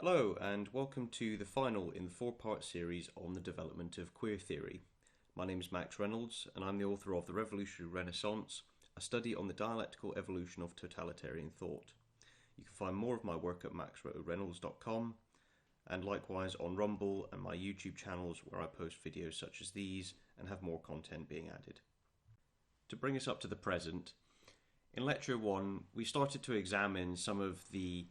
Hello, and welcome to the final in the four-part series on the development of queer theory. My name is Max Reynolds, and I'm the author of The Revolutionary Renaissance, a study on the dialectical evolution of totalitarian thought. You can find more of my work at maxreynolds.com, and likewise on Rumble and my YouTube channels where I post videos such as these and have more content being added. To bring us up to the present, in Lecture 1 we started to examine some of the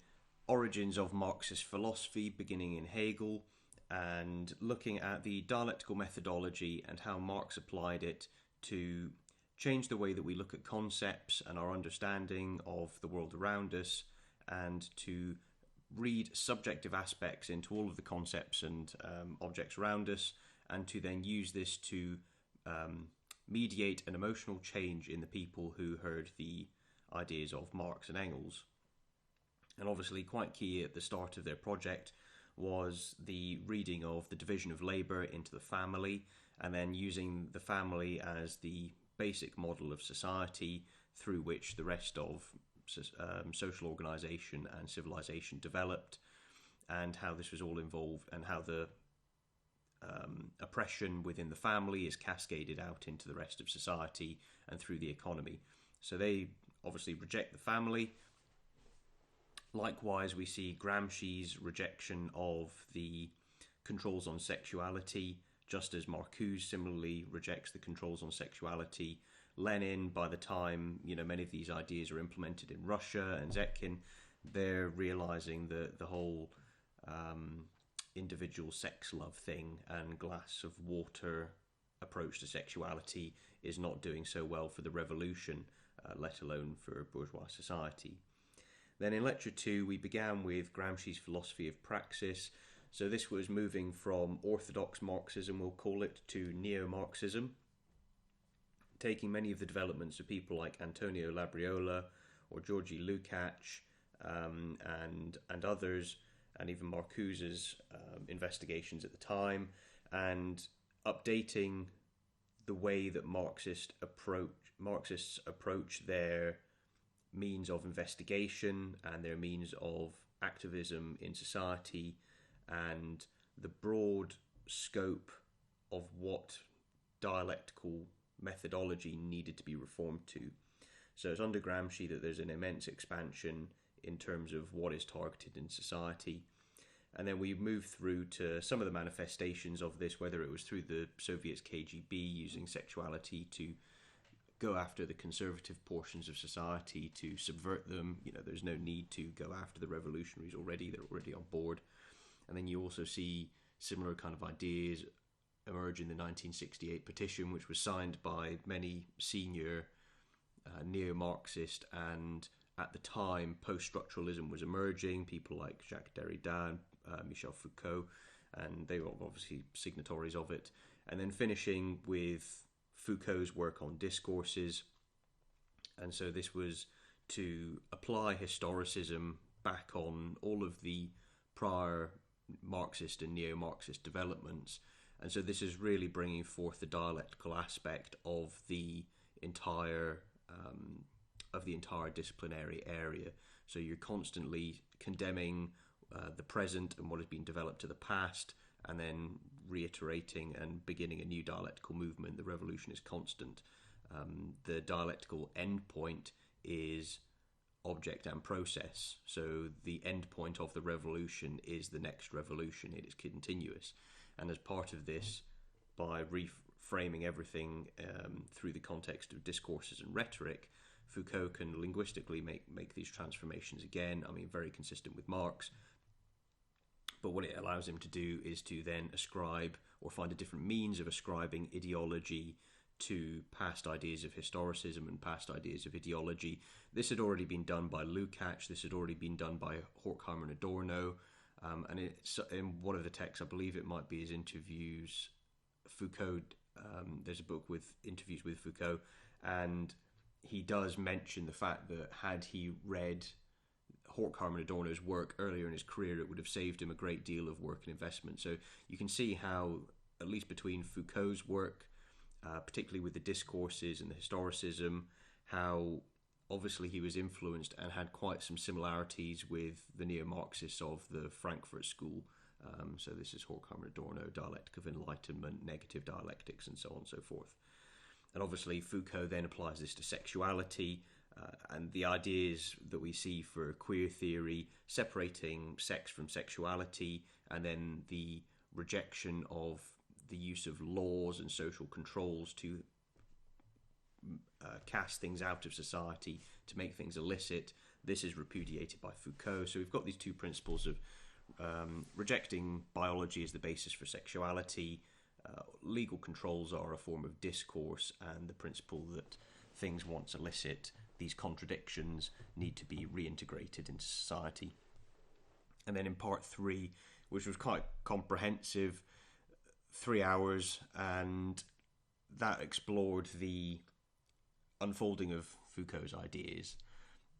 origins of Marxist philosophy, beginning in Hegel, and looking at the dialectical methodology and how Marx applied it to change the way that we look at concepts and our understanding of the world around us, and to read subjective aspects into all of the concepts and objects around us, and to then use this to mediate an emotional change in the people who heard the ideas of Marx and Engels. And obviously quite key at the start of their project was the reading of the division of labour into the family, and then using the family as the basic model of society through which the rest of social organisation and civilization developed, and how this was all involved, and how the oppression within the family is cascaded out into the rest of society and through the economy. So they obviously reject the family. Likewise, we see Gramsci's rejection of the controls on sexuality, just as Marcuse similarly rejects the controls on sexuality. Lenin, by the time many of these ideas are implemented in Russia, and Zetkin, they're realizing that the whole individual sex love thing and glass of water approach to sexuality is not doing so well for the revolution, let alone for bourgeois society. Then in Lecture 2 we began with Gramsci's philosophy of praxis. So this was moving from orthodox Marxism, we'll call it, to neo-Marxism, taking many of the developments of people like Antonio Labriola or Georgi Lukács and others, and even Marcuse's investigations at the time, and updating the way that Marxists approach their means of investigation and their means of activism in society, and the broad scope of what dialectical methodology needed to be reformed to. So it's under Gramsci that there's an immense expansion in terms of what is targeted in society. And then we move through to some of the manifestations of this, whether it was through the Soviets KGB using sexuality to go after the conservative portions of society, to subvert them. There's no need to go after the revolutionaries already, they're already on board. And then you also see similar kind of ideas emerge in the 1968 petition, which was signed by many senior neo-Marxist, and at the time post-structuralism was emerging, people like Jacques Derrida, Michel Foucault, and they were obviously signatories of it. And then finishing with Foucault's work on discourses. And so this was to apply historicism back on all of the prior Marxist and neo-Marxist developments. And so this is really bringing forth the dialectical aspect of the entire disciplinary area. So you're constantly condemning the present and what has been developed to the past, and then reiterating and beginning a new dialectical movement. The revolution is constant. The dialectical endpoint is object and process. So the endpoint of the revolution is the next revolution. It is continuous. And as part of this, by reframing everything through the context of discourses and rhetoric, Foucault can linguistically make these transformations again. Very consistent with Marx. But what it allows him to do is to then ascribe, or find a different means of ascribing, ideology to past ideas of historicism and past ideas of ideology. This had already been done by Lukács, this had already been done by Horkheimer and Adorno, and it's in one of the texts, I believe it might be his interviews, Foucault, there's a book with interviews with Foucault, and he does mention the fact that had he read Horkheimer and Adorno's work earlier in his career, it would have saved him a great deal of work and investment. So you can see how, at least between Foucault's work, particularly with the discourses and the historicism, how obviously he was influenced and had quite some similarities with the neo-Marxists of the Frankfurt School. So this is Horkheimer, Adorno, dialectic of enlightenment, negative dialectics, and so on and so forth. And obviously Foucault then applies this to sexuality, and the ideas that we see for queer theory, separating sex from sexuality, and then the rejection of the use of laws and social controls to cast things out of society, to make things illicit. This is repudiated by Foucault. So we've got these two principles of rejecting biology as the basis for sexuality, legal controls are a form of discourse, and the principle that things once illicit, these contradictions, need to be reintegrated into society. And then in part 3, which was quite comprehensive, 3 hours, and that explored the unfolding of Foucault's ideas.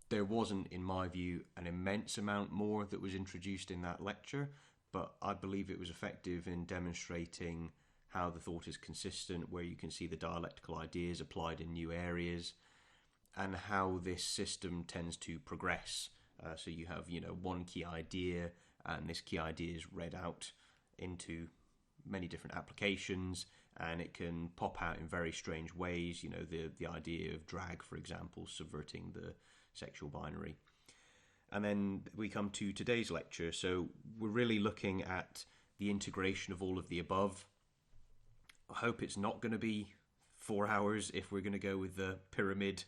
There wasn't, in my view, an immense amount more that was introduced in that lecture, but I believe it was effective in demonstrating how the thought is consistent, where you can see the dialectical ideas applied in new areas, and how this system tends to progress. So you have, one key idea, and this key idea is read out into many different applications, and it can pop out in very strange ways. The idea of drag, for example, subverting the sexual binary. And then we come to today's lecture. So we're really looking at the integration of all of the above. I hope it's not going to be 4 hours if we're going to go with the pyramid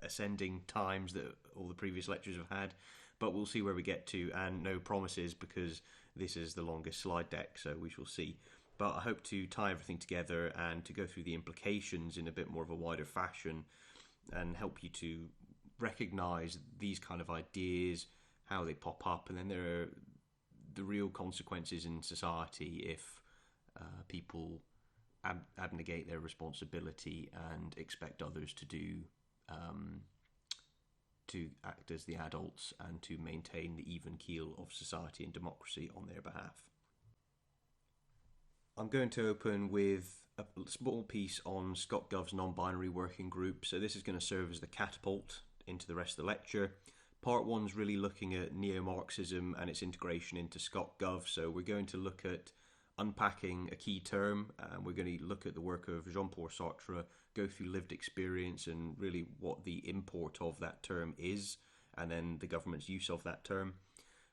ascending times that all the previous lectures have had, but we'll see where we get to, and no promises because this is the longest slide deck, so we shall see. But I hope to tie everything together and to go through the implications in a bit more of a wider fashion and help you to recognize these kind of ideas, how they pop up, and then there are the real consequences in society if people abnegate their responsibility and expect others to act as the adults and to maintain the even keel of society and democracy on their behalf. I'm going to open with a small piece on ScotGov's non-binary working group. So this is going to serve as the catapult into the rest of the lecture. Part 1 is really looking at neo-Marxism and its integration into ScotGov. So we're going to look at unpacking a key term, and we're going to look at the work of Jean-Paul Sartre, go through lived experience and really what the import of that term is, and then the government's use of that term.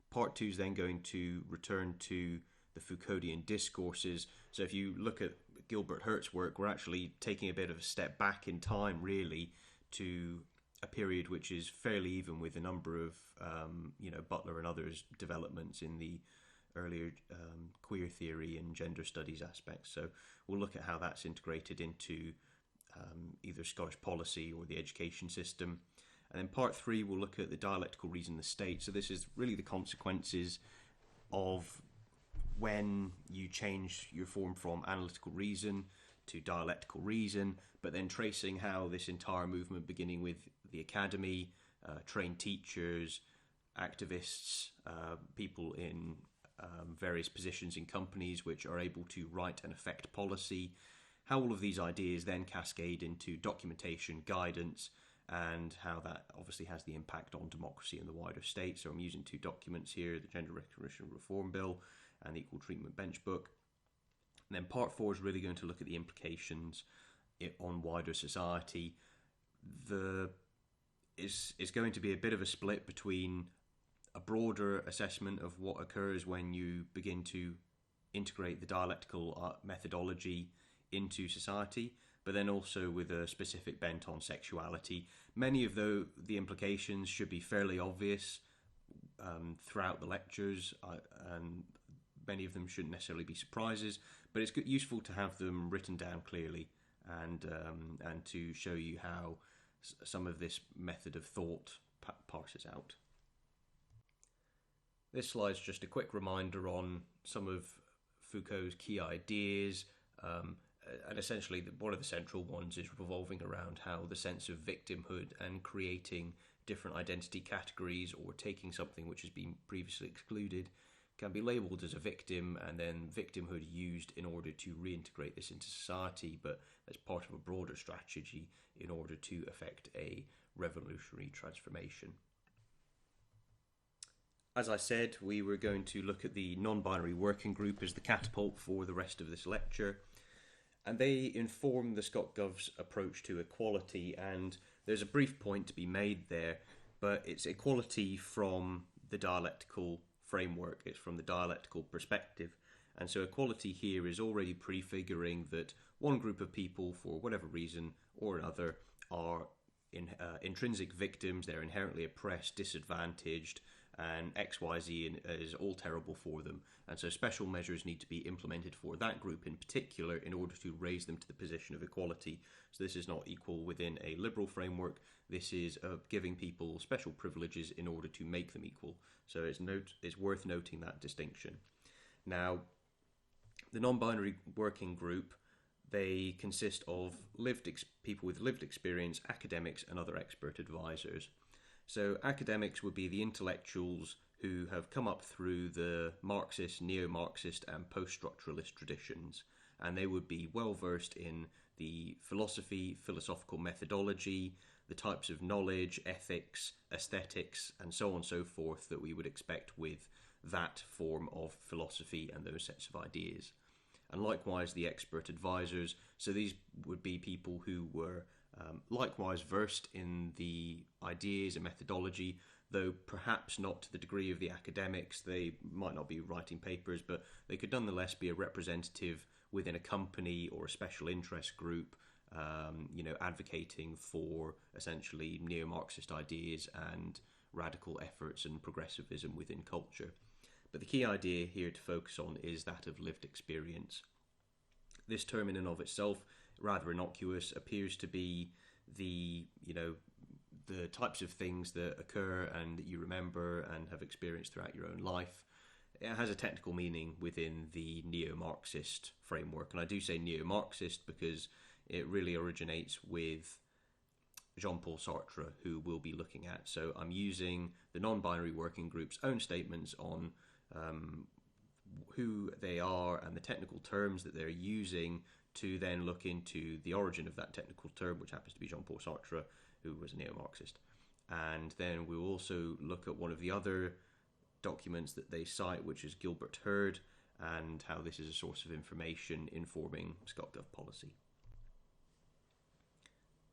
Part 2 is then going to return to the Foucauldian discourses. So if you look at Gilbert Herdt's work, we're actually taking a bit of a step back in time, really, to a period which is fairly even with a number of, Butler and others' developments in the earlier queer theory and gender studies aspects. So we'll look at how that's integrated into either Scottish policy or the education system. And then part 3, we'll look at the dialectical reason of the state. So this is really the consequences of when you change your form from analytical reason to dialectical reason, but then tracing how this entire movement, beginning with the academy, trained teachers, activists, people in various positions in companies which are able to write and affect policy, how all of these ideas then cascade into documentation, guidance, and how that obviously has the impact on democracy and the wider state. So I'm using 2 documents here, the Gender Recognition Reform Bill and the Equal Treatment Bench Book. And then part 4 is really going to look at the implications on wider society. It's going to be a bit of a split between a broader assessment of what occurs when you begin to integrate the dialectical methodology into society, but then also with a specific bent on sexuality. Many of the implications should be fairly obvious throughout the lectures, and many of them shouldn't necessarily be surprises, but it's useful to have them written down clearly and to show you how some of this method of thought parses out. This slide is just a quick reminder on some of Foucault's key ideas, and essentially one of the central ones is revolving around how the sense of victimhood and creating different identity categories or taking something which has been previously excluded can be labelled as a victim, and then victimhood used in order to reintegrate this into society, but as part of a broader strategy in order to effect a revolutionary transformation. As I said, we were going to look at the non-binary working group as the catapult for the rest of this lecture. And they inform the ScotGov's approach to equality, and there's a brief point to be made there, but it's equality from the dialectical framework, it's from the dialectical perspective. And so equality here is already prefiguring that one group of people, for whatever reason or another, are intrinsic victims, they're inherently oppressed, disadvantaged, and XYZ is all terrible for them. And so special measures need to be implemented for that group in particular in order to raise them to the position of equality. So this is not equal within a liberal framework. This is giving people special privileges in order to make them equal. So it's worth noting that distinction. Now, the non-binary working group, they consist of people with lived experience, academics, and other expert advisors. So academics would be the intellectuals who have come up through the Marxist, neo-Marxist, and post-structuralist traditions, and they would be well versed in the philosophy, philosophical methodology, the types of knowledge, ethics, aesthetics, and so on and so forth that we would expect with that form of philosophy and those sets of ideas. And likewise the expert advisors, so these would be people who were likewise versed in the ideas and methodology, though perhaps not to the degree of the academics. They might not be writing papers, but they could nonetheless be a representative within a company or a special interest group, advocating for essentially neo-Marxist ideas and radical efforts and progressivism within culture. But the key idea here to focus on is that of lived experience. This term in and of itself, rather innocuous, appears to be the types of things that occur and that you remember and have experienced throughout your own life. It has a technical meaning within the neo-Marxist framework, and I do say neo-Marxist because it really originates with Jean-Paul Sartre, who we'll be looking at. So I'm using the non-binary working group's own statements on who they are and the technical terms that they're using to then look into the origin of that technical term, which happens to be Jean-Paul Sartre, who was a neo-Marxist. And then we'll also look at one of the other documents that they cite, which is Gilbert Herdt, and how this is a source of information informing ScotGov policy.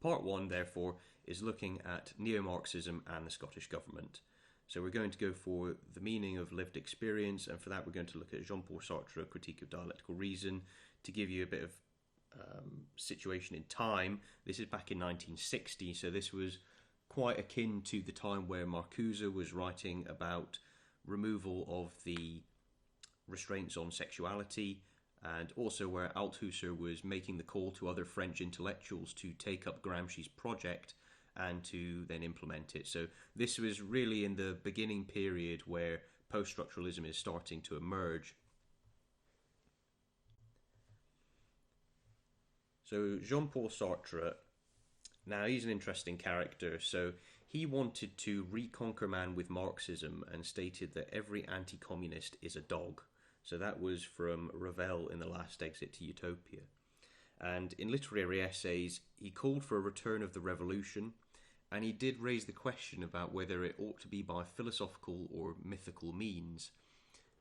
Part 1, therefore, is looking at neo-Marxism and the Scottish Government. So we're going to go for the meaning of lived experience, and for that we're going to look at Jean-Paul Sartre, A Critique of Dialectical Reason, to give you a bit of situation in time. This is back in 1960, so this was quite akin to the time where Marcuse was writing about removal of the restraints on sexuality, and also where Althusser was making the call to other French intellectuals to take up Gramsci's project and to then implement it. So this was really in the beginning period where post-structuralism is starting to emerge. So Jean-Paul Sartre, now he's an interesting character. So he wanted to reconquer man with Marxism and stated that every anti-communist is a dog. So that was from Ravel in The Last Exit to Utopia. And in literary essays, he called for a return of the revolution, and he did raise the question about whether it ought to be by philosophical or mythical means.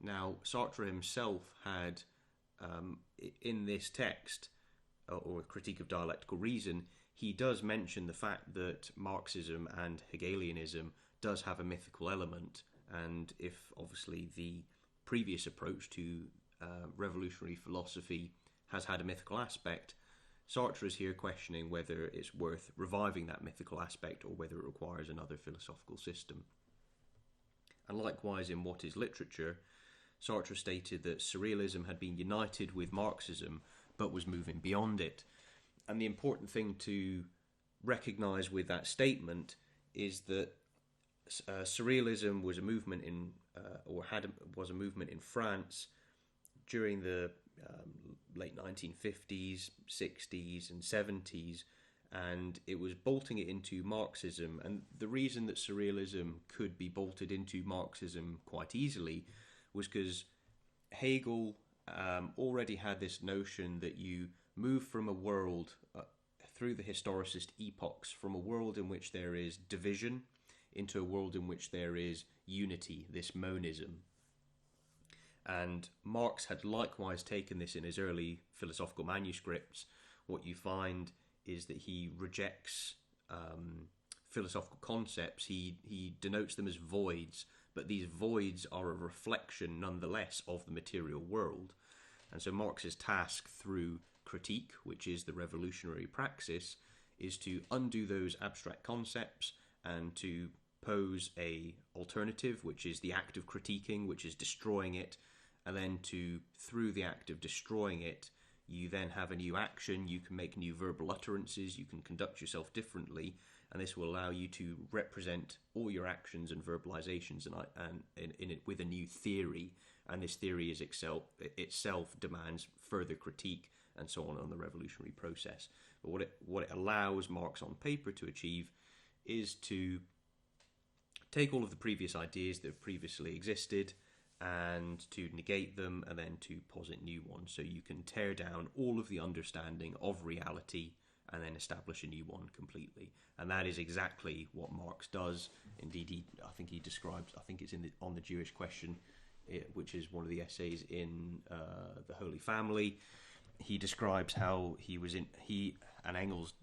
Now, Sartre himself had, in this text, or Critique of Dialectical Reason, he does mention the fact that Marxism and Hegelianism does have a mythical element, and if obviously the previous approach to revolutionary philosophy has had a mythical aspect, Sartre is here questioning whether it's worth reviving that mythical aspect or whether it requires another philosophical system. And likewise in What is Literature, Sartre stated that surrealism had been united with Marxism but was moving beyond it. And the important thing to recognise with that statement is that surrealism was a movement in, was a movement in France during the late 1950s, 60s and 70s, and it was bolting it into Marxism. And the reason that surrealism could be bolted into Marxism quite easily was because Hegel already had this notion that you move from a world through the historicist epochs from a world in which there is division into a world in which there is unity, this monism. And Marx had likewise taken this in his early philosophical manuscripts. What you find is that he rejects philosophical concepts. He denotes them as voids, but these voids are a reflection nonetheless of the material world. And so Marx's task through critique, which is the revolutionary praxis, is to undo those abstract concepts and to pose a alternative, which is the act of critiquing, which is destroying it, and then to, through the act of destroying it, you then have a new action, you can make new verbal utterances, you can conduct yourself differently, and this will allow you to represent all your actions and verbalizations and in it with a new theory, and this theory is itself demands further critique and so on the revolutionary process. But what it allows Marx on paper to achieve is to take all of the previous ideas that have previously existed and to negate them and then to posit new ones. So you can tear down all of the understanding of reality and then establish a new one completely. And that is exactly what Marx does. Indeed, I think it's on the Jewish question, which is one of the essays in The Holy Family. He describes how he and Engels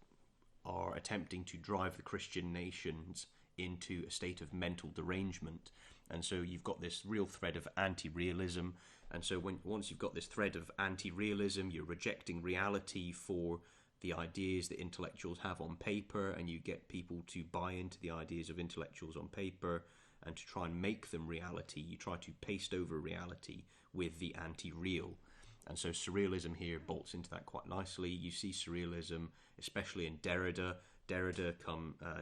are attempting to drive the Christian nations into a state of mental derangement. And so you've got this real thread of anti-realism. And so once you've got this thread of anti-realism, you're rejecting reality for the ideas that intellectuals have on paper, and you get people to buy into the ideas of intellectuals on paper and to try and make them reality. You try to paste over reality with the anti-real. And so surrealism here bolts into that quite nicely. You see surrealism, especially in Derrida.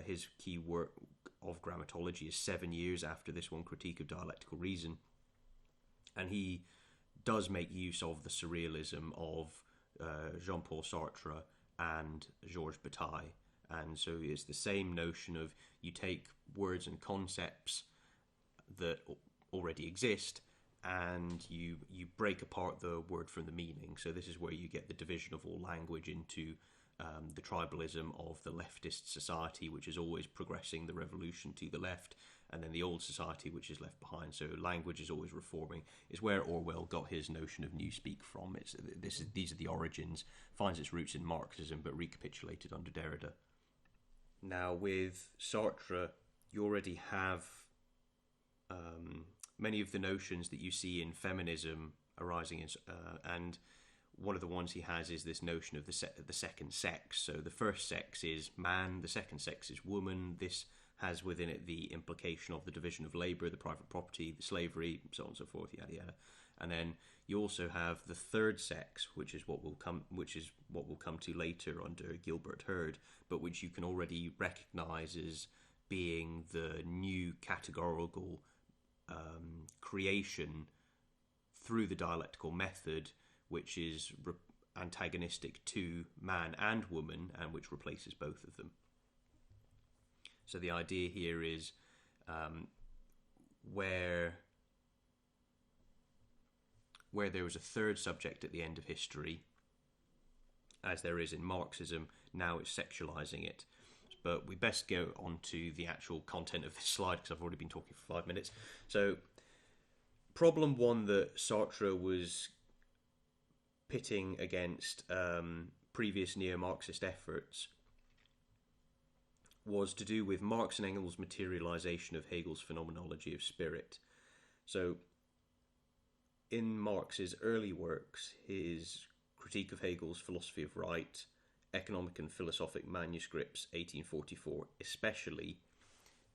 His key work of grammatology is 7 years after this one, Critique of Dialectical Reason. And he does make use of the surrealism of Jean-Paul Sartre and Georges Bataille. And so it's the same notion of you take words and concepts that already exist and you break apart the word from the meaning. So this is where you get the division of all language into the tribalism of the leftist society, which is always progressing the revolution to the left, and then the old society, which is left behind. So language is always reforming. It's where Orwell got his notion of newspeak from. These are the origins, finds its roots in Marxism, but recapitulated under Derrida. Now, with Sartre, you already have many of the notions that you see in feminism arising and one of the ones he has is this notion of the second sex. So the first sex is man, the second sex is woman. This has within it the implication of the division of labour, the private property, the slavery, so on and so forth, yada yada. And then you also have the third sex, which is what we'll come to later under Gilbert Herdt, but which you can already recognise as being the new categorical creation through the dialectical method, which is antagonistic to man and woman, and which replaces both of them. So the idea here is where there was a third subject at the end of history, as there is in Marxism, now it's sexualizing it. But we best go on to the actual content of this slide, because I've already been talking for 5 minutes. So problem one that Sartre was pitting against previous neo-Marxist efforts was to do with Marx and Engels' materialization of Hegel's phenomenology of spirit. So in Marx's early works, his Critique of Hegel's Philosophy of Right, Economic and Philosophic Manuscripts, 1844 especially,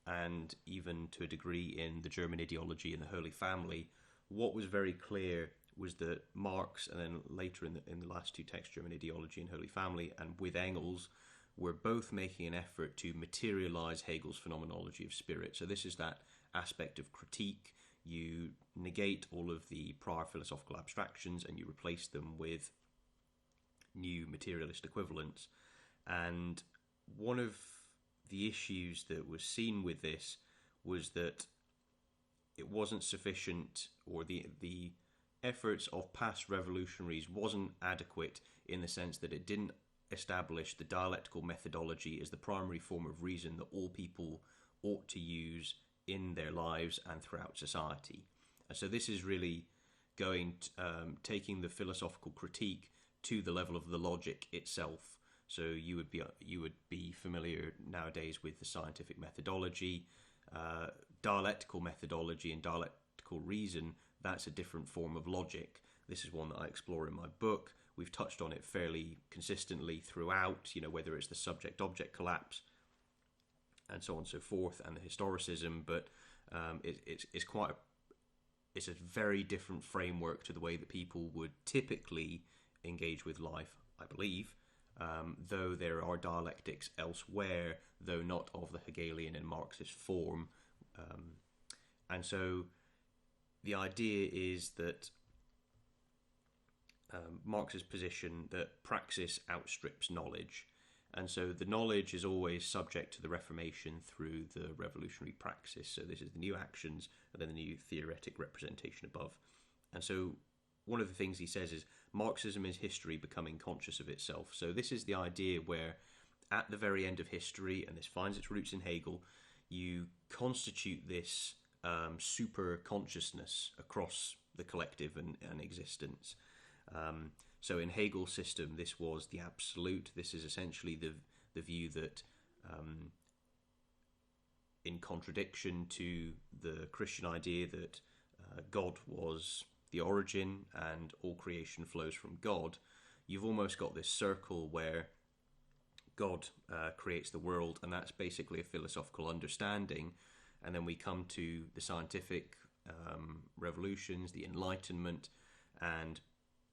and even to a degree in the German Ideology and the Holy Family, what was very clear was that Marx, and then later in the last two texts, German Ideology and Holy Family, and with Engels, were both making an effort to materialize Hegel's phenomenology of spirit. So this is that aspect of critique. You negate all of the prior philosophical abstractions and you replace them with new materialist equivalents. And one of the issues that was seen with this was that it wasn't sufficient, or the efforts of past revolutionaries wasn't adequate in the sense that it didn't establish the dialectical methodology as the primary form of reason that all people ought to use in their lives and throughout society. And so this is really taking the philosophical critique to the level of the logic itself. So you would be familiar nowadays with the scientific methodology, dialectical methodology, and dialectical reason. That's a different form of logic. This is one that I explore in my book. We've touched on it fairly consistently throughout, whether it's the subject-object collapse and so on and so forth, and the historicism, but it's a very different framework to the way that people would typically engage with life, I believe, though there are dialectics elsewhere, though not of the Hegelian and Marxist form. And so the idea is that Marx's position that praxis outstrips knowledge. And so the knowledge is always subject to the Reformation through the revolutionary praxis. So this is the new actions and then the new theoretic representation above. And so one of the things he says is Marxism is history becoming conscious of itself. So this is the idea where at the very end of history, and this finds its roots in Hegel, you constitute this super consciousness across the collective and existence. So in Hegel's system, this was the absolute. This is essentially the view that, in contradiction to the Christian idea that God was the origin and all creation flows from God, you've almost got this circle where God creates the world, and that's basically a philosophical understanding. And then we come to the scientific revolutions, the Enlightenment, and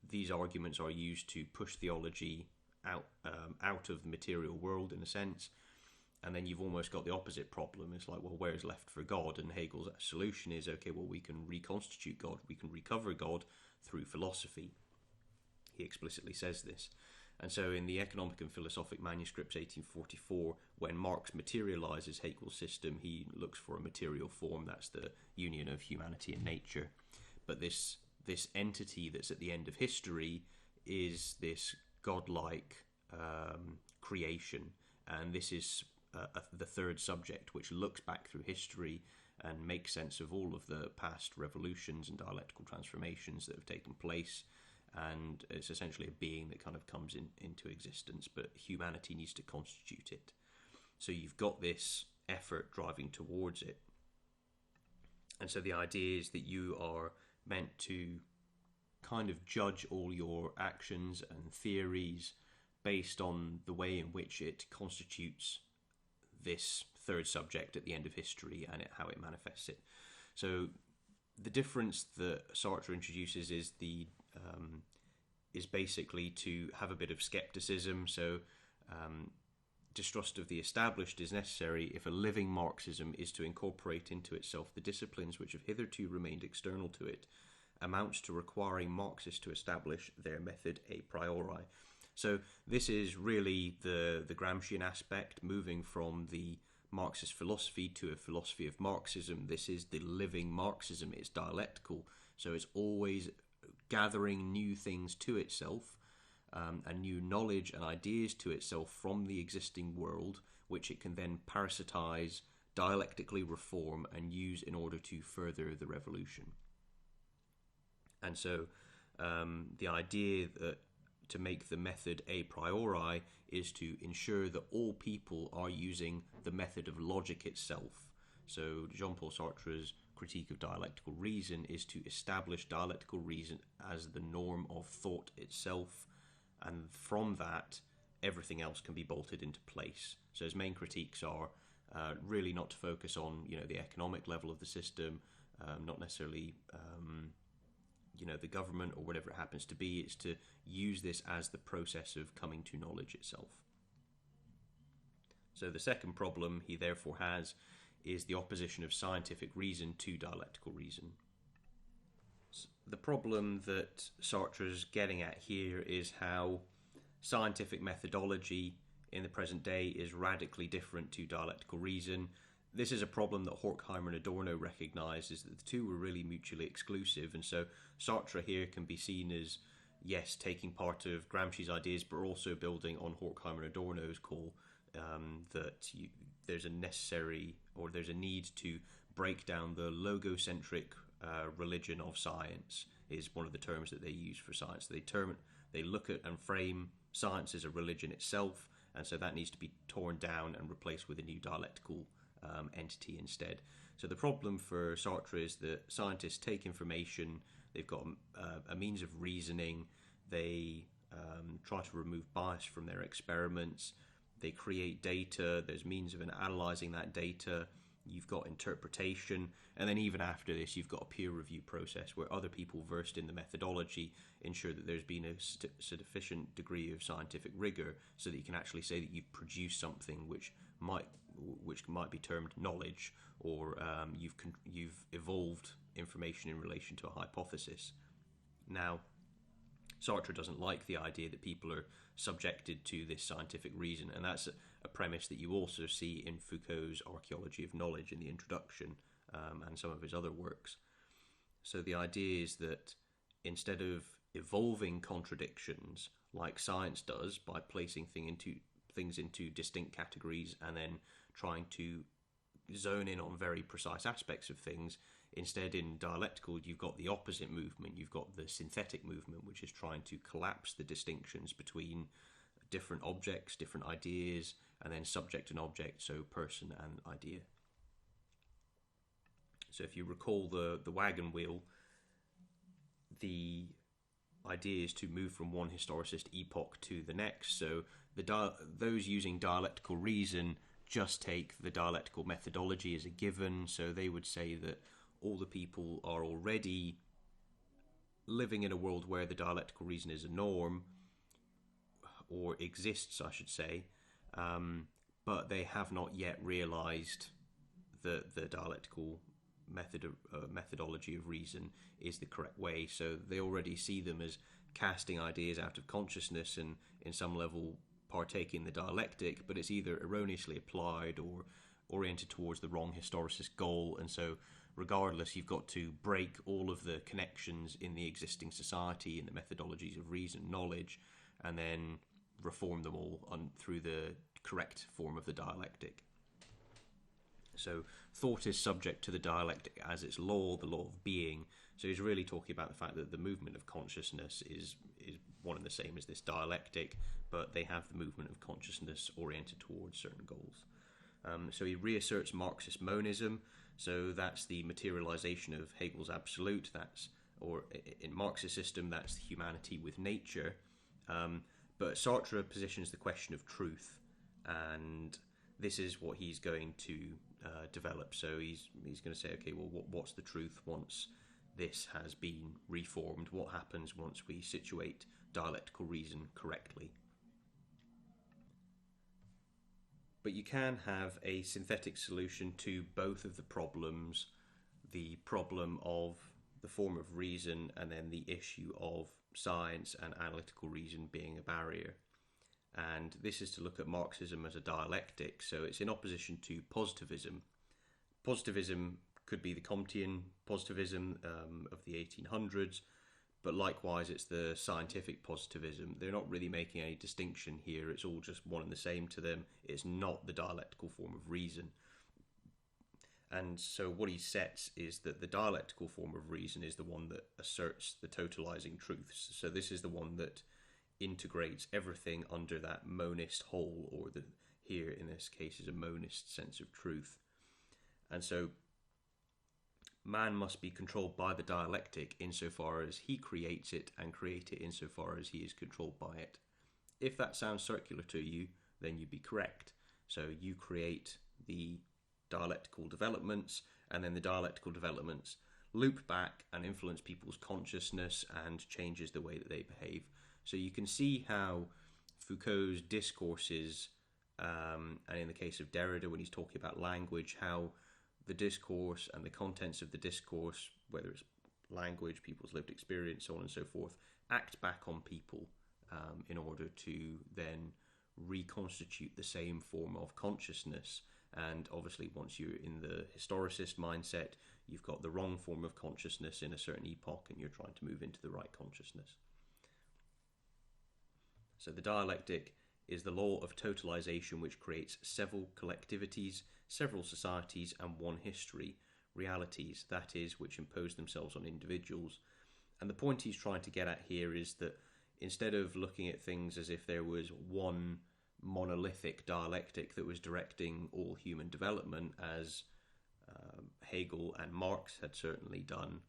these arguments are used to push theology out of the material world, in a sense. And then you've almost got the opposite problem. It's like, well, where's left for God? And Hegel's solution is, okay, well, we can reconstitute God. We can recover God through philosophy. He explicitly says this. And so in the Economic and Philosophic Manuscripts, 1844, when Marx materializes Hegel's system, he looks for a material form. That's the union of humanity and nature. But this entity that's at the end of history is this godlike creation. And this is the third subject, which looks back through history and makes sense of all of the past revolutions and dialectical transformations that have taken place. And it's essentially a being that kind of comes into existence, but humanity needs to constitute it. So you've got this effort driving towards it. And so the idea is that you are meant to kind of judge all your actions and theories based on the way in which it constitutes this third subject at the end of history and how it manifests it. So the difference that Sartre introduces is basically to have a bit of skepticism. So distrust of the established is necessary if a living Marxism is to incorporate into itself the disciplines which have hitherto remained external to it, amounts to requiring Marxists to establish their method a priori. So this is really the Gramscian aspect, moving from the Marxist philosophy to a philosophy of Marxism. This is the living Marxism. It's dialectical, so it's always gathering new things to itself, and new knowledge and ideas to itself from the existing world, which it can then parasitize, dialectically reform, and use in order to further the revolution. And so the idea that to make the method a priori is to ensure that all people are using the method of logic itself. So Jean-Paul Sartre's critique of dialectical reason is to establish dialectical reason as the norm of thought itself, and from that everything else can be bolted into place. So his main critiques are really not to focus on the economic level of the system, not necessarily the government or whatever it happens to be. It's to use this as the process of coming to knowledge itself. So the second problem he therefore has is the opposition of scientific reason to dialectical reason. The problem that Sartre's getting at here is how scientific methodology in the present day is radically different to dialectical reason. This is a problem that Horkheimer and Adorno recognized, is that the two were really mutually exclusive, and so Sartre here can be seen as yes, taking part of Gramsci's ideas, but also building on Horkheimer and Adorno's call that there's a need to break down the logocentric religion of science, is one of the terms that they use for science. They look at and frame science as a religion itself, and so that needs to be torn down and replaced with a new dialectical entity instead. So the problem for Sartre is that scientists take information, they've got a means of reasoning, they try to remove bias from their experiments, they create data, there's means of analysing that data, you've got interpretation, and then even after this you've got a peer review process where other people versed in the methodology ensure that there's been a sufficient degree of scientific rigour so that you can actually say that you've produced something which might be termed knowledge, or you've evolved information in relation to a hypothesis. Now, Sartre doesn't like the idea that people are subjected to this scientific reason, and that's a premise that you also see in Foucault's Archaeology of Knowledge in the introduction, and some of his other works. So the idea is that instead of evolving contradictions like science does by placing things into distinct categories and then trying to zone in on very precise aspects of things, instead in dialectical you've got the opposite movement, you've got the synthetic movement, which is trying to collapse the distinctions between different objects, different ideas, and then subject and object, so person and idea. So if you recall the wagon wheel, the idea is to move from one historicist epoch to the next. So those using dialectical reason just take the dialectical methodology as a given. So they would say that all the people are already living in a world where the dialectical reason is a norm, or exists, I should say, but they have not yet realised that the dialectical methodology of reason is the correct way. So they already see them as casting ideas out of consciousness and in some level partake in the dialectic, but it's either erroneously applied or oriented towards the wrong historicist goal. And so regardless, you've got to break all of the connections in the existing society and the methodologies of reason, knowledge, and then reform them all through the correct form of the dialectic. So thought is subject to the dialectic as its law, the law of being. So he's really talking about the fact that the movement of consciousness is one and the same as this dialectic, but they have the movement of consciousness oriented towards certain goals. So he reasserts Marxist monism. So that's the materialization of Hegel's absolute. Or in Marxist system, that's humanity with nature. But Sartre positions the question of truth, and this is what he's going to develop. So he's going to say, okay, well, what's the truth once this has been reformed? What happens once we situate dialectical reason correctly? But you can have a synthetic solution to both of the problems, the problem of the form of reason and then the issue of science and analytical reason being a barrier. And this is to look at Marxism as a dialectic, so it's in opposition to positivism. Positivism could be the Comtean positivism of the 1800s, but likewise it's the scientific positivism. They're not really making any distinction here, it's all just one and the same to them. It's not the dialectical form of reason. And so what he sets is that the dialectical form of reason is the one that asserts the totalizing truths. So this is the one that integrates everything under that monist whole, or here in this case is a monist sense of truth. And so man must be controlled by the dialectic insofar as he creates it, and create it insofar as he is controlled by it. If that sounds circular to you, then you'd be correct. So you create the dialectical developments, and then the dialectical developments loop back and influence people's consciousness and changes the way that they behave. So you can see how Foucault's discourses, and in the case of Derrida when he's talking about language, how the discourse and the contents of the discourse, whether it's language, people's lived experience, so on and so forth, act back on people in order to then reconstitute the same form of consciousness. And obviously once you're in the historicist mindset, you've got the wrong form of consciousness in a certain epoch and you're trying to move into the right consciousness. So the dialectic is the law of totalization which creates several collectivities, several societies, and one history, realities, that is, which impose themselves on individuals. And the point he's trying to get at here is that instead of looking at things as if there was one monolithic dialectic that was directing all human development, as Hegel and Marx had certainly done,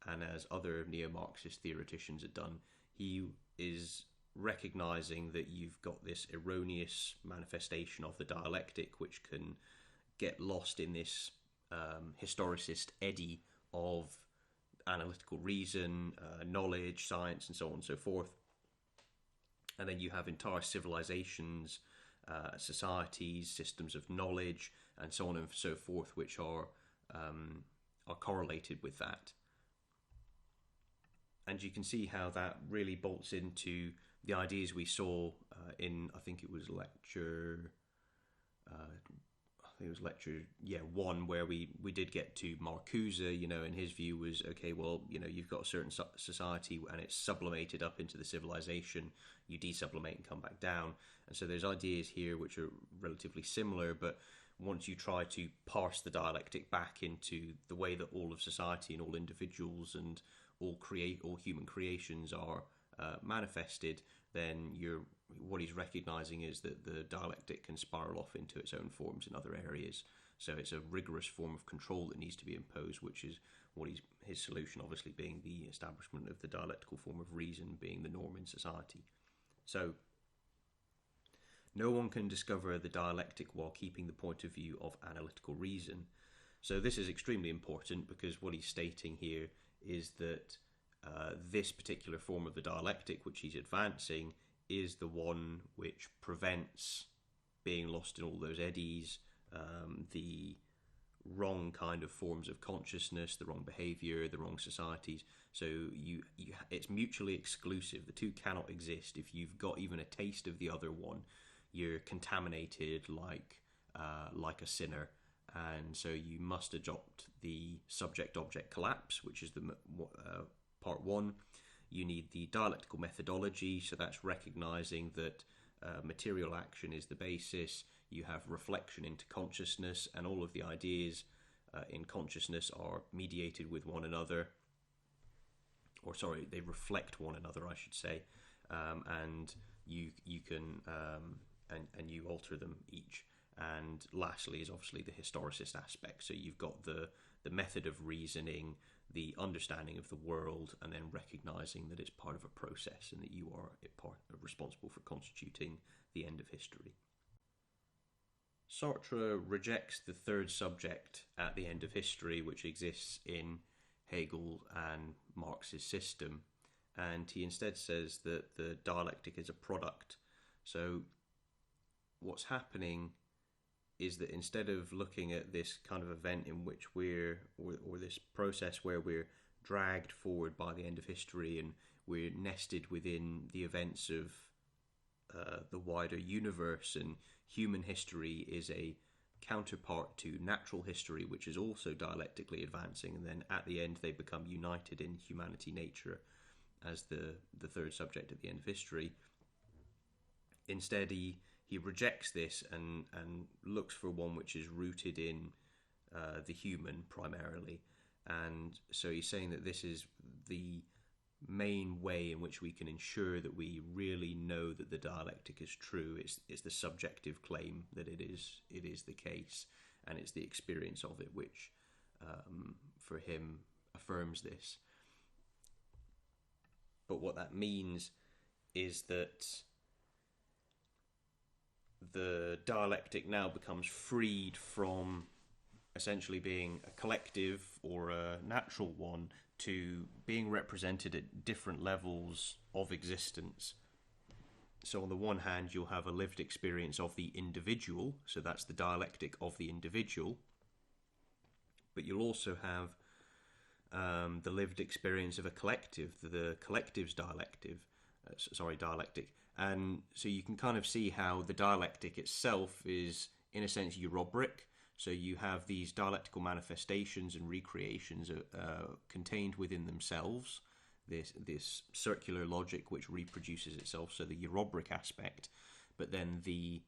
and as other neo-Marxist theoreticians had done, he is recognizing that you've got this erroneous manifestation of the dialectic which can get lost in this historicist eddy of analytical reason, knowledge, science, and so on and so forth. And then you have entire civilizations, societies, systems of knowledge, and so on and so forth, which are correlated with that. And you can see how that really bolts into the ideas we saw in, I think it was lecture 1, where we did get to Marcuse, and his view was, okay, well, you've got a certain society and it's sublimated up into the civilization, you desublimate and come back down. And so there's ideas here which are relatively similar, but once you try to parse the dialectic back into the way that all of society and all individuals and all human creations are manifested, then what he's recognizing is that the dialectic can spiral off into its own forms in other areas. So it's a rigorous form of control that needs to be imposed, which is what his solution obviously being the establishment of the dialectical form of reason being the norm in society. So no one can discover the dialectic while keeping the point of view of analytical reason. So this is extremely important, because what he's stating here is that this particular form of the dialectic which he's advancing is the one which prevents being lost in all those eddies, the wrong kind of forms of consciousness, the wrong behavior, the wrong societies. So it's mutually exclusive. The two cannot exist. If you've got even a taste of the other one, you're contaminated like a sinner. And so you must adopt the subject-object collapse, which is the part 1. You need the dialectical methodology, so that's recognizing that material action is the basis. You have reflection into consciousness, and all of the ideas in consciousness are mediated with one another. Or sorry, they reflect one another, I should say, and you can and you alter them each. And lastly is obviously the historicist aspect. So you've got the method of reasoning, the understanding of the world, and then recognizing that it's part of a process and that you are responsible for constituting the end of history. Sartre rejects the third subject at the end of history, which exists in Hegel and Marx's system, and he instead says that the dialectic is a product. So what's happening is that instead of looking at this kind of event in which or this process where we're dragged forward by the end of history and we're nested within the events of the wider universe, and human history is a counterpart to natural history, which is also dialectically advancing, and then at the end they become united in humanity nature as the third subject at the end of history. Instead, he rejects this and looks for one which is rooted in the human primarily. And so he's saying that this is the main way in which we can ensure that we really know that the dialectic is true. It's the subjective claim that it is the case, and it's the experience of it which, for him, affirms this. But what that means is that the dialectic now becomes freed from essentially being a collective or a natural one to being represented at different levels of existence. So on the one hand, you'll have a lived experience of the individual, so that's the dialectic of the individual, but you'll also have the lived experience of a collective, the collective's dialectic. And so you can kind of see how the dialectic itself is, in a sense, eurobric. So you have these dialectical manifestations and recreations contained within themselves. this circular logic which reproduces itself, so the Eurobric aspect, but then the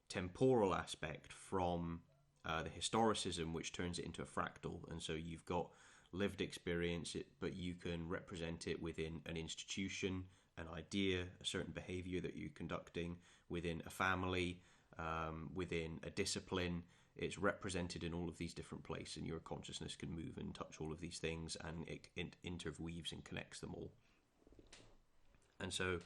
temporal aspect from the historicism, which turns it into a fractal. And so you've got lived experience, but you can represent it within an institution, an idea, a certain behavior that you're conducting, within a family, within a discipline. It's represented in all of these different places, and your consciousness can move and touch all of these things, and it interweaves and connects them all. And so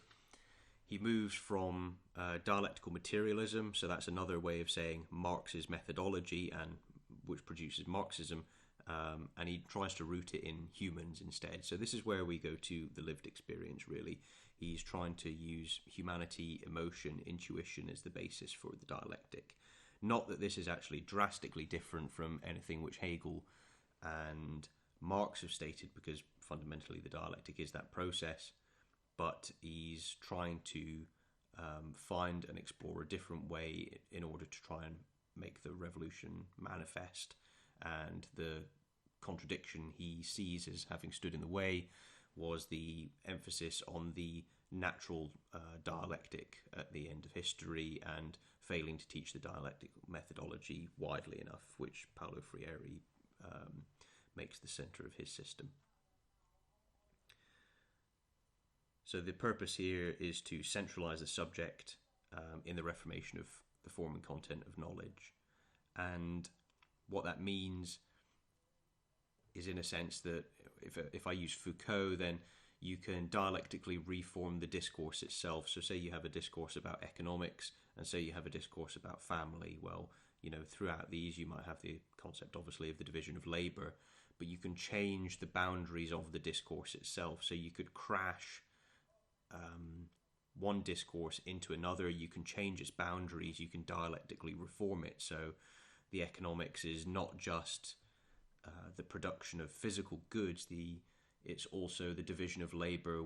he moves from dialectical materialism, so that's another way of saying Marx's methodology, and which produces Marxism, and he tries to root it in humans instead. So this is where we go to the lived experience, really. He's trying to use humanity, emotion, intuition as the basis for the dialectic. Not that this is actually drastically different from anything which Hegel and Marx have stated, because fundamentally the dialectic is that process, but he's trying to find and explore a different way in order to try and make the revolution manifest. And the contradiction he sees as having stood in the way was the emphasis on the natural dialectic at the end of history, and failing to teach the dialectic methodology widely enough, which Paulo Freire makes the centre of his system. So the purpose here is to centralise the subject in the reformation of the form and content of knowledge. And what that means is, in a sense, that if I use Foucault, then you can dialectically reform the discourse itself. So say you have a discourse about economics, and say you have a discourse about family. Well, throughout these you might have the concept, obviously, of the division of labour, but you can change the boundaries of the discourse itself. So you could crash one discourse into another, you can change its boundaries, you can dialectically reform it. So the economics is not just the production of physical goods, it's also the division of labour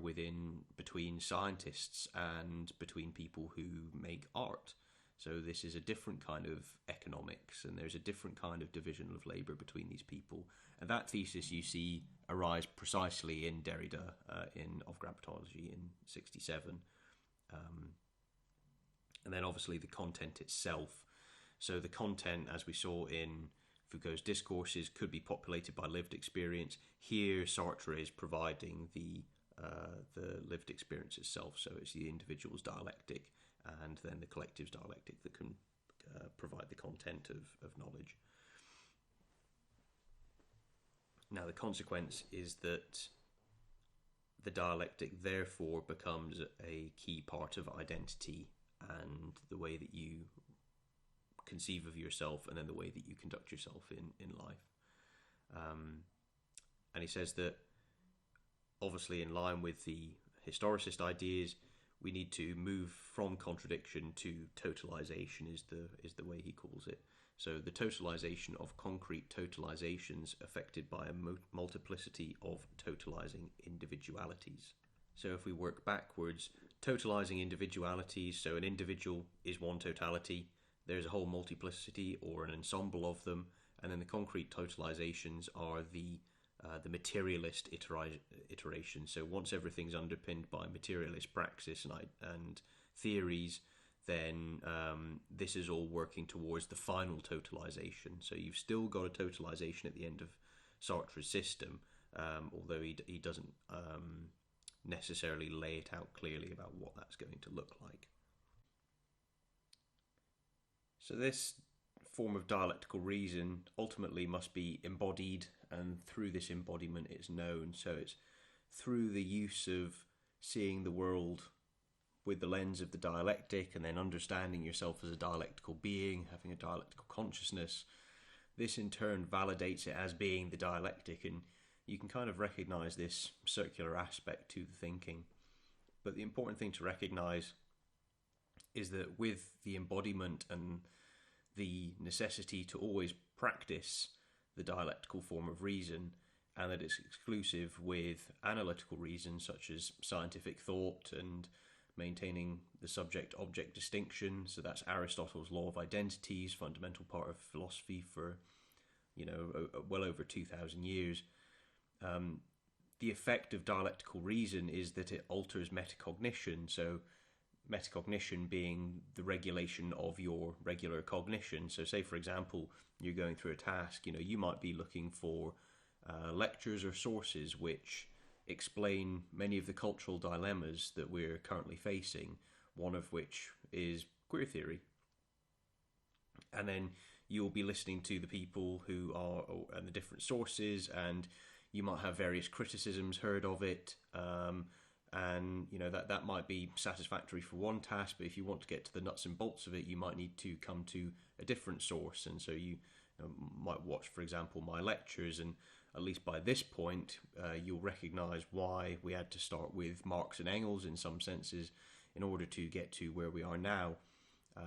between scientists and between people who make art. So this is a different kind of economics, and there's a different kind of division of labour between these people. And that thesis you see arise precisely in Derrida of Grammatology in 1967. And then obviously the content itself. So the content, as we saw in Foucault's discourses, could be populated by lived experience. Here, Sartre is providing the lived experience itself. So it's the individual's dialectic and then the collective's dialectic that can provide the content of knowledge. Now, the consequence is that the dialectic therefore becomes a key part of identity and the way that you conceive of yourself, and then the way that you conduct yourself in life. And he says that, obviously in line with the historicist ideas, we need to move from contradiction to totalization, is the way he calls it. So the totalization of concrete totalizations affected by a multiplicity of totalizing individualities. So if we work backwards, totalizing individualities, so an individual is one totality, there's a whole multiplicity or an ensemble of them, and then the concrete totalizations are the materialist iteration. So once everything's underpinned by materialist praxis and theories, then this is all working towards the final totalization. So you've still got a totalization at the end of Sartre's system, although he doesn't necessarily lay it out clearly about what that's going to look like. So this form of dialectical reason ultimately must be embodied, and through this embodiment it's known. So it's through the use of seeing the world with the lens of the dialectic, and then understanding yourself as a dialectical being, having a dialectical consciousness. This in turn validates it as being the dialectic, and you can kind of recognize this circular aspect to the thinking. But the important thing to recognize is that with the embodiment and the necessity to always practice the dialectical form of reason, and that it's exclusive with analytical reason such as scientific thought and maintaining the subject-object distinction. So that's Aristotle's law of identities, fundamental part of philosophy for well over 2,000 years. the effect of dialectical reason is that it alters metacognition. So metacognition being the regulation of your regular cognition. So say, for example, you're going through a task, you might be looking for lectures or sources which explain many of the cultural dilemmas that we're currently facing, one of which is queer theory. And then you'll be listening to the people who are, and the different sources, and you might have various criticisms heard of it, and that might be satisfactory for one task, but if you want to get to the nuts and bolts of it, you might need to come to a different source. And so you might watch, for example, my lectures, and at least by this point, you'll recognize why we had to start with Marx and Engels in some senses in order to get to where we are now.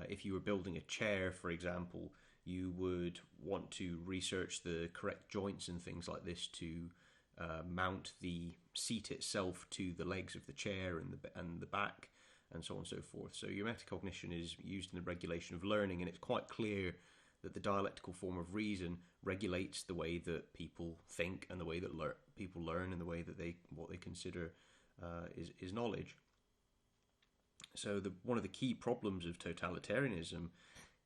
If you were building a chair, for example, you would want to research the correct joints and things like this to mount the seat itself to the legs of the chair and the back, and so on and so forth. So your metacognition is used in the regulation of learning, and it's quite clear that the dialectical form of reason regulates the way that people think and the way that people learn and the way that what they consider is knowledge. So one of the key problems of totalitarianism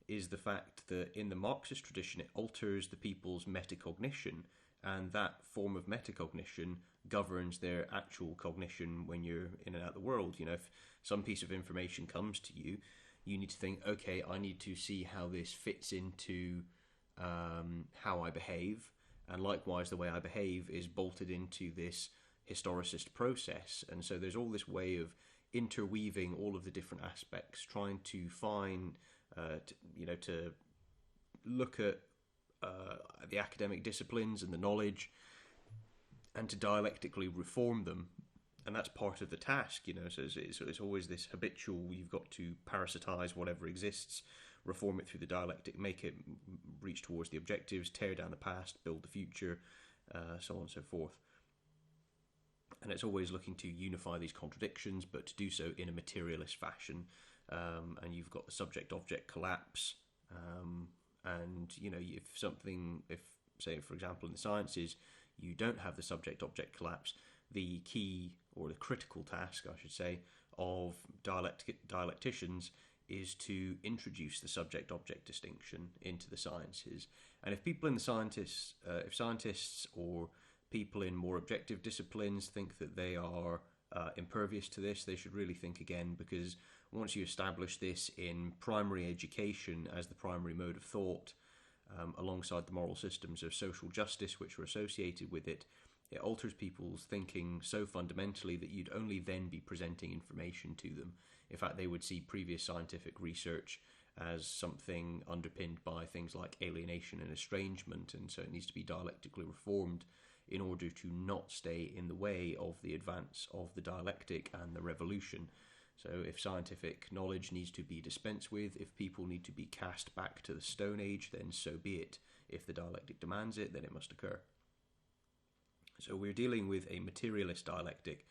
is the fact that in the Marxist tradition it alters the people's metacognition, and that form of metacognition governs their actual cognition when you're in and out the world. If some piece of information comes to you, you need to think, okay, I need to see how this fits into how I behave, and likewise the way I behave is bolted into this historicist process. And so there's all this way of interweaving all of the different aspects, trying to find, to look at the academic disciplines and the knowledge, and to dialectically reform them. And that's part of the task, so it's always this habitual, you've got to parasitize whatever exists, reform it through the dialectic, make it reach towards the objectives, tear down the past, build the future, so on and so forth. And it's always looking to unify these contradictions, but to do so in a materialist fashion. And you've got the subject-object collapse. And, if, say, for example, in the sciences, you don't have the subject-object collapse, the key, or the critical task, I should say, of dialecticians is to introduce the subject-object distinction into the sciences. And if people in if scientists or people in more objective disciplines think that they are impervious to this, they should really think again, because once you establish this in primary education as the primary mode of thought, alongside the moral systems of social justice which are associated with it, it alters people's thinking so fundamentally that you'd only then be presenting information to them. In fact, they would see previous scientific research as something underpinned by things like alienation and estrangement, and so it needs to be dialectically reformed in order to not stay in the way of the advance of the dialectic and the revolution. So if scientific knowledge needs to be dispensed with, if people need to be cast back to the Stone Age, then so be it. If the dialectic demands it, then it must occur. So we're dealing with a materialist dialectic,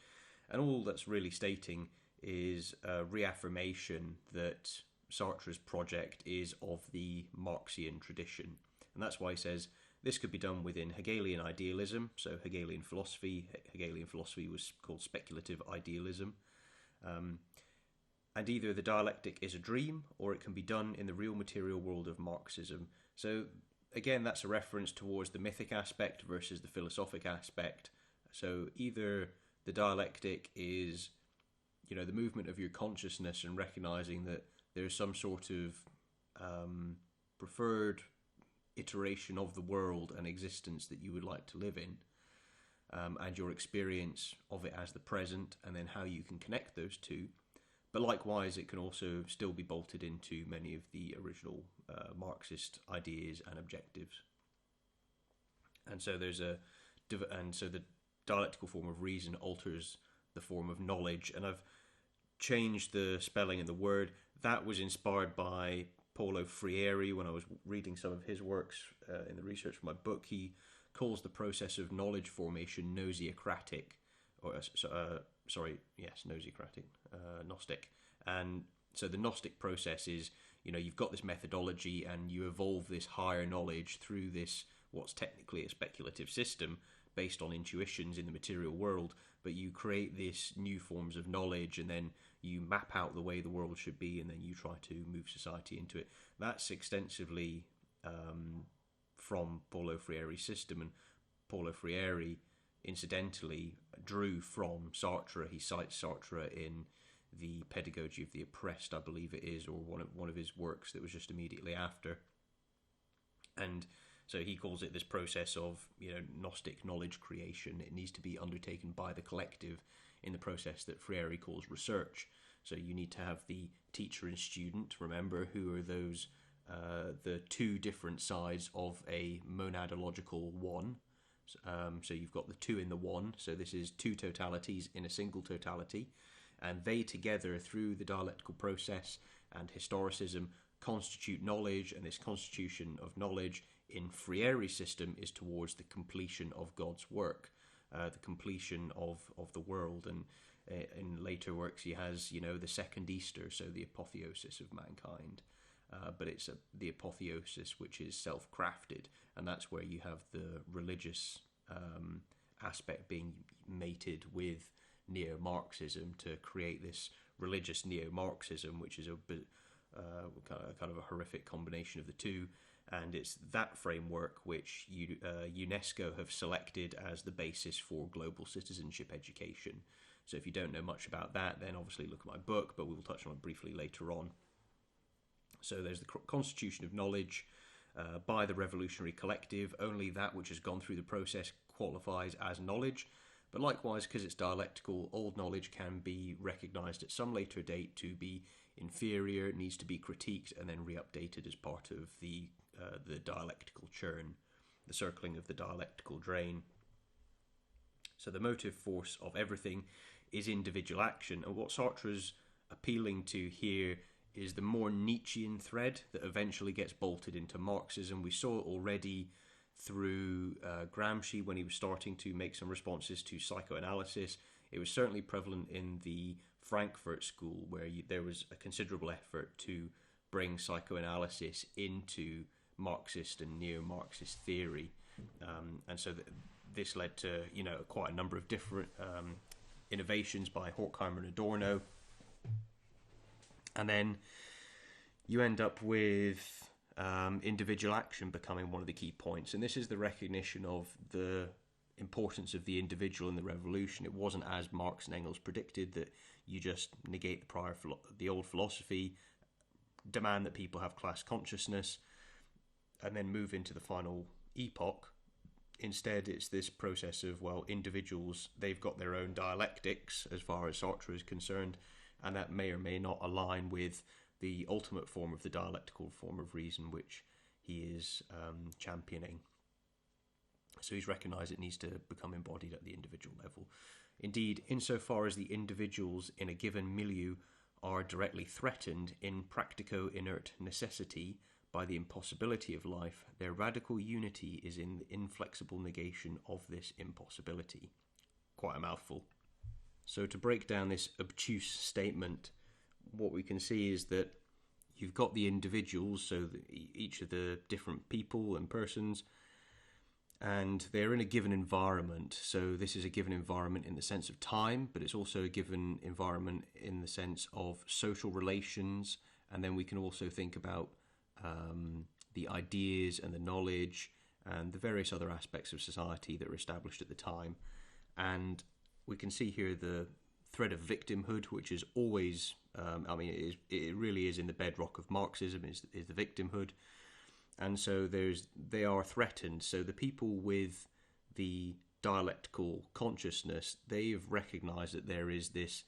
and all that's really stating is a reaffirmation that Sartre's project is of the Marxian tradition. And that's why he says this could be done within Hegelian idealism, so Hegelian philosophy. Hegelian philosophy was called speculative idealism. And either the dialectic is a dream, or it can be done in the real material world of Marxism. So again, that's a reference towards the mythic aspect versus the philosophic aspect. So either the dialectic is, the movement of your consciousness and recognizing that there's some sort of preferred iteration of the world and existence that you would like to live in, and your experience of it as the present, and then how you can connect those two. But likewise, it can also still be bolted into many of the original Marxist ideas and objectives. And so the dialectical form of reason alters the form of knowledge. And I've changed the spelling of the word. That was inspired by Paulo Freire when I was reading some of his works in the research for my book. He calls the process of knowledge formation nosiocratic, nosiocratic, Gnostic. And so the Gnostic process is, you've got this methodology and you evolve this higher knowledge through this, what's technically a speculative system, based on intuitions in the material world, but you create these new forms of knowledge, and then you map out the way the world should be, and then you try to move society into it. That's extensively from Paulo Freire's system, and Paulo Freire, incidentally, drew from Sartre. He cites Sartre in the Pedagogy of the Oppressed, I believe it is, or one of his works that was just immediately after. And so he calls it this process of, Gnostic knowledge creation. It needs to be undertaken by the collective in the process that Freire calls research. So you need to have the teacher and student, remember, who are those the two different sides of a monadological one. So you've got the two in the one, so this is two totalities in a single totality, and they together, through the dialectical process and historicism, constitute knowledge, and this constitution of knowledge in Freire's system is towards the completion of God's work, the completion of the world. And in later works he has, the second Easter, so the apotheosis of mankind. But it's the apotheosis which is self-crafted, and that's where you have the religious aspect being mated with neo-Marxism to create this religious neo-Marxism, which is a bit kind of a horrific combination of the two. And it's that framework which UNESCO have selected as the basis for global citizenship education. So if you don't know much about that, then obviously look at my book, but we will touch on it briefly later on. So there's the constitution of knowledge by the revolutionary collective. Only that which has gone through the process qualifies as knowledge. But likewise, because it's dialectical, old knowledge can be recognised at some later date to be inferior. It needs to be critiqued and then re-updated as part of the dialectical churn, the circling of the dialectical drain. So the motive force of everything is individual action. And what Sartre's appealing to here is the more Nietzschean thread that eventually gets bolted into Marxism. We saw it already through Gramsci when he was starting to make some responses to psychoanalysis. It was certainly prevalent in the Frankfurt School, where there was a considerable effort to bring psychoanalysis into Marxist and neo-Marxist theory. And so this led to, quite a number of different innovations by Horkheimer and Adorno. And then you end up with individual action becoming one of the key points. And this is the recognition of the importance of the individual in the revolution. It wasn't, as Marx and Engels predicted, that you just negate the old philosophy, demand that people have class consciousness, and then move into the final epoch. Instead, it's this process of, individuals, they've got their own dialectics as far as Sartre is concerned, and that may or may not align with the ultimate form of the dialectical form of reason which he is championing. So he's recognised it needs to become embodied at the individual level. Indeed, insofar as the individuals in a given milieu are directly threatened in practico-inert necessity by the impossibility of life, their radical unity is in the inflexible negation of this impossibility. Quite a mouthful. So to break down this obtuse statement, what we can see is that you've got the individuals, so each of the different people and persons, and they're in a given environment. So this is a given environment in the sense of time, but it's also a given environment in the sense of social relations. And then we can also think about the ideas and the knowledge and the various other aspects of society that were established at the time. And we can see here the thread of victimhood, which is always, it really is in the bedrock of Marxism, is the victimhood. And so they are threatened. So the people with the dialectical consciousness, they've recognized that there is this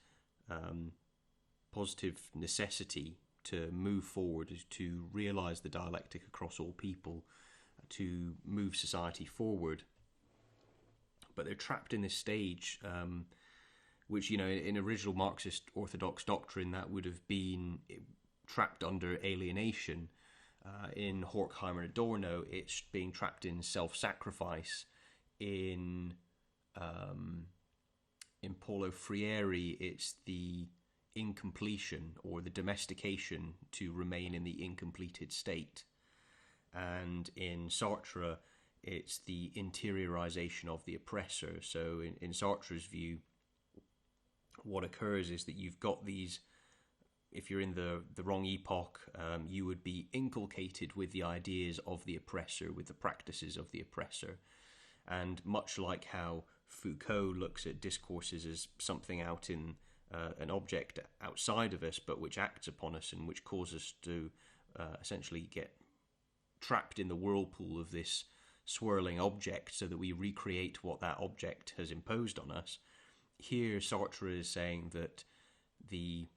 positive necessity to move forward, to realize the dialectic across all people, to move society forward. But they're trapped in this stage, which, in original Marxist orthodox doctrine, that would have been trapped under alienation. In Horkheimer and Adorno, it's being trapped in self-sacrifice. In Paulo Freire, it's the incompletion or the domestication to remain in the incompleted state. And in Sartre, it's the interiorization of the oppressor. So in Sartre's view, what occurs is that you've got these, if you're in the wrong epoch, you would be inculcated with the ideas of the oppressor, with the practices of the oppressor. And much like how Foucault looks at discourses as something out in an object outside of us, but which acts upon us and which causes us to essentially get trapped in the whirlpool of this swirling object so that we recreate what that object has imposed on us. Here, Sartre is saying that the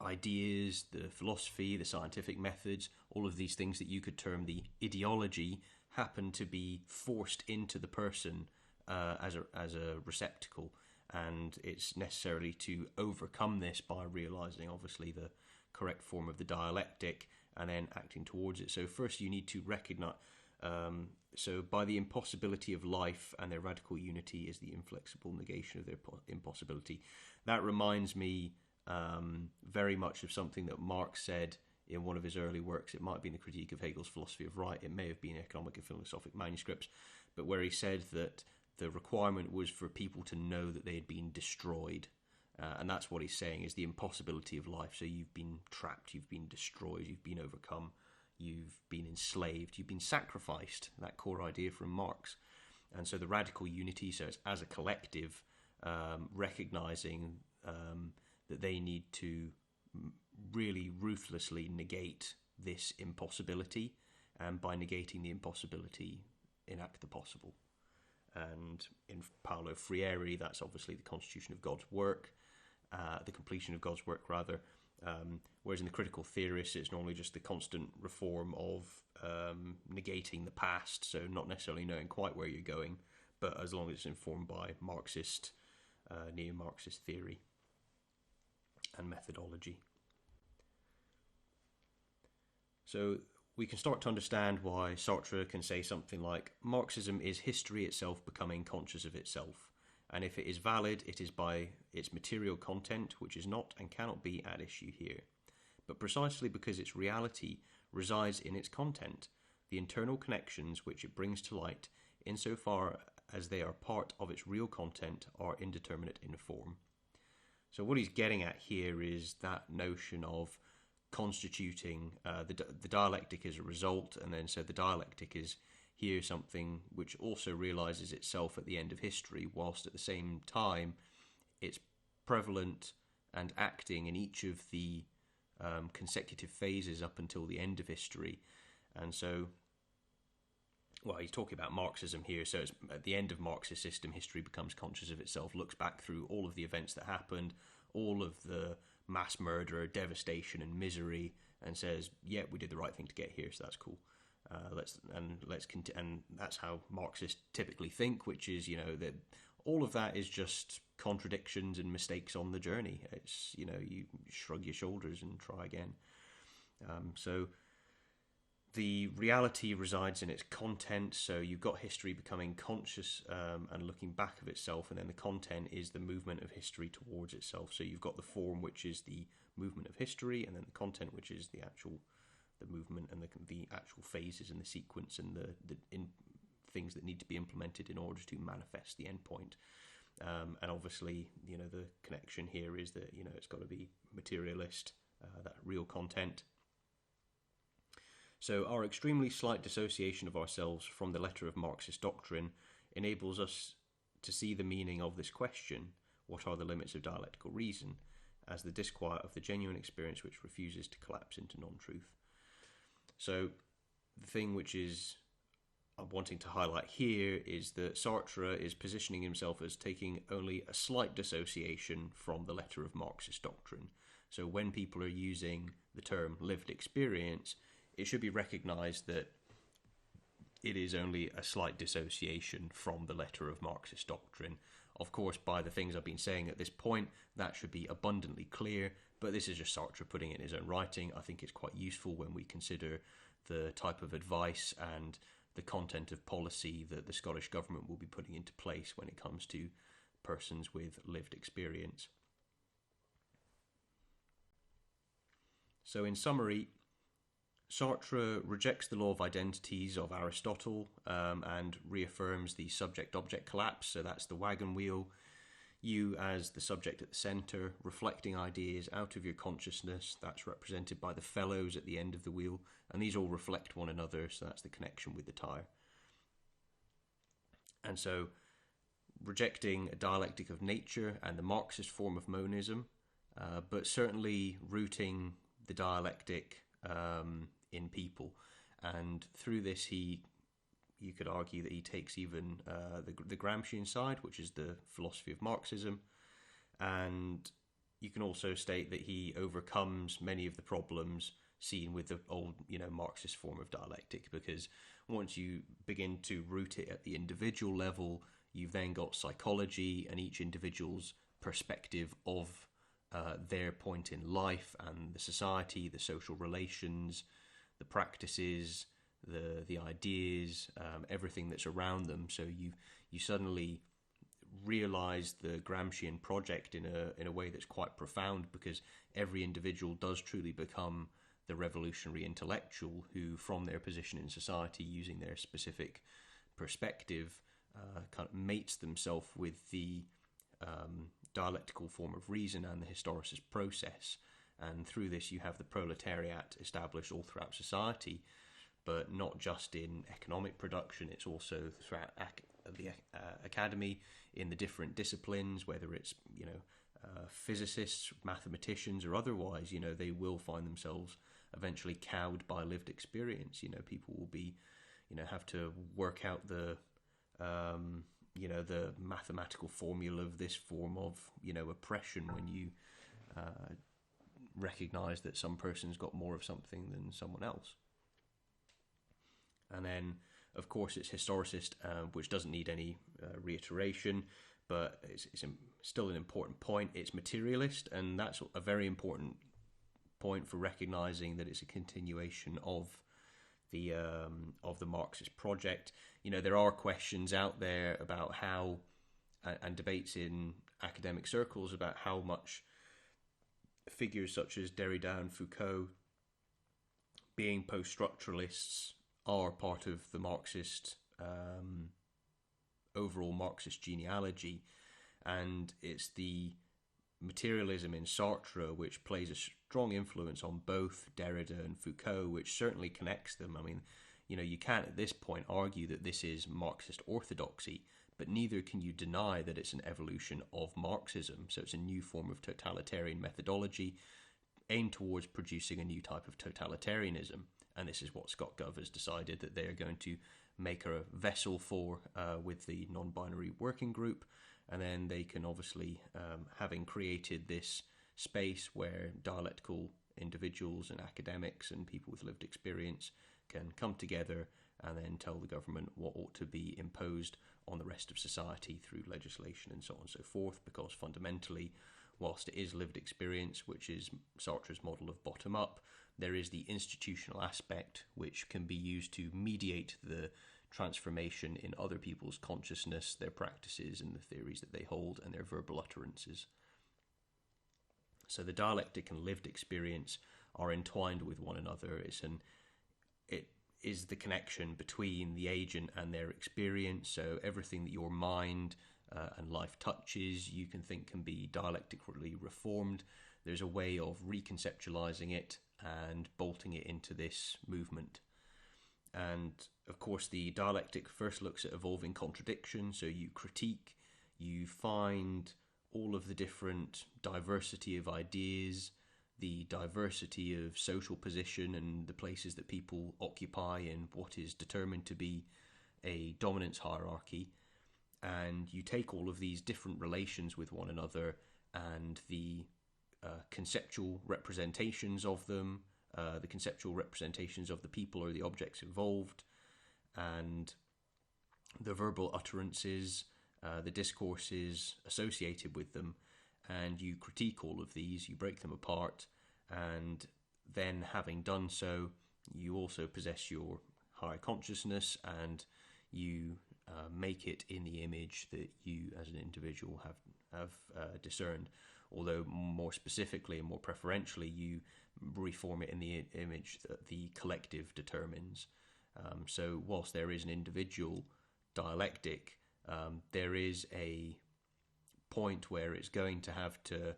ideas, the philosophy, the scientific methods, all of these things that you could term the ideology, happen to be forced into the person as a receptacle, and it's necessarily to overcome this by realizing, obviously, the correct form of the dialectic and then acting towards it. So first you need to recognize, so by the impossibility of life and their radical unity is the inflexible negation of their impossibility. That reminds me very much of something that Marx said in one of his early works. It might have been the Critique of Hegel's Philosophy of Right, it may have been Economic and Philosophic Manuscripts, but where he said that the requirement was for people to know that they had been destroyed. And that's what he's saying, is the impossibility of life. So you've been trapped, you've been destroyed, you've been overcome, you've been enslaved, you've been sacrificed, that core idea from Marx. And so the radical unity, so it's as a collective, recognizing that they need to really ruthlessly negate this impossibility, and by negating the impossibility, enact the possible. And in Paulo Freire, that's obviously the constitution of God's work, the completion of God's work, rather. Whereas in the critical theorists, it's normally just the constant reform of negating the past, so not necessarily knowing quite where you're going, but as long as it's informed by Marxist, neo-Marxist theory and methodology. So we can start to understand why Sartre can say something like, Marxism is history itself becoming conscious of itself, and if it is valid, it is by its material content, which is not and cannot be at issue here. But precisely because its reality resides in its content, the internal connections which it brings to light, insofar as they are part of its real content, are indeterminate in form. So what he's getting at here is that notion of constituting the dialectic as a result, and then so the dialectic is here something which also realizes itself at the end of history, whilst at the same time it's prevalent and acting in each of the consecutive phases up until the end of history. And so, well, he's talking about Marxism here, so it's at the end of Marxist system, history becomes conscious of itself, looks back through all of the events that happened, all of the mass murder, devastation and misery, and says, yeah, we did the right thing to get here, so that's cool. And that's how Marxists typically think, which is, that all of that is just contradictions and mistakes on the journey. It's, you shrug your shoulders and try again. So the reality resides in its content, so you've got history becoming conscious and looking back of itself, and then the content is the movement of history towards itself. So you've got the form, which is the movement of history, and then the content, which is the movement and the actual phases and the sequence and the things that need to be implemented in order to manifest the endpoint. And obviously, the connection here is that, it's got to be materialist, that real content. So our extremely slight dissociation of ourselves from the letter of Marxist doctrine enables us to see the meaning of this question, what are the limits of dialectical reason, as the disquiet of the genuine experience which refuses to collapse into non-truth. So the thing which I'm wanting to highlight here is that Sartre is positioning himself as taking only a slight dissociation from the letter of Marxist doctrine. So when people are using the term lived experience, it should be recognized that it is only a slight dissociation from the letter of Marxist doctrine. Of course, by the things I've been saying at this point, that should be abundantly clear, but this is just Sartre putting it in his own writing. I think it's quite useful when we consider the type of advice and the content of policy that the Scottish Government will be putting into place when it comes to persons with lived experience. So in summary, Sartre rejects the law of identities of Aristotle and reaffirms the subject-object collapse. So that's the wagon wheel, you as the subject at the centre, reflecting ideas out of your consciousness. That's represented by the felloes at the end of the wheel, and these all reflect one another, so that's the connection with the tyre. And so rejecting a dialectic of nature and the Marxist form of monism, but certainly rooting the dialectic in people. And through this, you could argue that he takes even the Gramscian side, which is the philosophy of Marxism, and you can also state that he overcomes many of the problems seen with the old, Marxist form of dialectic, because once you begin to root it at the individual level, you've then got psychology and each individual's perspective of their point in life and the society, the social relations, the practices, the ideas, everything that's around them. So you suddenly realize the Gramscian project in a way that's quite profound, because every individual does truly become the revolutionary intellectual who, from their position in society, using their specific perspective, kind of mates themselves with the dialectical form of reason and the historicist process. And through this, you have the proletariat established all throughout society, but not just in economic production. It's also throughout the academy, in the different disciplines, whether it's physicists, mathematicians, or otherwise. They will find themselves eventually cowed by lived experience. People will be, have to work out the mathematical formula of this form of oppression when you recognize that some person's got more of something than someone else. And then, of course, it's historicist, which doesn't need any reiteration, but it's still an important point. It's materialist, and that's a very important point for recognizing that it's a continuation of the Marxist project. There are questions out there about how, and debates in academic circles about how much figures such as Derrida and Foucault, being post-structuralists, are part of the Marxist, overall Marxist genealogy. And it's the materialism in Sartre which plays a strong influence on both Derrida and Foucault, which certainly connects them. I mean, you can't at this point argue that this is Marxist orthodoxy, but neither can you deny that it's an evolution of Marxism. So it's a new form of totalitarian methodology aimed towards producing a new type of totalitarianism. And this is what ScotGov has decided that they are going to make a vessel for with the non-binary working group. And then they can obviously, having created this space where dialectical individuals and academics and people with lived experience can come together and then tell the government what ought to be imposed on the rest of society through legislation and so on and so forth, because fundamentally, whilst it is lived experience, which is Sartre's model of bottom-up, there is the institutional aspect which can be used to mediate the transformation in other people's consciousness, their practices and the theories that they hold, and their verbal utterances. So the dialectic and lived experience are entwined with one another. It is the connection between the agent and their experience. So everything that your mind and life touches, you can think can be dialectically reformed. There's a way of reconceptualizing it and bolting it into this movement. And of course, the dialectic first looks at evolving contradiction. So you critique, you find all of the different diversity of ideas, the diversity of social position and the places that people occupy in what is determined to be a dominance hierarchy. And you take all of these different relations with one another and the conceptual representations of them, the conceptual representations of the people or the objects involved, and the verbal utterances, the discourses associated with them, and you critique all of these, you break them apart, and then having done so, you also possess your higher consciousness, and you make it in the image that you as an individual have discerned. although more specifically and more preferentially, you reform it in the image that the collective determines. So whilst there is an individual dialectic, there is a point where it's going to have to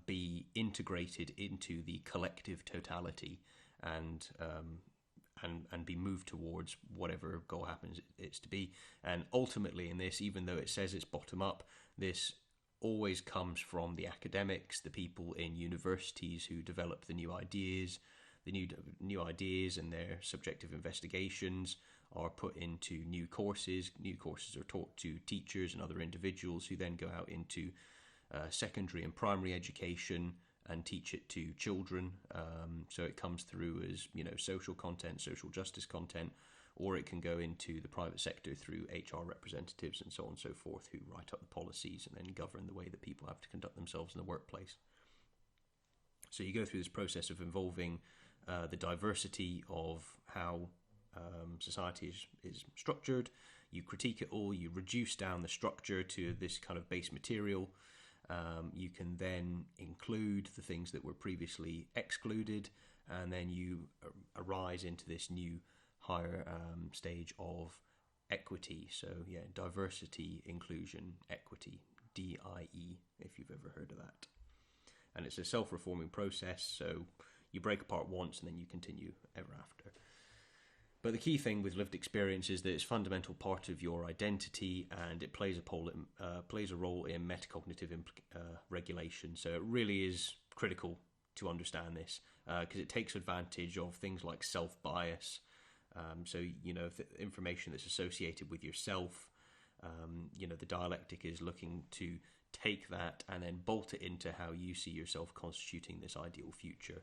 be integrated into the collective totality and be moved towards whatever goal happens it's to be. And ultimately in this, even though it says it's bottom up, this always comes from the academics, the people in universities who develop the new ideas. The new ideas and their subjective investigations are put into new courses. New courses are taught to teachers and other individuals who then go out into secondary and primary education and teach it to children. So it comes through as, social content, social justice content, or it can go into the private sector through HR representatives and so on and so forth, who write up the policies and then govern the way that people have to conduct themselves in the workplace. So you go through this process of involving the diversity of how society is structured. You critique it all, you reduce down the structure to this kind of base material. You can then include the things that were previously excluded, and then you arise into this new higher stage of equity. So diversity, inclusion, equity, DIE, if you've ever heard of that. And it's a self-reforming process, so you break apart once and then you continue ever after. But the key thing with lived experience is that it's a fundamental part of your identity, and it plays a role in metacognitive regulation. So it really is critical to understand this, because it takes advantage of things like self-bias. So the information that's associated with yourself, the dialectic is looking to take that and then bolt it into how you see yourself constituting this ideal future.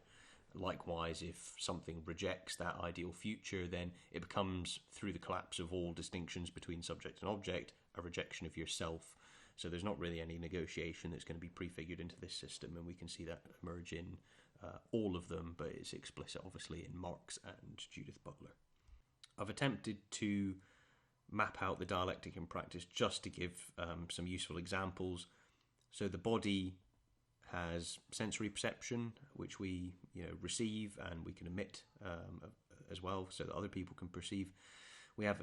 Likewise, if something rejects that ideal future, then it becomes, through the collapse of all distinctions between subject and object, a rejection of yourself. So there's not really any negotiation that's going to be prefigured into this system, and we can see that emerge in all of them, but it's explicit obviously in Marx and Judith Butler. I've attempted to map out the dialectic in practice just to give some useful examples. So the body has sensory perception, which we receive and we can emit as well, so that other people can perceive. We have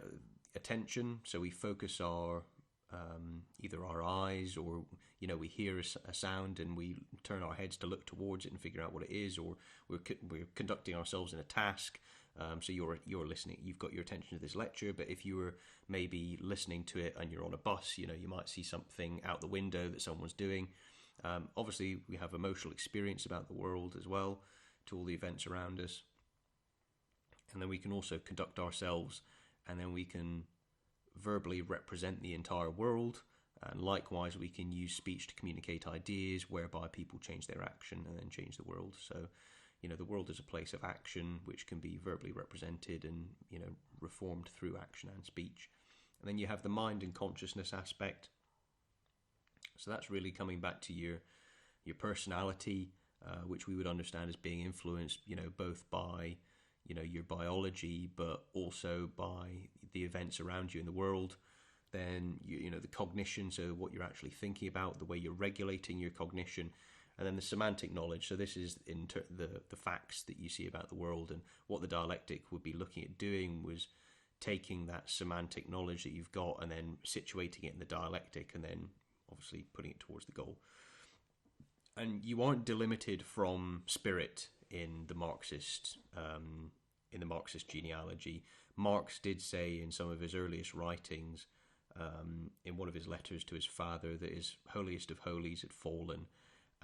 attention, so we focus our either our eyes, or we hear a sound and we turn our heads to look towards it and figure out what it is, or we're conducting ourselves in a task. So you're listening, you've got your attention to this lecture, but if you were maybe listening to it and you're on a bus, you might see something out the window that someone's doing. Obviously, we have emotional experience about the world as well, to all the events around us. And then we can also conduct ourselves, and then we can verbally represent the entire world. And likewise, we can use speech to communicate ideas, whereby people change their action and then change the world. So, the world is a place of action, which can be verbally represented and, reformed through action and speech. And then you have the mind and consciousness aspect. So that's really coming back to your personality, which we would understand as being influenced, both by, your biology, but also by the events around you in the world. Then, the cognition, so what you're actually thinking about, the way you're regulating your cognition. And then the semantic knowledge, so this is the facts that you see about the world. And what the dialectic would be looking at doing was taking that semantic knowledge that you've got and then situating it in the dialectic, and then obviously putting it towards the goal. And you aren't delimited from spirit in the Marxist genealogy. Marx did say in some of his earliest writings, in one of his letters to his father, that his holiest of holies had fallen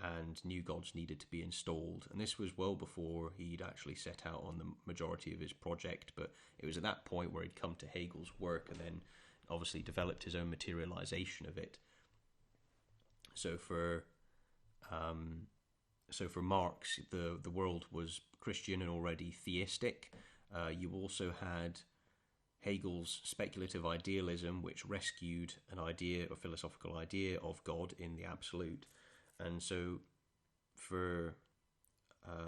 and new gods needed to be installed. And this was well before he'd actually set out on the majority of his project, but it was at that point where he'd come to Hegel's work and then obviously developed his own materialization of it. So for Marx, the world was Christian and already theistic. You also had Hegel's speculative idealism, which rescued an idea, a philosophical idea of God in the absolute. And so for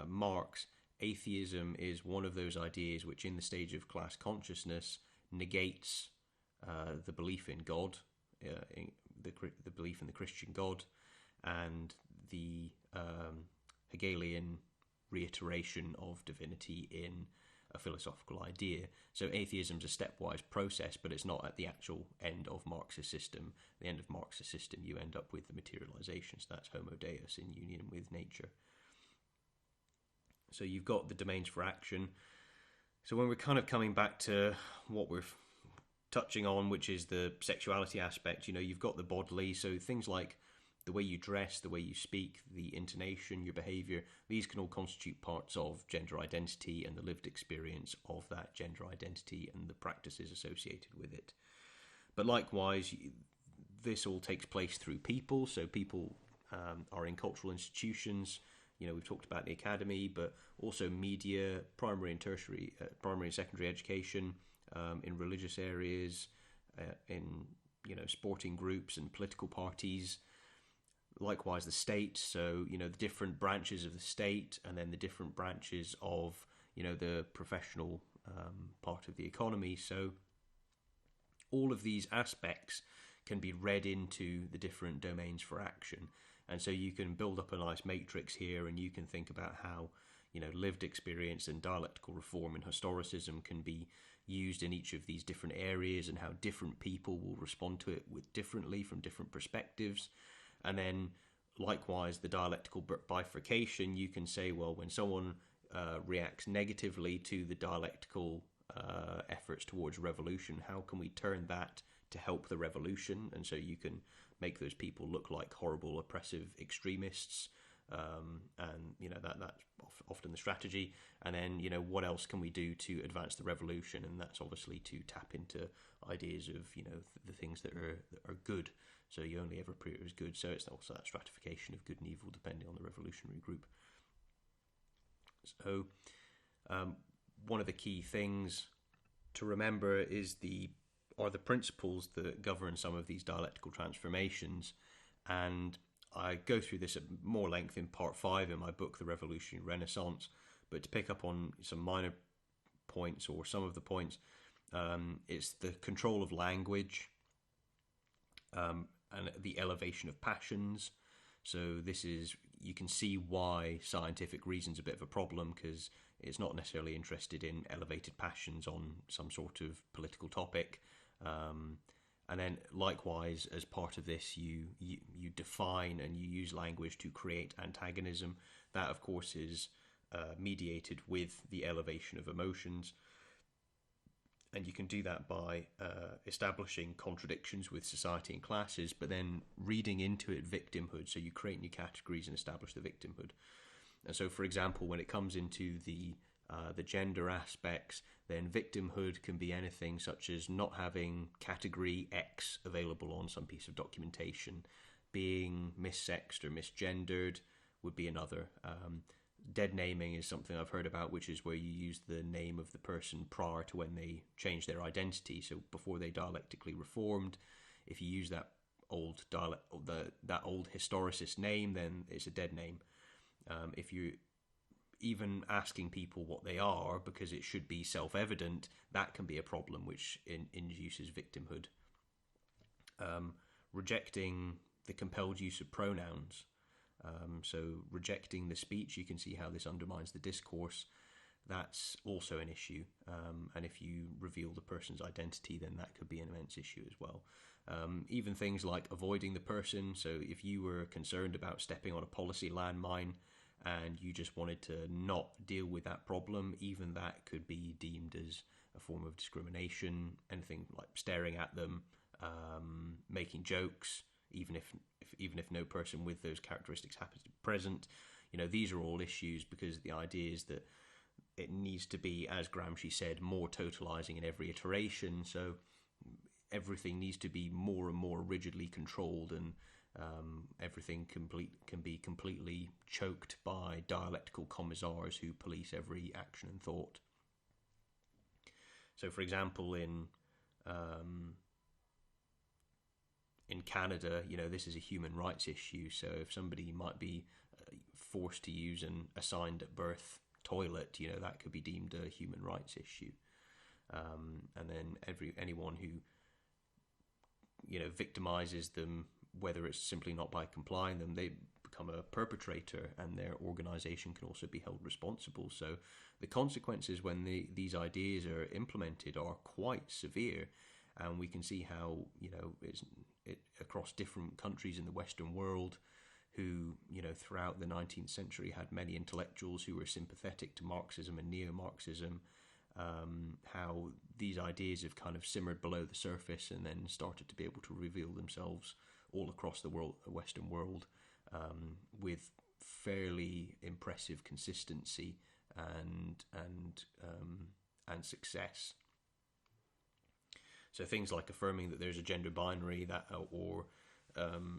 Marx, atheism is one of those ideas which in the stage of class consciousness negates the belief in God, the belief in the Christian God, and the Hegelian reiteration of divinity in a philosophical idea. So atheism is a stepwise process, but it's not at the actual end of Marx's system. At the end of Marx's system, you end up with the materialization. So that's homo deus in union with nature. So you've got the domains for action. So when we're kind of coming back to what we're touching on, which is the sexuality aspect, you've got the bodily. So things like the way you dress, the way you speak, the intonation, your behavior, these can all constitute parts of gender identity and the lived experience of that gender identity and the practices associated with it. But likewise, this all takes place through people. So people are in cultural institutions. We've talked about the academy, but also media, primary and tertiary, primary and secondary education, in religious areas, in sporting groups and political parties. Likewise, the state, so, the different branches of the state, and then the different branches of, the professional part of the economy. So all of these aspects can be read into the different domains for action. And so you can build up a nice matrix here, and you can think about how, lived experience and dialectical reform and historicism can be used in each of these different areas, and how different people will respond to it differently from different perspectives. And then, likewise, the dialectical bifurcation, you can say, well, when someone reacts negatively to the dialectical efforts towards revolution, how can we turn that to help the revolution? And so you can make those people look like horrible, oppressive extremists, and that's often the strategy. And then what else can we do to advance the revolution? And that's obviously to tap into ideas of the things that are good. So you only ever appear as good. So it's also that stratification of good and evil depending on the revolutionary group. So one of the key things to remember are the principles that govern some of these dialectical transformations. And I go through this at more length in part 5 in my book, The Revolutionary Renaissance. But to pick up on some minor points, or some of the points, it's the control of language, and the elevation of passions. So you can see why scientific reason's a bit of a problem, because it's not necessarily interested in elevated passions on some sort of political topic. And then likewise, as part of this, you define and you use language to create antagonism. That, of course, is mediated with the elevation of emotions. And you can do that by establishing contradictions with society and classes, but then reading into it victimhood. So you create new categories and establish the victimhood. And so, for example, when it comes into the gender aspects, then victimhood can be anything such as not having category X available on some piece of documentation. Being missexed or misgendered would be another. Dead naming is something I've heard about, which is where you use the name of the person prior to when they changed their identity. So before they dialectically reformed, if you use that old that old historicist name, then it's a dead name. If you even asking people what they are because it should be self-evident, that can be a problem, which induces victimhood. Rejecting the compelled use of pronouns. So rejecting the speech, you can see how this undermines the discourse. That's also an issue. And if you reveal the person's identity, then that could be an immense issue as well. Even things like avoiding the person. So if you were concerned about stepping on a policy landmine and you just wanted to not deal with that problem, even that could be deemed as a form of discrimination. Anything like staring at them, making jokes, even if no person with those characteristics happens to be present. These are all issues, because the idea is that it needs to be, as Gramsci said, more totalizing in every iteration. So everything needs to be more and more rigidly controlled, and everything can be completely choked by dialectical commissars who police every action and thought. So, for example, in Canada, this is a human rights issue. So if somebody might be forced to use an assigned at birth toilet, that could be deemed a human rights issue. And then anyone who victimizes them, whether it's simply not by complying them, become a perpetrator, and their organization can also be held responsible. So the consequences when these ideas are implemented are quite severe, and we can see how, across different countries in the Western world who, throughout the 19th century had many intellectuals who were sympathetic to Marxism and neo-Marxism, how these ideas have kind of simmered below the surface and then started to be able to reveal themselves all across the Western world, with fairly impressive consistency and success. So things like affirming that there's a gender binary, or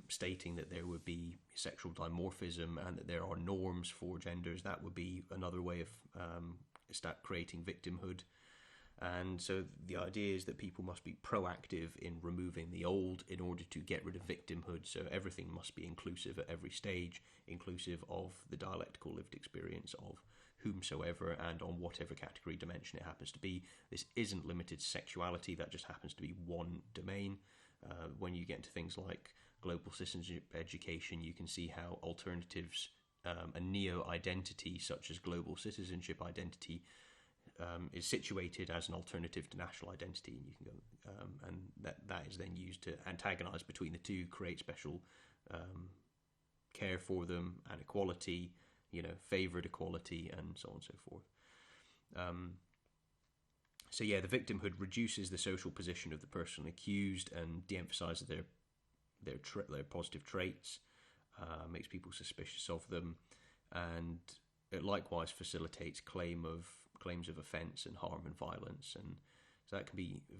stating that there would be sexual dimorphism and that there are norms for genders, that would be another way of start creating victimhood. And so the idea is that people must be proactive in removing the old in order to get rid of victimhood. So everything must be inclusive at every stage, inclusive of the dialectical lived experience of whomsoever and on whatever category dimension it happens to be. This isn't limited to sexuality, that just happens to be one domain. When you get into things like global citizenship education, you can see how alternatives, a neo-identity such as global citizenship identity, is situated as an alternative to national identity, and you can go, and that is then used to antagonize between the two, create special care for them and equality, favored equality, and so on and so forth. So yeah, the victimhood reduces the social position of the person accused and de-emphasizes their positive traits, makes people suspicious of them, and it likewise facilitates claims of offence and harm and violence. And so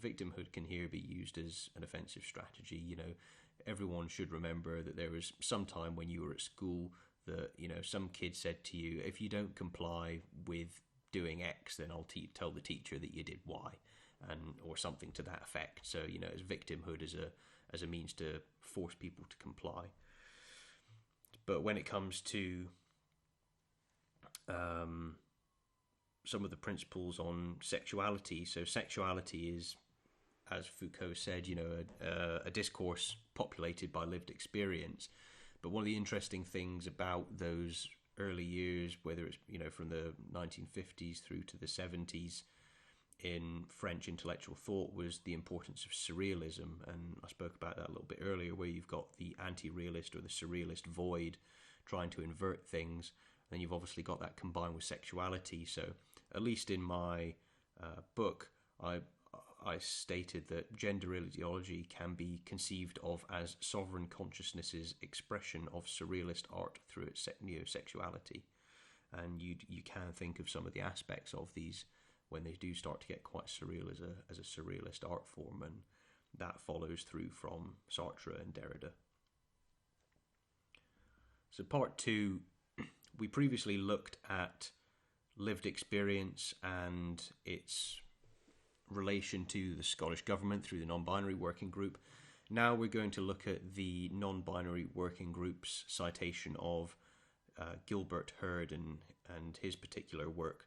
victimhood can here be used as an offensive strategy. Everyone should remember that there was some time when you were at school that, some kid said to you, if you don't comply with doing X, then I'll tell the teacher that you did Y, or something to that effect. So, as victimhood as a means to force people to comply. But when it comes to some of the principles on sexuality, so sexuality is, as Foucault said, a discourse populated by lived experience. But one of the interesting things about those early years, whether it's from the 1950s through to the 70s in French intellectual thought, was the importance of surrealism. And I spoke about that a little bit earlier, where you've got the anti-realist or the surrealist void trying to invert things. Then you've obviously got that combined with sexuality. So at least in my book, I stated that gender ideology can be conceived of as sovereign consciousness's expression of surrealist art through its neo-sexuality. And you can think of some of the aspects of these when they do start to get quite surreal as a surrealist art form, and that follows through from Sartre and Derrida. So part 2, we previously looked at lived experience and its relation to the Scottish Government through the non-binary working group. Now we're going to look at the non-binary working group's citation of Gilbert Herdt and his particular work.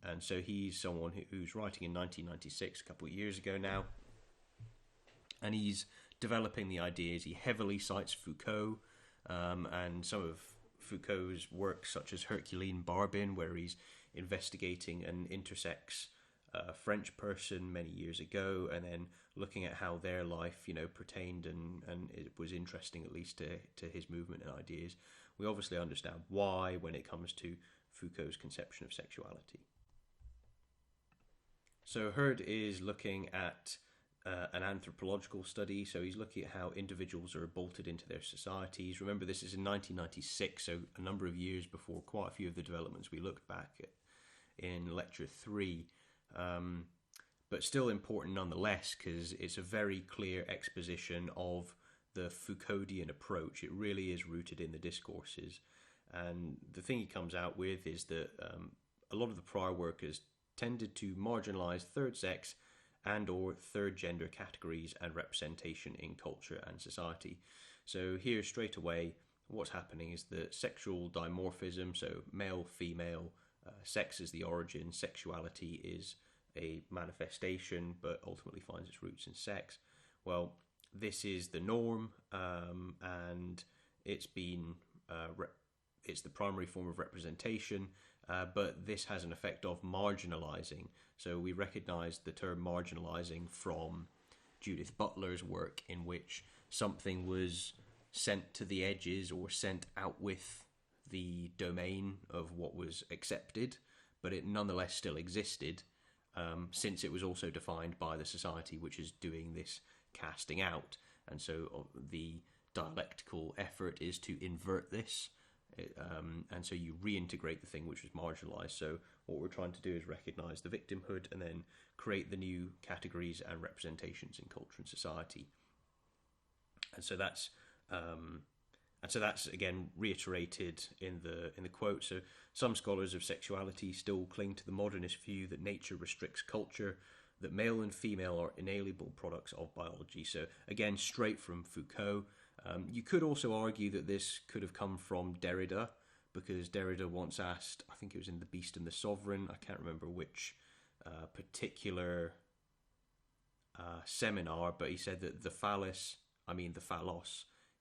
And so he's someone who's writing in 1996, a couple of years ago now, and he's developing the ideas. He heavily cites Foucault and some of Foucault's works, such as Herculean Barbin, where he's investigating an intersex French person many years ago, and then looking at how their life, pertained and it was interesting, at least to his movement and ideas. We obviously understand why when it comes to Foucault's conception of sexuality. So Herdt is looking at an anthropological study, so he's looking at how individuals are bolted into their societies. Remember, this is in 1996, so a number of years before quite a few of the developments we looked back at in Lecture 3. But still important nonetheless, because it's a very clear exposition of the Foucauldian approach. It really is rooted in the discourses. And the thing he comes out with is that a lot of the prior work has tended to marginalize third sex and or third gender categories and representation in culture and society. So here straight away, what's happening is that sexual dimorphism, so male, female, sex is the origin, sexuality is a manifestation, but ultimately finds its roots in sex. Well, this is the norm, and it's been it's the primary form of representation, but this has an effect of marginalizing. So we recognize the term marginalizing from Judith Butler's work, in which something was sent to the edges or sent out with the domain of what was accepted, but it nonetheless still existed, since it was also defined by the society which is doing this casting out. And so the dialectical effort is to invert this, and so you reintegrate the thing which was marginalized. So what we're trying to do is recognize the victimhood and then create the new categories and representations in culture and society. And so that's again reiterated in the quote. So some scholars of sexuality still cling to the modernist view that nature restricts culture, that male and female are inalienable products of biology. So again, straight from Foucault. You could also argue that this could have come from Derrida, because Derrida once asked, I think it was in The Beast and the Sovereign, I can't remember which particular seminar, but he said that the phallos,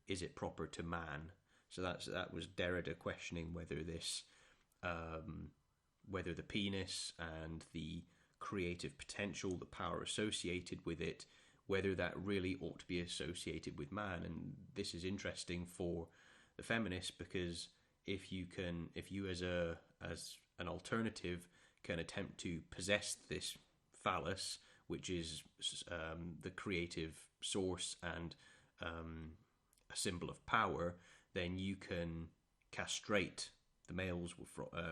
is it proper to man? So that was Derrida questioning whether this, whether the penis and the creative potential, the power associated with it, whether that really ought to be associated with man. And this is interesting for the feminists, because if you as an alternative can attempt to possess this phallus, which is the creative source and a symbol of power, then you can castrate the males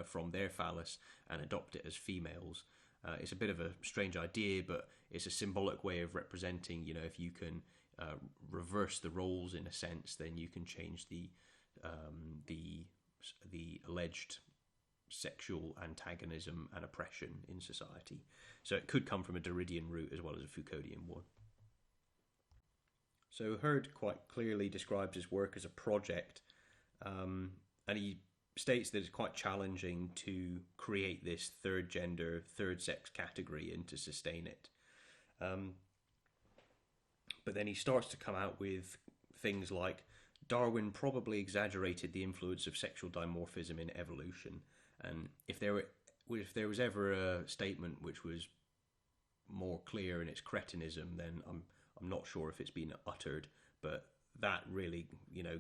from their phallus and adopt it as females. It's a bit of a strange idea, but it's a symbolic way of representing, if you can reverse the roles in a sense, then you can change the alleged sexual antagonism and oppression in society. So it could come from a Derridian root as well as a Foucauldian one. So Herdt quite clearly describes his work as a project, and he states that it's quite challenging to create this third gender, third sex category and to sustain it. But then he starts to come out with things like Darwin probably exaggerated the influence of sexual dimorphism in evolution, and if there was ever a statement which was more clear in its cretinism, then I'm not sure if it's been uttered, but that really,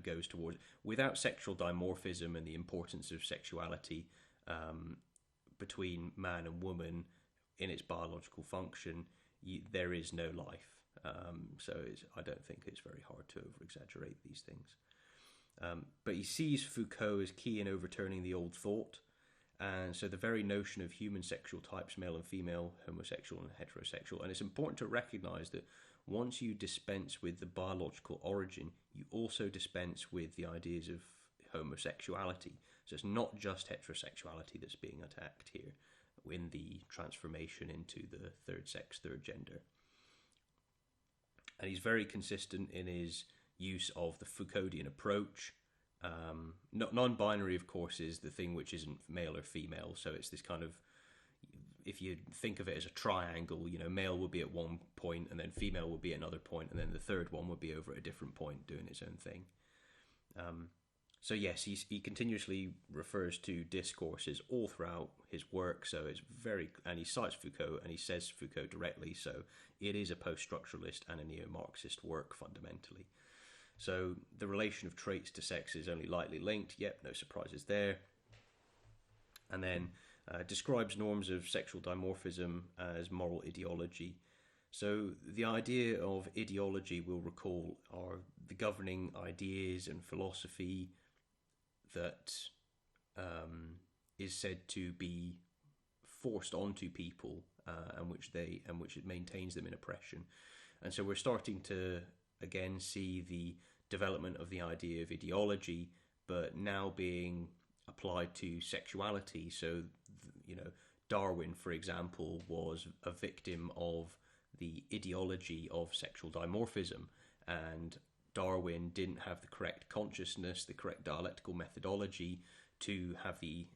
goes towards, without sexual dimorphism and the importance of sexuality between man and woman in its biological function, there is no life. So I don't think it's very hard to over-exaggerate these things. But he sees Foucault as key in overturning the old thought. And so the very notion of human sexual types, male and female, homosexual and heterosexual, and it's important to recognize that once you dispense with the biological origin, you also dispense with the ideas of homosexuality. So it's not just heterosexuality that's being attacked here in the transformation into the third sex, third gender. And he's very consistent in his use of the Foucauldian approach. Non-binary, of course, is the thing which isn't male or female. So it's this kind of, if you think of it as a triangle, male would be at one point and then female would be at another point, and then the third one would be over at a different point doing its own thing. So yes, he continuously refers to discourses all throughout his work. So it's and he cites Foucault and he says Foucault directly. So it is a post-structuralist and a neo-Marxist work fundamentally. So the relation of traits to sex is only lightly linked. Yep, no surprises there. And then describes norms of sexual dimorphism as moral ideology. So the idea of ideology, we'll recall, are the governing ideas and philosophy that is said to be forced onto people, and which it maintains them in oppression. And so we're starting to again see the development of the idea of ideology, but now being applied to sexuality. So Darwin, for example, was a victim of the ideology of sexual dimorphism, and Darwin didn't have the correct consciousness, the correct dialectical methodology to have the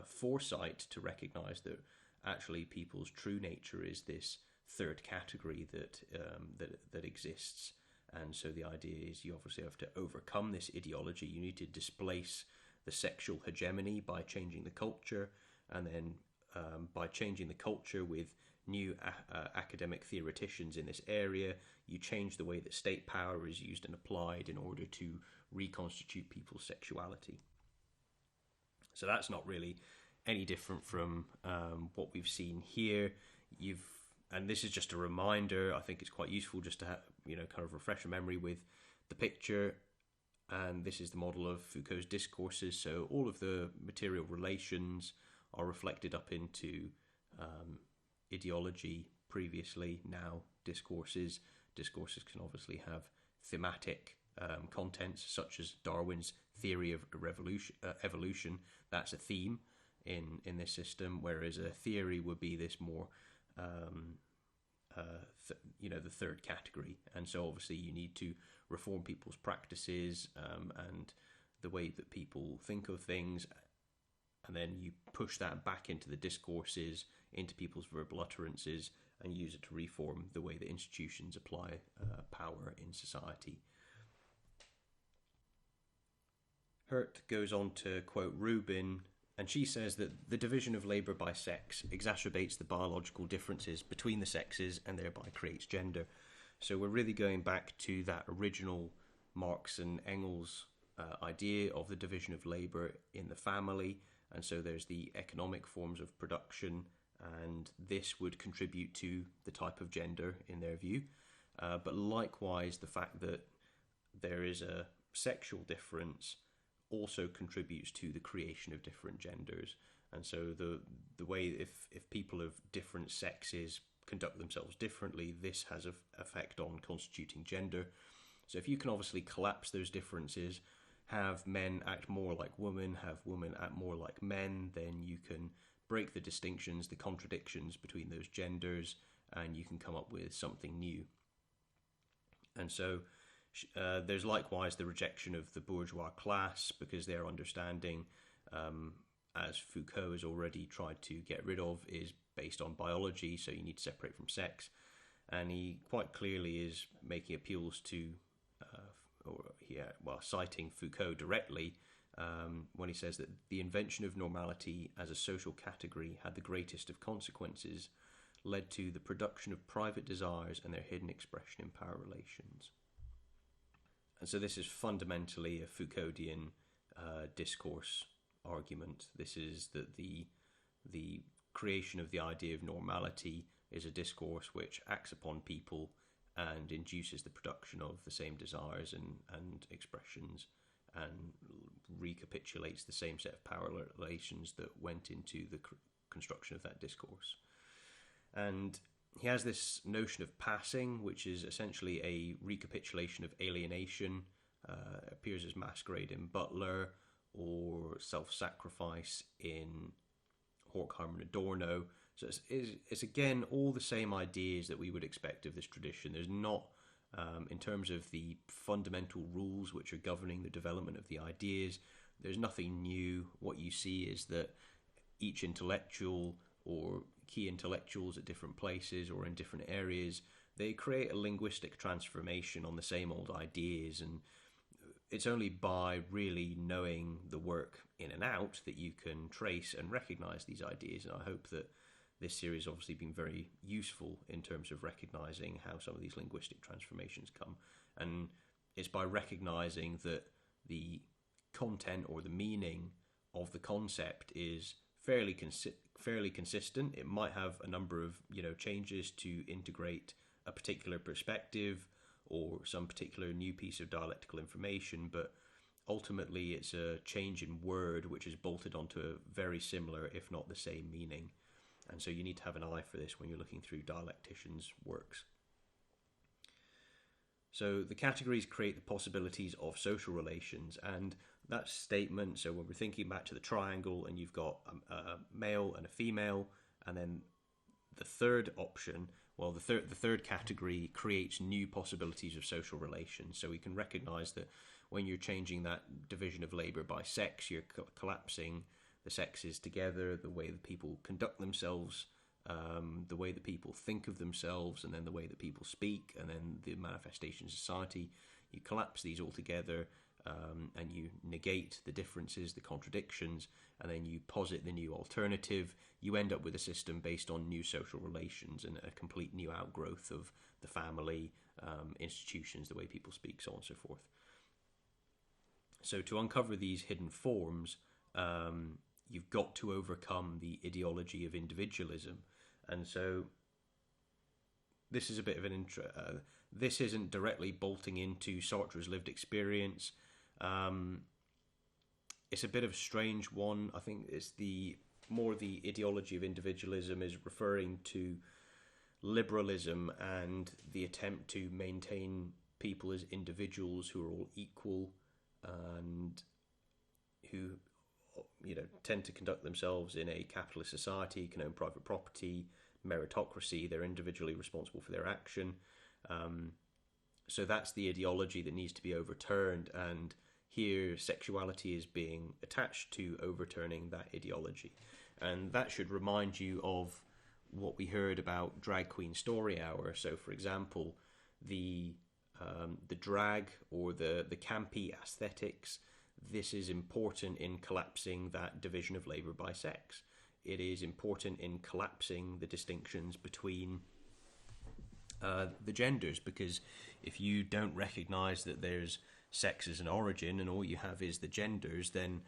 foresight to recognize that actually people's true nature is this third category that exists And so the idea is you obviously have to overcome this ideology. You need to displace the sexual hegemony by changing the culture, and then by changing the culture with new academic theoreticians in this area, you change the way that state power is used and applied in order to reconstitute people's sexuality. So that's not really any different from what we've seen here. And this is just a reminder. I think it's quite useful just to have, kind of refresh your memory with the picture. And this is the model of Foucault's discourses. So all of the material relations are reflected up into ideology previously, now discourses. Discourses can obviously have thematic contents, such as Darwin's theory of evolution. That's a theme in this system, whereas a theory would be this more the third category. And so obviously you need to reform people's practices and the way that people think of things, and then you push that back into the discourses, into people's verbal utterances, and use it to reform the way that institutions apply power in society. Herdt goes on to quote Rubin, and she says that the division of labour by sex exacerbates the biological differences between the sexes and thereby creates gender. So we're really going back to that original Marx and Engels idea of the division of labour in the family. And so there's the economic forms of production, and this would contribute to the type of gender in their view. But likewise, the fact that there is a sexual difference also contributes to the creation of different genders. And so the way if people of different sexes conduct themselves differently, this has an effect on constituting gender. So if you can obviously collapse those differences, have men act more like women, have women act more like men, then you can break the distinctions, the contradictions between those genders, and you can come up with something new. And so there's likewise the rejection of the bourgeois class, because their understanding, as Foucault has already tried to get rid of, is based on biology, so you need to separate from sex. And he quite clearly is making appeals to, citing Foucault directly, when he says that the invention of normality as a social category had the greatest of consequences, led to the production of private desires and their hidden expression in power relations. And so this is fundamentally a Foucauldian discourse argument. This is that the creation of the idea of normality is a discourse which acts upon people and induces the production of the same desires and expressions, and recapitulates the same set of power relations that went into the construction of that discourse. And he has this notion of passing, which is essentially a recapitulation of alienation, appears as masquerade in Butler, or self-sacrifice in Horkheimer and Adorno. So it's again all the same ideas that we would expect of this tradition. There's not, in terms of the fundamental rules which are governing the development of the ideas, there's nothing new. What you see is that each intellectual or key intellectuals at different places or in different areas, they create a linguistic transformation on the same old ideas, and it's only by really knowing the work in and out that you can trace and recognize these ideas. And I hope that this series has obviously been very useful in terms of recognizing how some of these linguistic transformations come. And it's by recognizing that the content or the meaning of the concept is fairly consistent. It might have a number of changes to integrate a particular perspective or some particular new piece of dialectical information, but ultimately it's a change in word which is bolted onto a very similar, if not the same, meaning. And so you need to have an eye for this when you're looking through dialecticians' works. So the categories create the possibilities of social relations, and that statement, so when we're thinking back to the triangle and you've got a male and a female, and then the third option, well, the third category creates new possibilities of social relations. So we can recognize that when you're changing that division of labor by sex, you're collapsing the sexes together, the way that people conduct themselves the way that people think of themselves, and then the way that people speak, and then the manifestation of society. You collapse these all together, and you negate the differences, the contradictions, and then you posit the new alternative. You end up with a system based on new social relations and a complete new outgrowth of the family, institutions, the way people speak, so on and so forth. So to uncover these hidden forms, you've got to overcome the ideology of individualism. And so this is a bit of an intro. This isn't directly bolting into Sartre's lived experience. It's a bit of a strange one. I think it's the ideology of individualism is referring to liberalism and the attempt to maintain people as individuals who are all equal and who, tend to conduct themselves in a capitalist society, can own private property, meritocracy. They're individually responsible for their action. So that's the ideology that needs to be overturned, and here sexuality is being attached to overturning that ideology. And that should remind you of what we heard about Drag Queen Story Hour. So, for example, the drag or the campy aesthetics, this is important in collapsing that division of labour by sex. It is important in collapsing the distinctions between the genders, because if you don't recognise that there's sex as an origin and all you have is the genders, then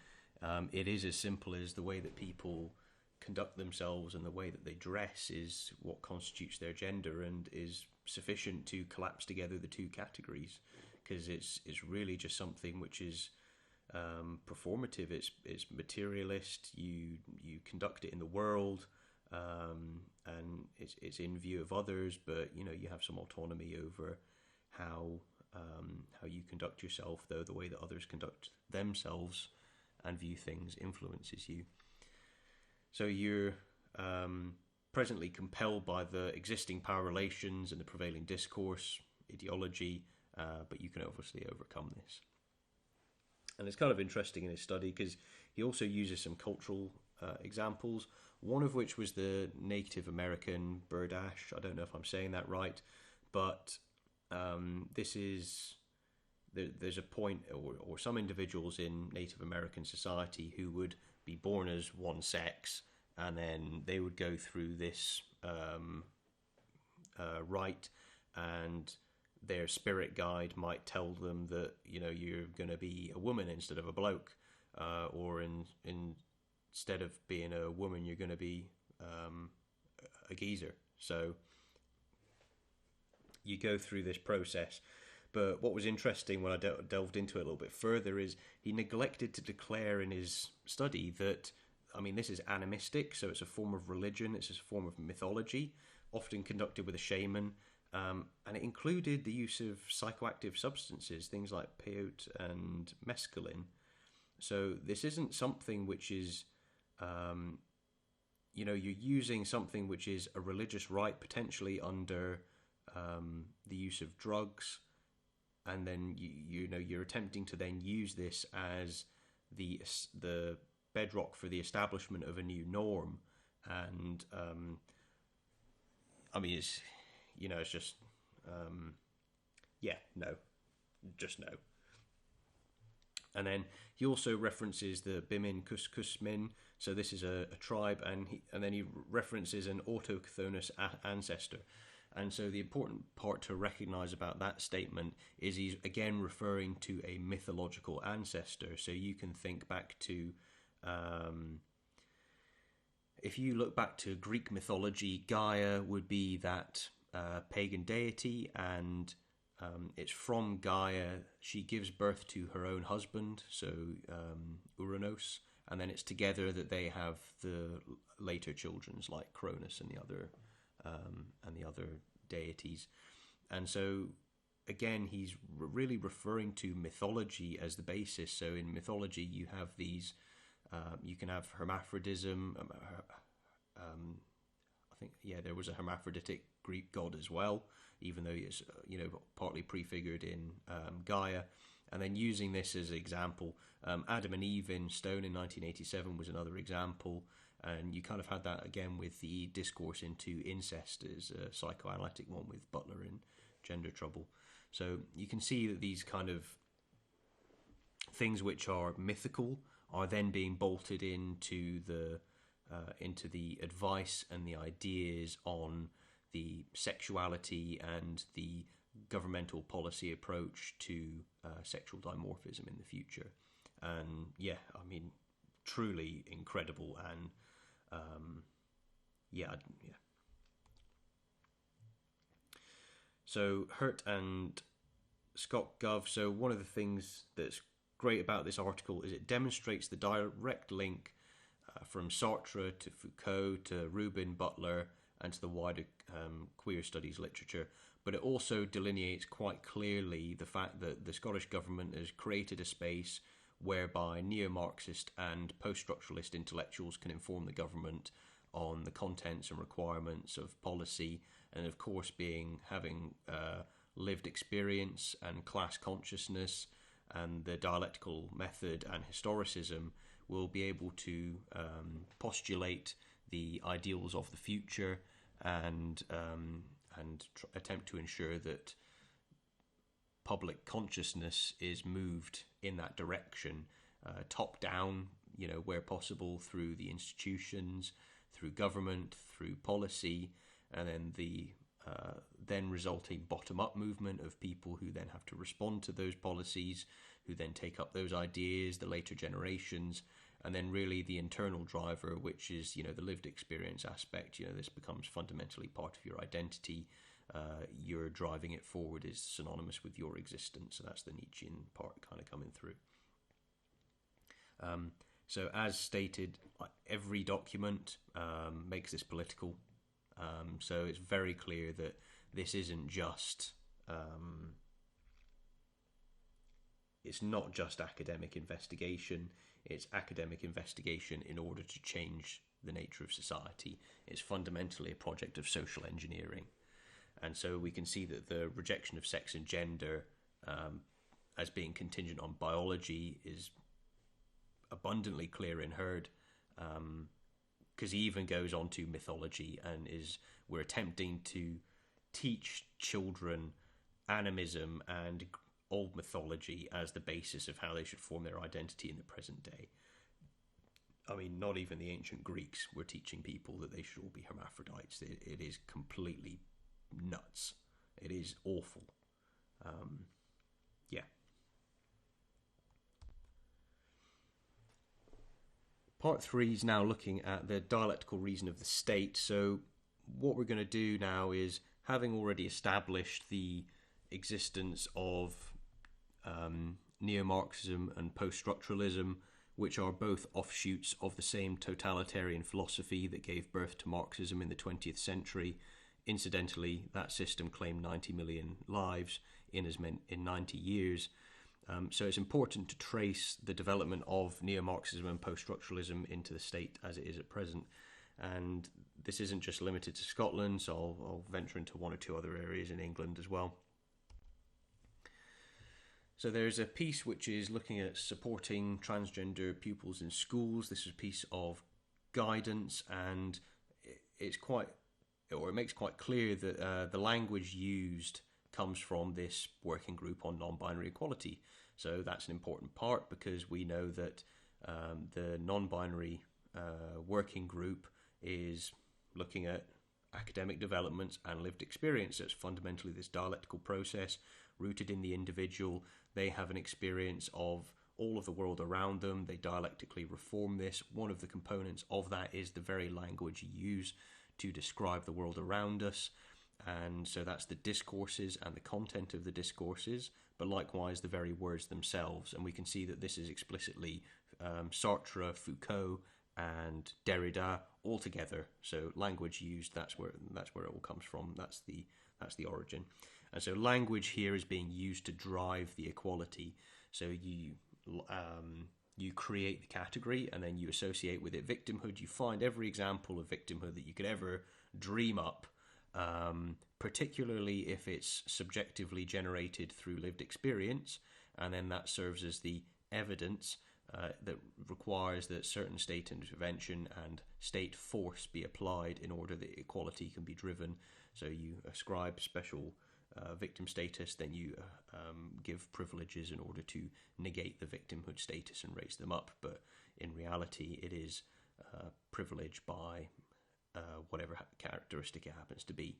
it is as simple as the way that people conduct themselves and the way that they dress is what constitutes their gender, and is sufficient to collapse together the two categories, because it's really just something which is performative. It's materialist. You conduct it in the world, and it's in view of others, but you have some autonomy over how you conduct yourself, though the way that others conduct themselves and view things influences you. So you're presently compelled by the existing power relations and the prevailing discourse, ideology, but you can obviously overcome this. And it's kind of interesting in his study because he also uses some cultural examples, one of which was the Native American Berdache. I don't know if I'm saying that right, but there's a point, or some individuals in Native American society who would be born as one sex, and then they would go through this rite, and their spirit guide might tell them that you're going to be a woman instead of a bloke, or instead of being a woman you're going to be a geezer. So you go through this process. But what was interesting when I delved into it a little bit further is he neglected to declare in his study that, this is animistic, so it's a form of religion, it's a form of mythology, often conducted with a shaman, and it included the use of psychoactive substances, things like peyote and mescaline. So this isn't something which is, you're using something which is a religious rite, potentially under the use of drugs, and then you're attempting to then use this as the bedrock for the establishment of a new norm. And it's just no. And then he also references the Bimin Kuskusmin. So this is a tribe, and then he references an autochthonous ancestor. And so the important part to recognize about that statement is he's again referring to a mythological ancestor. So you can think back to, if you look back to Greek mythology, Gaia would be that pagan deity, and it's from Gaia she gives birth to her own husband, so Uranos, and then it's together that they have the later children's like Cronus and the other deities. And so again, he's really referring to mythology as the basis. So in mythology you have these, you can have hermaphrodism. I think there was a hermaphroditic Greek god as well, even though it's partly prefigured in Gaia. And then using this as an example, Adam and Eve in Stone in 1987 was another example. And you kind of had that again with the discourse into incest as a psychoanalytic one with Butler in Gender Trouble. So you can see that these kind of things which are mythical are then being bolted into the advice and the ideas on the sexuality and the governmental policy approach to sexual dimorphism in the future. And yeah, I mean, truly incredible. And yeah. So Herdt and ScotGov. So one of the things that's great about this article is it demonstrates the direct link from Sartre to Foucault to Rubin, Butler, and to the wider queer studies literature. But it also delineates quite clearly the fact that the Scottish government has created a space whereby neo-Marxist and post-structuralist intellectuals can inform the government on the contents and requirements of policy, and of course having lived experience and class consciousness and the dialectical method and historicism will be able to postulate the ideals of the future and attempt to ensure that public consciousness is moved in that direction, top down, where possible, through the institutions, through government, through policy, and then the then resulting bottom-up movement of people who then have to respond to those policies, who then take up those ideas, the later generations, and then really the internal driver, which is, the lived experience aspect. This becomes fundamentally part of your identity. You're driving it forward is synonymous with your existence. So that's the Nietzschean part kind of coming through. So as stated, every document makes this political. So it's very clear that this isn't just... it's not just academic investigation. It's academic investigation in order to change the nature of society. It's fundamentally a project of social engineering. And so we can see that the rejection of sex and gender as being contingent on biology is abundantly clear in Herdt, because he even goes on to mythology and we're attempting to teach children animism and old mythology as the basis of how they should form their identity in the present day. I mean, not even the ancient Greeks were teaching people that they should all be hermaphrodites. It is completely nuts. It is awful. Yeah. Part 3 is now looking at the dialectical reason of the state. So what we're going to do now is, having already established the existence of neo-Marxism and post-structuralism, which are both offshoots of the same totalitarian philosophy that gave birth to Marxism in the 20th century. Incidentally, that system claimed 90 million lives in 90 years. So it's important to trace the development of neo-Marxism and post-structuralism into the state as it is at present. And this isn't just limited to Scotland, so I'll venture into one or two other areas in England as well. So there's a piece which is looking at supporting transgender pupils in schools. This is a piece of guidance, and it makes quite clear that the language used comes from this working group on non-binary equality. So that's an important part, because we know that the non-binary working group is looking at academic developments and lived experience. So it's fundamentally this dialectical process rooted in the individual. They have an experience of all of the world around them. They dialectically reform this. One of the components of that is the very language you use to describe the world around us. And so that's the discourses and the content of the discourses, but likewise the very words themselves. And we can see that this is explicitly Sartre, Foucault, and Derrida all together. So language used, that's where it all comes from. That's the origin. And so language here is being used to drive the equality. So you create the category, and then you associate with it victimhood. You find every example of victimhood that you could ever dream up, particularly if it's subjectively generated through lived experience, and then that serves as the evidence that requires that certain state intervention and state force be applied in order that equality can be driven. So you ascribe special victim status, then you give privileges in order to negate the victimhood status and raise them up. But in reality, it is privilege by whatever characteristic it happens to be.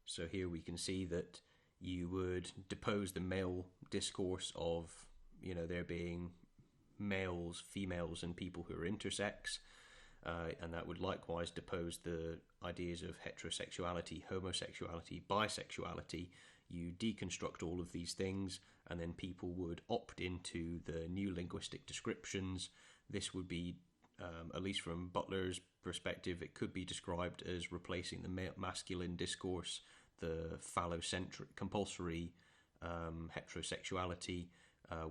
So here we can see that you would depose the male discourse of, there being males, females, and people who are intersex, and that would likewise depose the ideas of heterosexuality, homosexuality, bisexuality. You deconstruct all of these things, and then people would opt into the new linguistic descriptions. This would be, at least from Butler's perspective, it could be described as replacing the masculine discourse, the phallocentric, compulsory heterosexuality,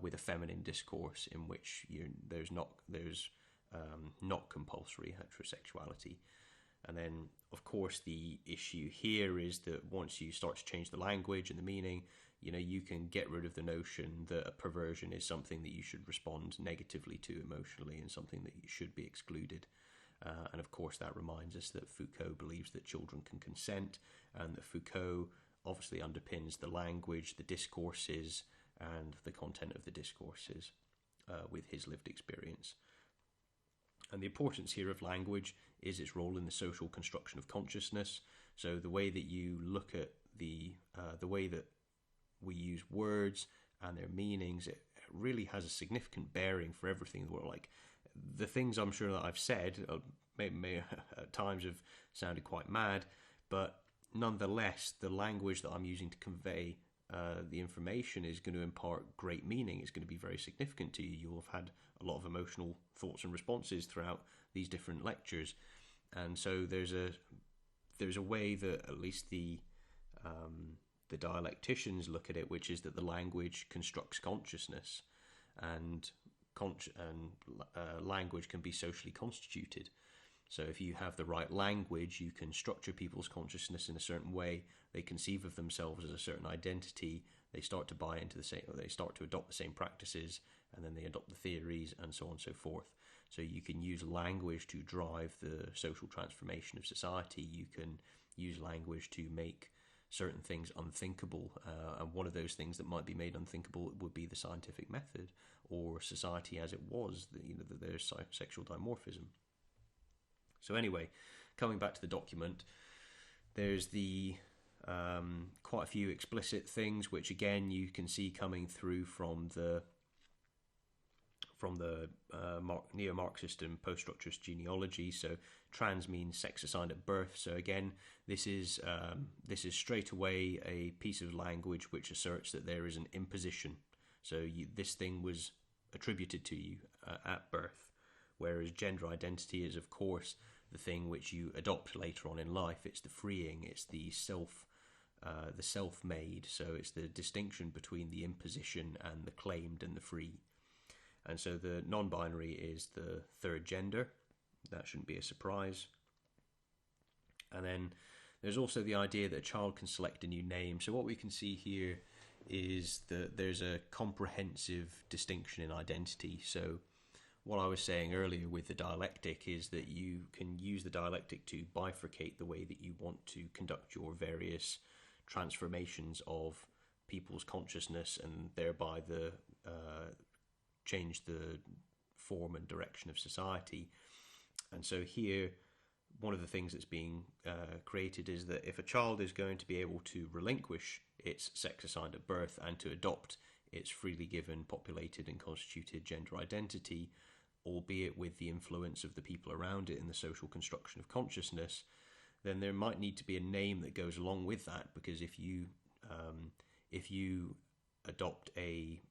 with a feminine discourse in which there's not compulsory heterosexuality. And then, of course, the issue here is that once you start to change the language and the meaning, you can get rid of the notion that a perversion is something that you should respond negatively to emotionally and something that you should be excluded. And of course, that reminds us that Foucault believes that children can consent, and that Foucault obviously underpins the language, the discourses, and the content of the discourses with his lived experience. And the importance here of language is its role in the social construction of consciousness. So the way that you look at the way that we use words and their meanings, it really has a significant bearing for everything in the world. Like the things I'm sure that I've said may at times have sounded quite mad, but nonetheless, the language that I'm using to convey the information is going to impart great meaning. It's going to be very significant to you. You'll have had a lot of emotional thoughts and responses throughout these different lectures, and so there's a way that at least the dialecticians look at it, which is that the language constructs consciousness, and language can be socially constituted. So if you have the right language, you can structure people's consciousness in a certain way. They conceive of themselves as a certain identity. They start to buy into they start to adopt the same practices, and then they adopt the theories, and so on and so forth. So you can use language to drive the social transformation of society. You can use language to make certain things unthinkable, and one of those things that might be made unthinkable would be the scientific method, or society as it was, there's sexual dimorphism. So anyway, coming back to the document, there's the quite a few explicit things, which again you can see coming through from the neo-Marxist and post-structuralist genealogy. So trans means sex assigned at birth. So again, this is straight away a piece of language which asserts that there is an imposition. So this thing was attributed to you at birth, whereas gender identity is, of course, the thing which you adopt later on in life. It's the freeing, it's the self-made. So it's the distinction between the imposition and the claimed and the free. And so the non-binary is the third gender. That shouldn't be a surprise. And then there's also the idea that a child can select a new name. So what we can see here is that there's a comprehensive distinction in identity. So what I was saying earlier with the dialectic is that you can use the dialectic to bifurcate the way that you want to conduct your various transformations of people's consciousness, and thereby change the form and direction of society. And so here, one of the things that's being created is that if a child is going to be able to relinquish its sex assigned at birth and to adopt its freely given, populated and constituted gender identity, albeit with the influence of the people around it in the social construction of consciousness, then there might need to be a name that goes along with that. Because if you adopt a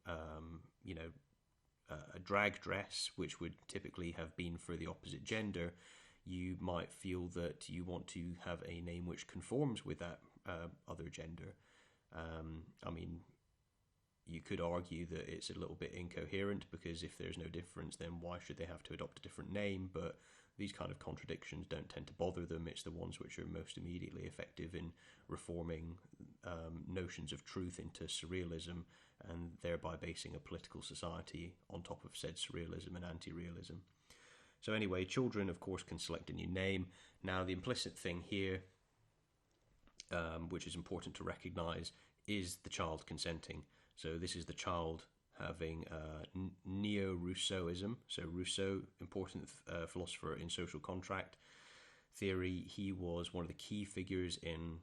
drag dress, which would typically have been for the opposite gender, you might feel that you want to have a name which conforms with that other gender. you could argue that it's a little bit incoherent, because if there's no difference, then why should they have to adopt a different name? But these kind of contradictions don't tend to bother them. It's the ones which are most immediately effective in reforming notions of truth into surrealism, and thereby basing a political society on top of said surrealism and anti-realism. So anyway, children, of course, can select a new name. Now, the implicit thing here, which is important to recognise, is the child consenting. So this is the child having neo-Rousseauism. So Rousseau, important philosopher in social contract theory, he was one of the key figures in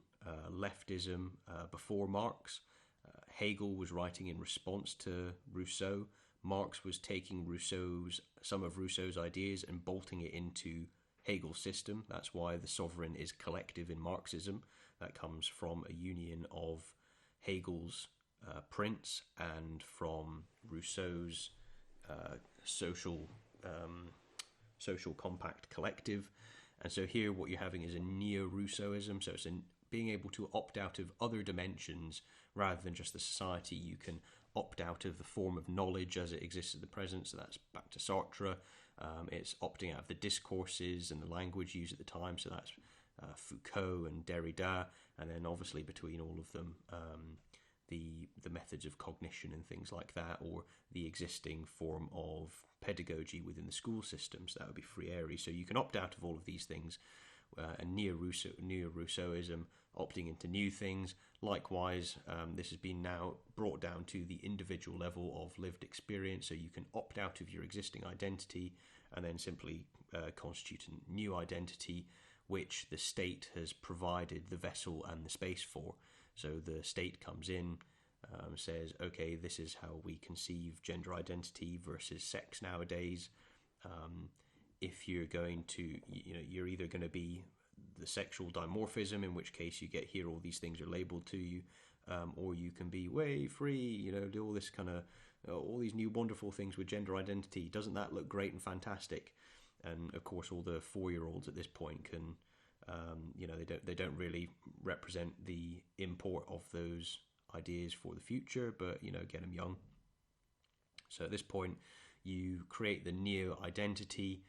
leftism before Marx. Hegel was writing in response to Rousseau. Marx was taking some of Rousseau's ideas and bolting it into Hegel's system. That's why the sovereign is collective in Marxism. That comes from a union of Hegel's prints and from Rousseau's social compact collective. And so here what you're having is a neo-Rousseauism. So it's being able to opt out of other dimensions rather than just the society. You can opt out of the form of knowledge as it exists at the present. So that's back to Sartre. It's opting out of the discourses and the language used at the time. So that's Foucault and Derrida. And then obviously between all of them, the methods of cognition and things like that, or the existing form of pedagogy within the school systems. That would be free area. So you can opt out of all of these things. And neo-Rousseauism, opting into new things. Likewise, this has been now brought down to the individual level of lived experience. So you can opt out of your existing identity and then simply constitute a new identity, which the state has provided the vessel and the space for. So the state comes in, says, okay, this is how we conceive gender identity versus sex nowadays. If you're going to, you're either going to be the sexual dimorphism, in which case you get here all these things are labeled to you, or you can be way free, do all this kind of, all these new wonderful things with gender identity. Doesn't that look great and fantastic? And of course, all the 4-year-olds at this point can, they don't really represent the import of those ideas for the future, but get them young. So at this point, you create the neo identity.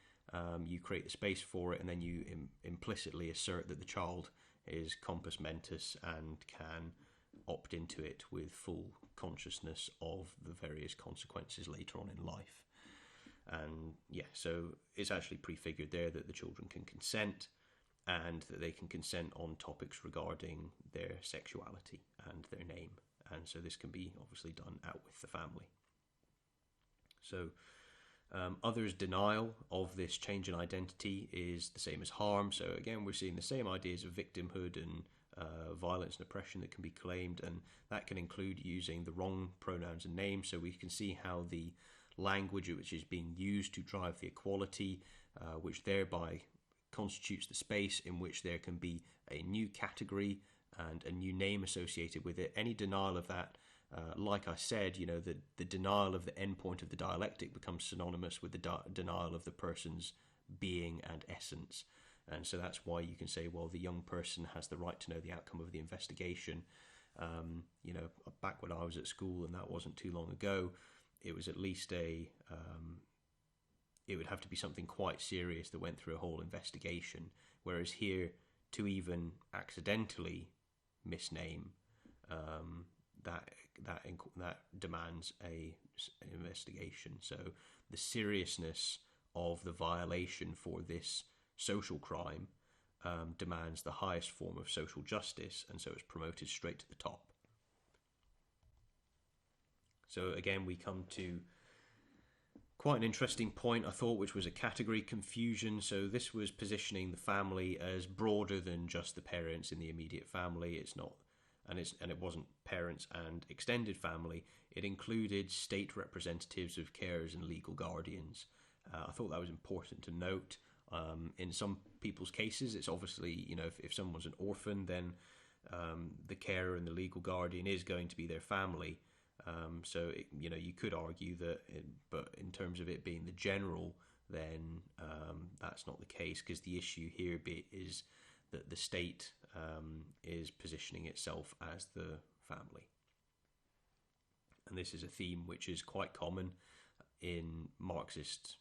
You create the space for it, and then you implicitly assert that the child is compos mentis and can opt into it with full consciousness of the various consequences later on in life. And so it's actually prefigured there that the children can consent, and that they can consent on topics regarding their sexuality and their name. And so this can be obviously done out with the family. So others' denial of this change in identity is the same as harm. So again, we're seeing the same ideas of victimhood and violence and oppression that can be claimed, and that can include using the wrong pronouns and names. So we can see how the language which is being used to drive the equality, which thereby constitutes the space in which there can be a new category and a new name associated with it. Any denial of that, like I said, the denial of the endpoint of the dialectic becomes synonymous with the denial of the person's being and essence. And so that's why you can say, well, the young person has the right to know the outcome of the investigation. Back when I was at school, and that wasn't too long ago, it was at least it would have to be something quite serious that went through a whole investigation. Whereas here, to even accidentally misname, that demands an investigation. So the seriousness of the violation for this social crime demands the highest form of social justice, and so it's promoted straight to the top. So again, we come to quite an interesting point, I thought, which was a category confusion. So this was positioning the family as broader than just the parents in the immediate family. It's not, and it wasn't parents and extended family. It included state representatives of carers and legal guardians. I thought that was important to note. In some people's cases, it's obviously, if someone's an orphan, then the carer and the legal guardian is going to be their family. So you could argue that, but in terms of it being the general, then that's not the case, because the issue here is that the state is positioning itself as the family. and this is a theme which is quite common in Marxist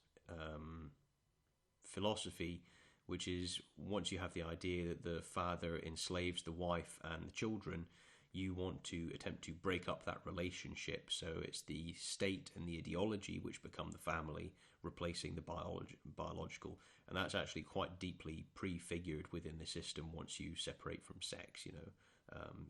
philosophy, which is once you have the idea that the father enslaves the wife and the children, you want to attempt to break up that relationship. So it's the state and the ideology which become the family, replacing the biological. And that's actually quite deeply prefigured within the system once you separate from sex.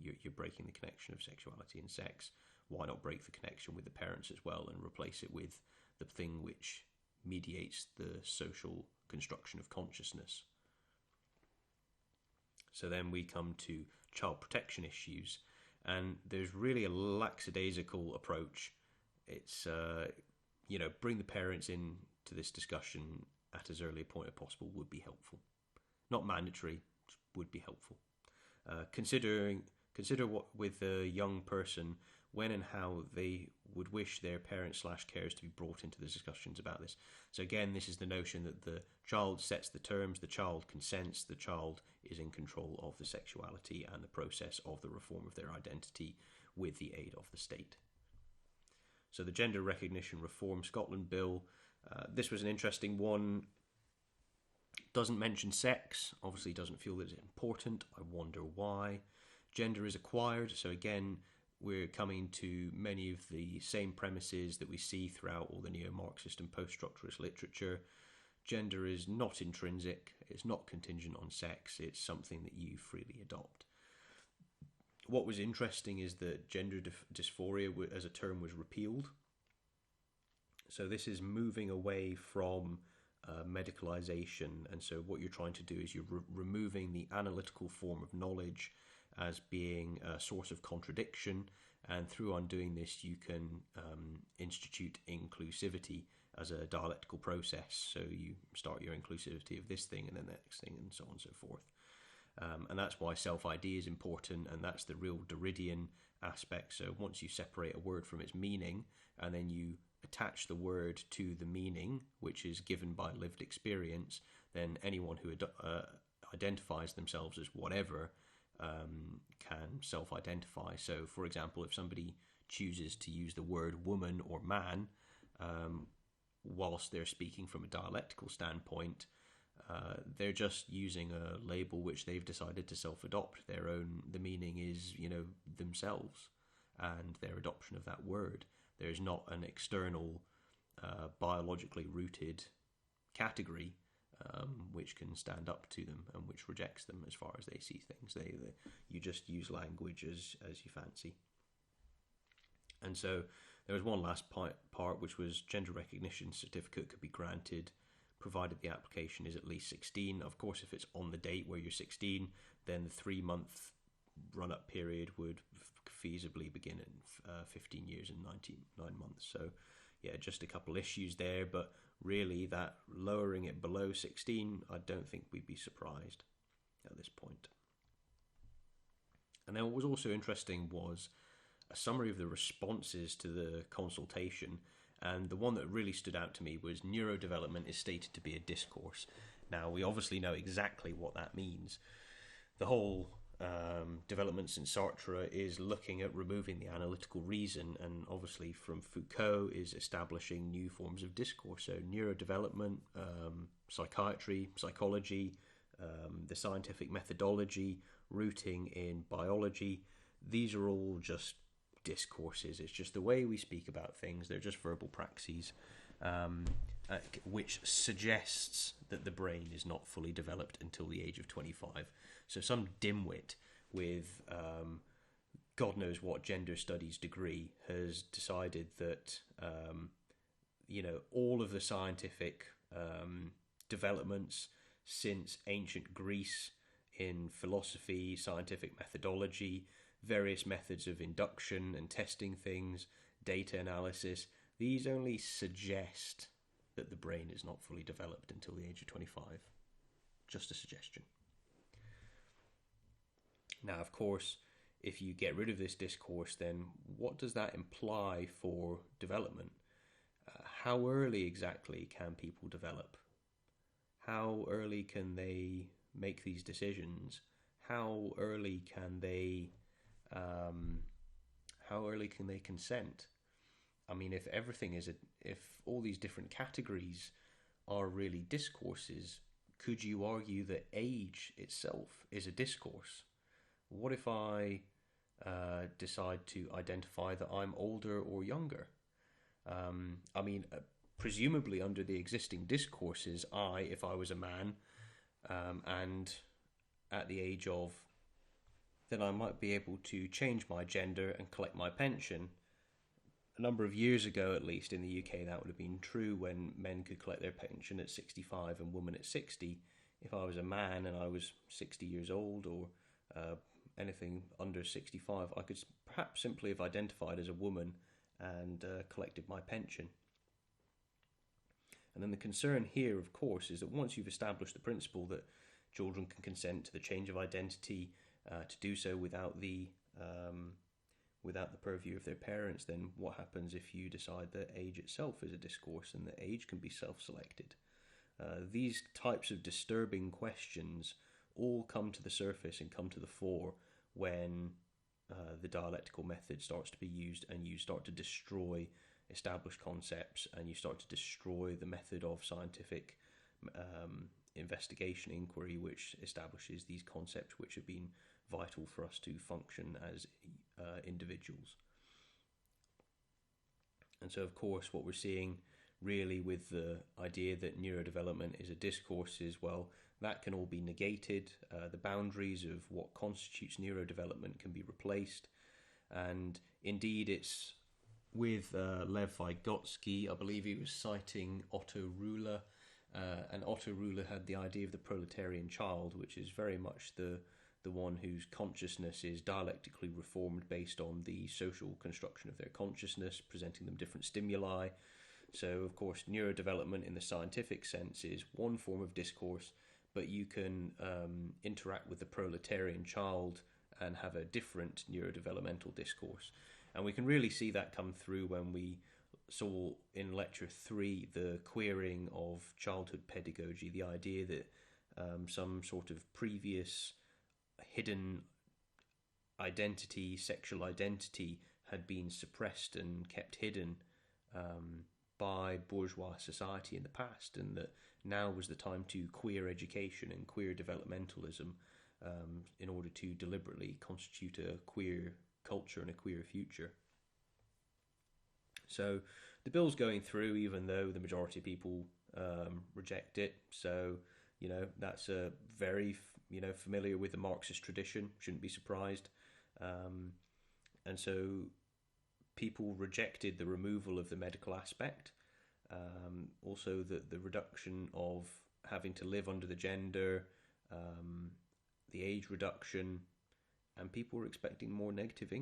You're breaking the connection of sexuality and sex. Why not break the connection with the parents as well and replace it with the thing which mediates the social construction of consciousness? So then we come to child protection issues, and there's really a lackadaisical approach. It's bring the parents in to this discussion at as early a point as possible would be helpful. Not mandatory, would be helpful. Consider what with a young person, when and how they would wish their parents / carers to be brought into the discussions about this. So again, this is the notion that the child sets the terms, the child consents, the child is in control of the sexuality and the process of the reform of their identity with the aid of the state. So the Gender Recognition Reform Scotland Bill, this was an interesting one. Doesn't mention sex, obviously doesn't feel that it's important. I wonder why. Gender is acquired, so again, we're coming to many of the same premises that we see throughout all the neo-Marxist and post-structuralist literature. Gender is not intrinsic, it's not contingent on sex, it's something that you freely adopt. What was interesting is that gender dysphoria as a term was repealed. So this is moving away from medicalization, and so what you're trying to do is you're removing the analytical form of knowledge as being a source of contradiction, and through undoing this you can institute inclusivity as a dialectical process. So you start your inclusivity of this thing and then the next thing and so on and so forth. And that's why self-ID is important, and that's the real Derridian aspect. So once you separate a word from its meaning and then you attach the word to the meaning, which is given by lived experience, then anyone who identifies themselves as whatever can self-identify. So, for example, if somebody chooses to use the word woman or man, whilst they're speaking from a dialectical standpoint, they're just using a label which they've decided to self-adopt. The meaning is, themselves and their adoption of that word. There's not an external, biologically rooted category which can stand up to them and which rejects them as far as they see things. You just use language as you fancy. And so there was one last part, which was gender recognition certificate could be granted provided the application is at least 16. Of course, if it's on the date where you're 16, then the 3-month run-up period would feasibly begin in 15 years and 9 months. So yeah, just a couple issues there, but really that lowering it below 16, I don't think we'd be surprised at this point. And then what was also interesting was a summary of the responses to the consultation, and the one that really stood out to me was neurodevelopment is stated to be a discourse. Now, we obviously know exactly what that means. The whole development since Sartre is looking at removing the analytical reason, and obviously from Foucault is establishing new forms of discourse. So neurodevelopment, psychiatry, psychology, the scientific methodology, rooting in biology, these are all just discourses. It's just the way we speak about things. They're just verbal praxes, which suggests that the brain is not fully developed until the age of 25. So some dimwit with God knows what gender studies degree has decided that all of the scientific developments since ancient Greece in philosophy, scientific methodology, various methods of induction and testing things, data analysis, these only suggest that the brain is not fully developed until the age of 25. Just a suggestion. Now, of course, if you get rid of this discourse, then what does that imply for development? How early exactly can people develop? How early can they make these decisions? How early can they consent? I mean, if all these different categories are really discourses, could you argue that age itself is a discourse? What if I decide to identify that I'm older or younger? I mean, presumably under the existing discourses, if I was a man, and at the age of, then I might be able to change my gender and collect my pension. A number of years ago, at least in the UK, that would have been true when men could collect their pension at 65 and women at 60. If I was a man and I was 60 years old or anything under 65, I could perhaps simply have identified as a woman and collected my pension. And then the concern here, of course, is that once you've established the principle that children can consent to the change of identity, to do so without the purview of their parents, then what happens if you decide that age itself is a discourse and that age can be self-selected? These types of disturbing questions all come to the surface and come to the fore when the dialectical method starts to be used and you start to destroy established concepts and you start to destroy the method of scientific investigation inquiry, which establishes these concepts which have been vital for us to function as individuals. And so, of course, what we're seeing really with the idea that neurodevelopment is a discourse is, well, that can all be negated. The boundaries of what constitutes neurodevelopment can be replaced. And indeed, it's with Lev Vygotsky, I believe he was citing Otto Ruhle, and Otto Ruhle had the idea of the proletarian child, which is very much the one whose consciousness is dialectically reformed based on the social construction of their consciousness, presenting them different stimuli. So, of course, neurodevelopment in the scientific sense is one form of discourse, but you can interact with the proletarian child and have a different neurodevelopmental discourse. And we can really see that come through when we saw in lecture 3 the queering of childhood pedagogy, the idea that some sort of previous hidden identity, sexual identity, had been suppressed and kept hidden by bourgeois society in the past, and that now was the time to queer education and queer developmentalism in order to deliberately constitute a queer culture and a queer future. So the bill's going through, even though the majority of people reject it. So, that's a very, familiar with the Marxist tradition, shouldn't be surprised. And so people rejected the removal of the medical aspect, also the reduction of having to live under the gender, the age reduction, and people were expecting more negative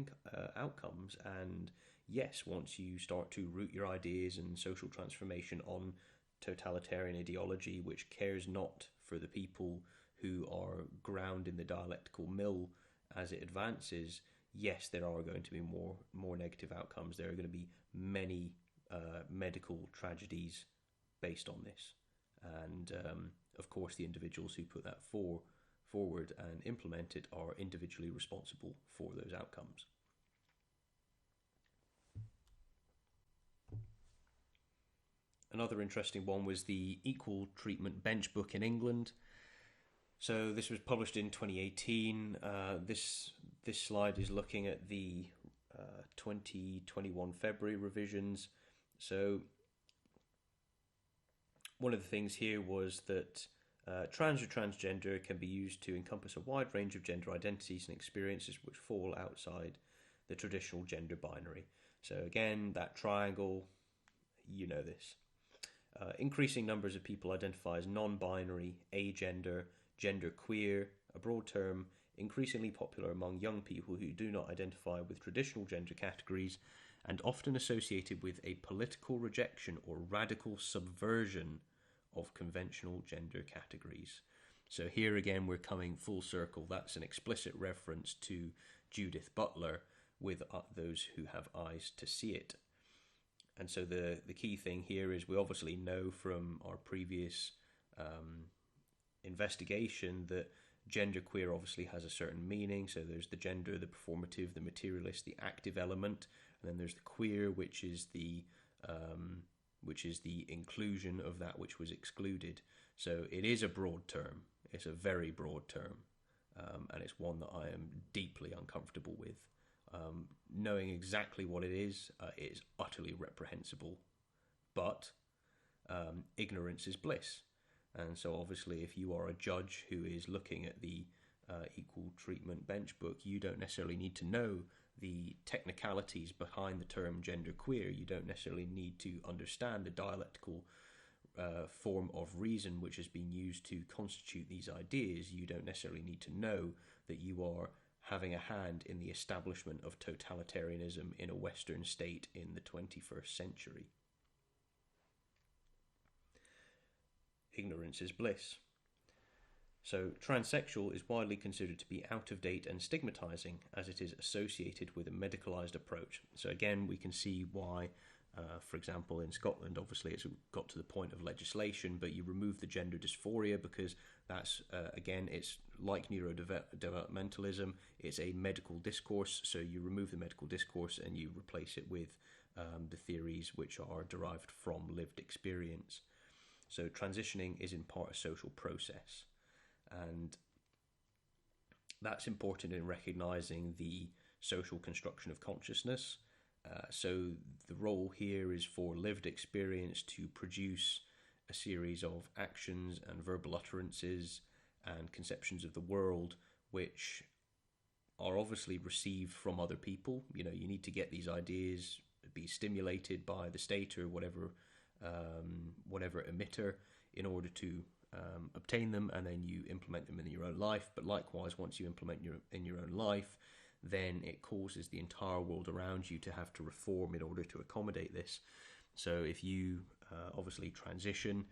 outcomes. And yes, once you start to root your ideas and social transformation on totalitarian ideology, which cares not for the people who are ground in the dialectical mill as it advances, yes, there are going to be more negative outcomes. There are going to be many medical tragedies based on this. And of course, the individuals who put that forward and implement it are individually responsible for those outcomes. Another interesting one was the Equal Treatment Bench Book in England. So this was published in 2018. This slide is looking at the 2021 February revisions. So one of the things here was that trans or transgender can be used to encompass a wide range of gender identities and experiences which fall outside the traditional gender binary. So again, that triangle, this. Increasing numbers of people identify as non-binary, agender, genderqueer, a broad term increasingly popular among young people who do not identify with traditional gender categories and often associated with a political rejection or radical subversion of conventional gender categories. So here again we're coming full circle. That's an explicit reference to Judith Butler with those who have eyes to see it. And so the key thing here is we obviously know from our previous investigation that genderqueer obviously has a certain meaning. So there's the gender, the performative, the materialist, the active element, and then there's the queer, which is the inclusion of that which was excluded. So it is a broad term. It's a very broad term, and it's one that I am deeply uncomfortable with. Knowing exactly what it is utterly reprehensible, but ignorance is bliss. And so obviously if you are a judge who is looking at the equal treatment bench book, you don't necessarily need to know the technicalities behind the term genderqueer. You don't necessarily need to understand the dialectical form of reason which has been used to constitute these ideas. You don't necessarily need to know that you are having a hand in the establishment of totalitarianism in a Western state in the 21st century. Ignorance is bliss. So transsexual is widely considered to be out of date and stigmatizing, as it is associated with a medicalized approach. So again, we can see why, for example, in Scotland, obviously it's got to the point of legislation, but you remove the gender dysphoria because that's, again, it's like neurodevelopmentalism. It's a medical discourse, so you remove the medical discourse and you replace it with the theories which are derived from lived experience. So transitioning is in part a social process, and that's important in recognizing the social construction of consciousness. So the role here is for lived experience to produce a series of actions and verbal utterances and conceptions of the world which are obviously received from other people. You know, you need to get these ideas, be stimulated by the state or whatever emitter in order to obtain them, and then you implement them in your own life. But likewise, once you implement in your own life, then it causes the entire world around you to have to reform in order to accommodate this. So if you obviously transition,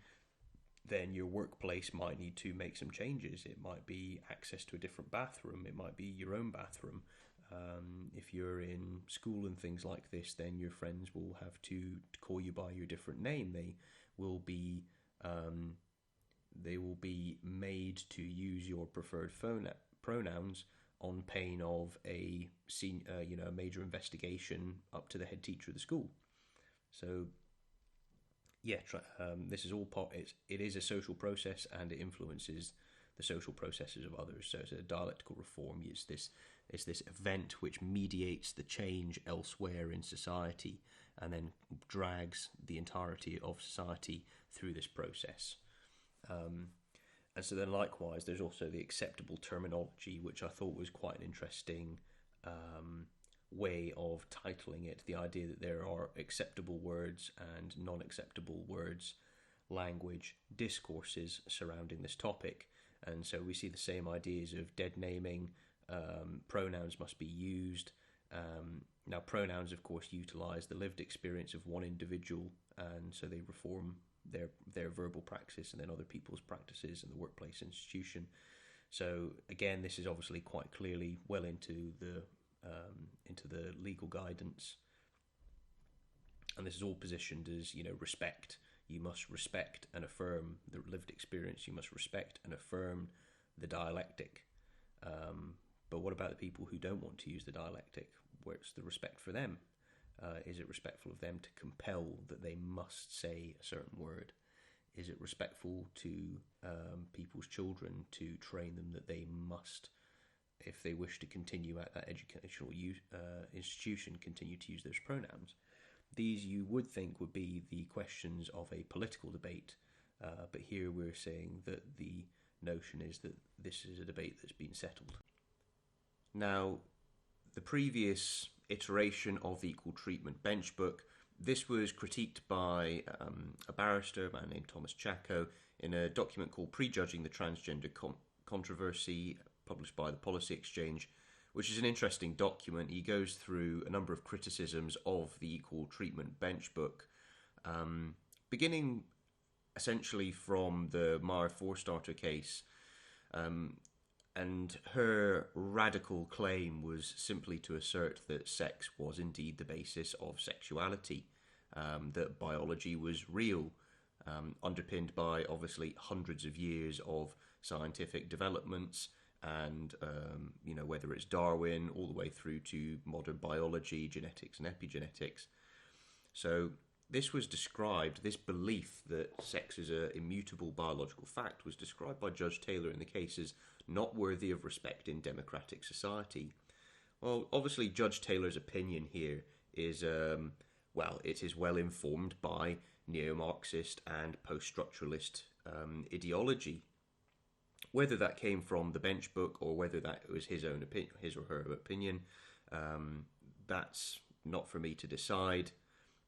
then your workplace might need to make some changes. It might be access to a different bathroom. It might be your own bathroom. If you're in school and things like this, then your friends will have to call you by your different name. They will be made to use your preferred pronouns on pain of a major investigation up to the head teacher of the school. So yeah, this is all part. It is a social process, and it influences the social processes of others. So it's a dialectical reform. It's this event which mediates the change elsewhere in society, and then drags the entirety of society through this process. And so then likewise, there's also the acceptable terminology, which I thought was quite an interesting way of titling it. The idea that there are acceptable words and non-acceptable words, language, discourses surrounding this topic. And so we see the same ideas of dead naming, pronouns must be used. Now pronouns, of course, utilize the lived experience of one individual, and so they reform their verbal practice and then other people's practices in the workplace institution. So again, this is obviously quite clearly well into the legal guidance, and this is all positioned as, respect. You must respect and affirm the lived experience. You must respect and affirm the dialectic. But what about the people who don't want to use the dialectic? Where's the respect for them? Is it respectful of them to compel that they must say a certain word? Is it respectful to people's children to train them that they must, if they wish to continue at that educational institution, continue to use those pronouns? These you would think would be the questions of a political debate, but here we're saying that the notion is that this is a debate that's been settled. Now, the previous iteration of the Equal Treatment Bench book, this was critiqued by a barrister, a man named Thomas Chacko, in a document called Prejudging the Transgender Controversy, published by the Policy Exchange, which is an interesting document. He goes through a number of criticisms of the Equal Treatment Bench book, beginning essentially from the Mara Forstater case. And her radical claim was simply to assert that sex was indeed the basis of sexuality, that biology was real, underpinned by obviously hundreds of years of scientific developments, and whether it's Darwin all the way through to modern biology, genetics and epigenetics. So this was described, this belief that sex is an immutable biological fact was described by Judge Taylor in the case as not worthy of respect in democratic society. Well, obviously Judge Taylor's opinion here is, it is well informed by neo-Marxist and post-structuralist ideology. Whether that came from the bench book or whether that was his own opinion, his or her opinion, that's not for me to decide.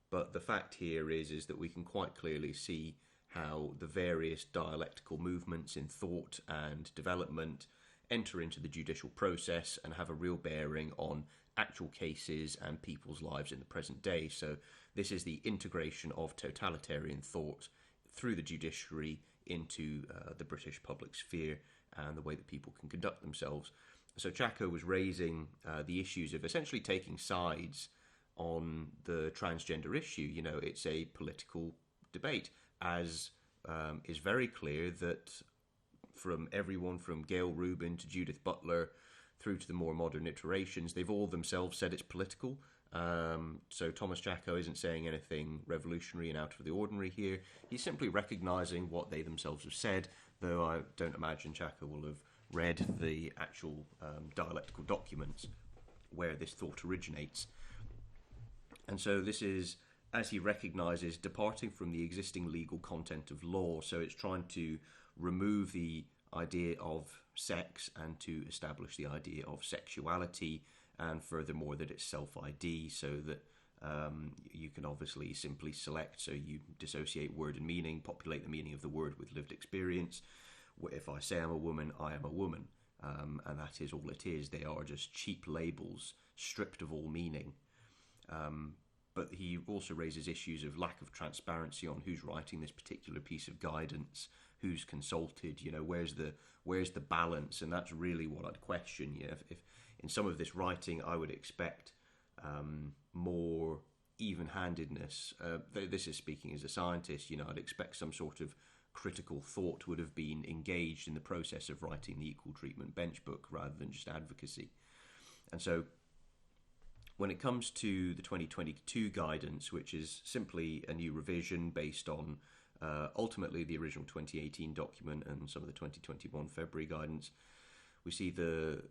But the fact here is that we can quite clearly see how the various dialectical movements in thought and development enter into the judicial process and have a real bearing on actual cases and people's lives in the present day. So this is the integration of totalitarian thought through the judiciary into the British public sphere and the way that people can conduct themselves. So Chacko was raising the issues of essentially taking sides on the transgender issue. It's a political debate, as is very clear that from everyone from Gail Rubin to Judith Butler through to the more modern iterations, they've all themselves said it's political. So Thomas Chacko isn't saying anything revolutionary and out of the ordinary here. He's simply recognising what they themselves have said, though I don't imagine Chacko will have read the actual dialectical documents where this thought originates. And so this is, as he recognises, departing from the existing legal content of law. So it's trying to remove the idea of sex and to establish the idea of sexuality, and furthermore that it's self-ID, so that you can obviously simply select, so you dissociate word and meaning, populate the meaning of the word with lived experience. If I say I'm a woman, I am a woman, and that is all it is. They are just cheap labels, stripped of all meaning. But he also raises issues of lack of transparency on who's writing this particular piece of guidance, who's consulted, where's the balance, and that's really what I'd question. If in some of this writing I would expect more even-handedness. This is speaking as a scientist. I'd expect some sort of critical thought would have been engaged in the process of writing the equal treatment bench book rather than just advocacy. And so when it comes to the 2022 guidance, which is simply a new revision based on ultimately the original 2018 document and some of the 2021 February guidance, we see the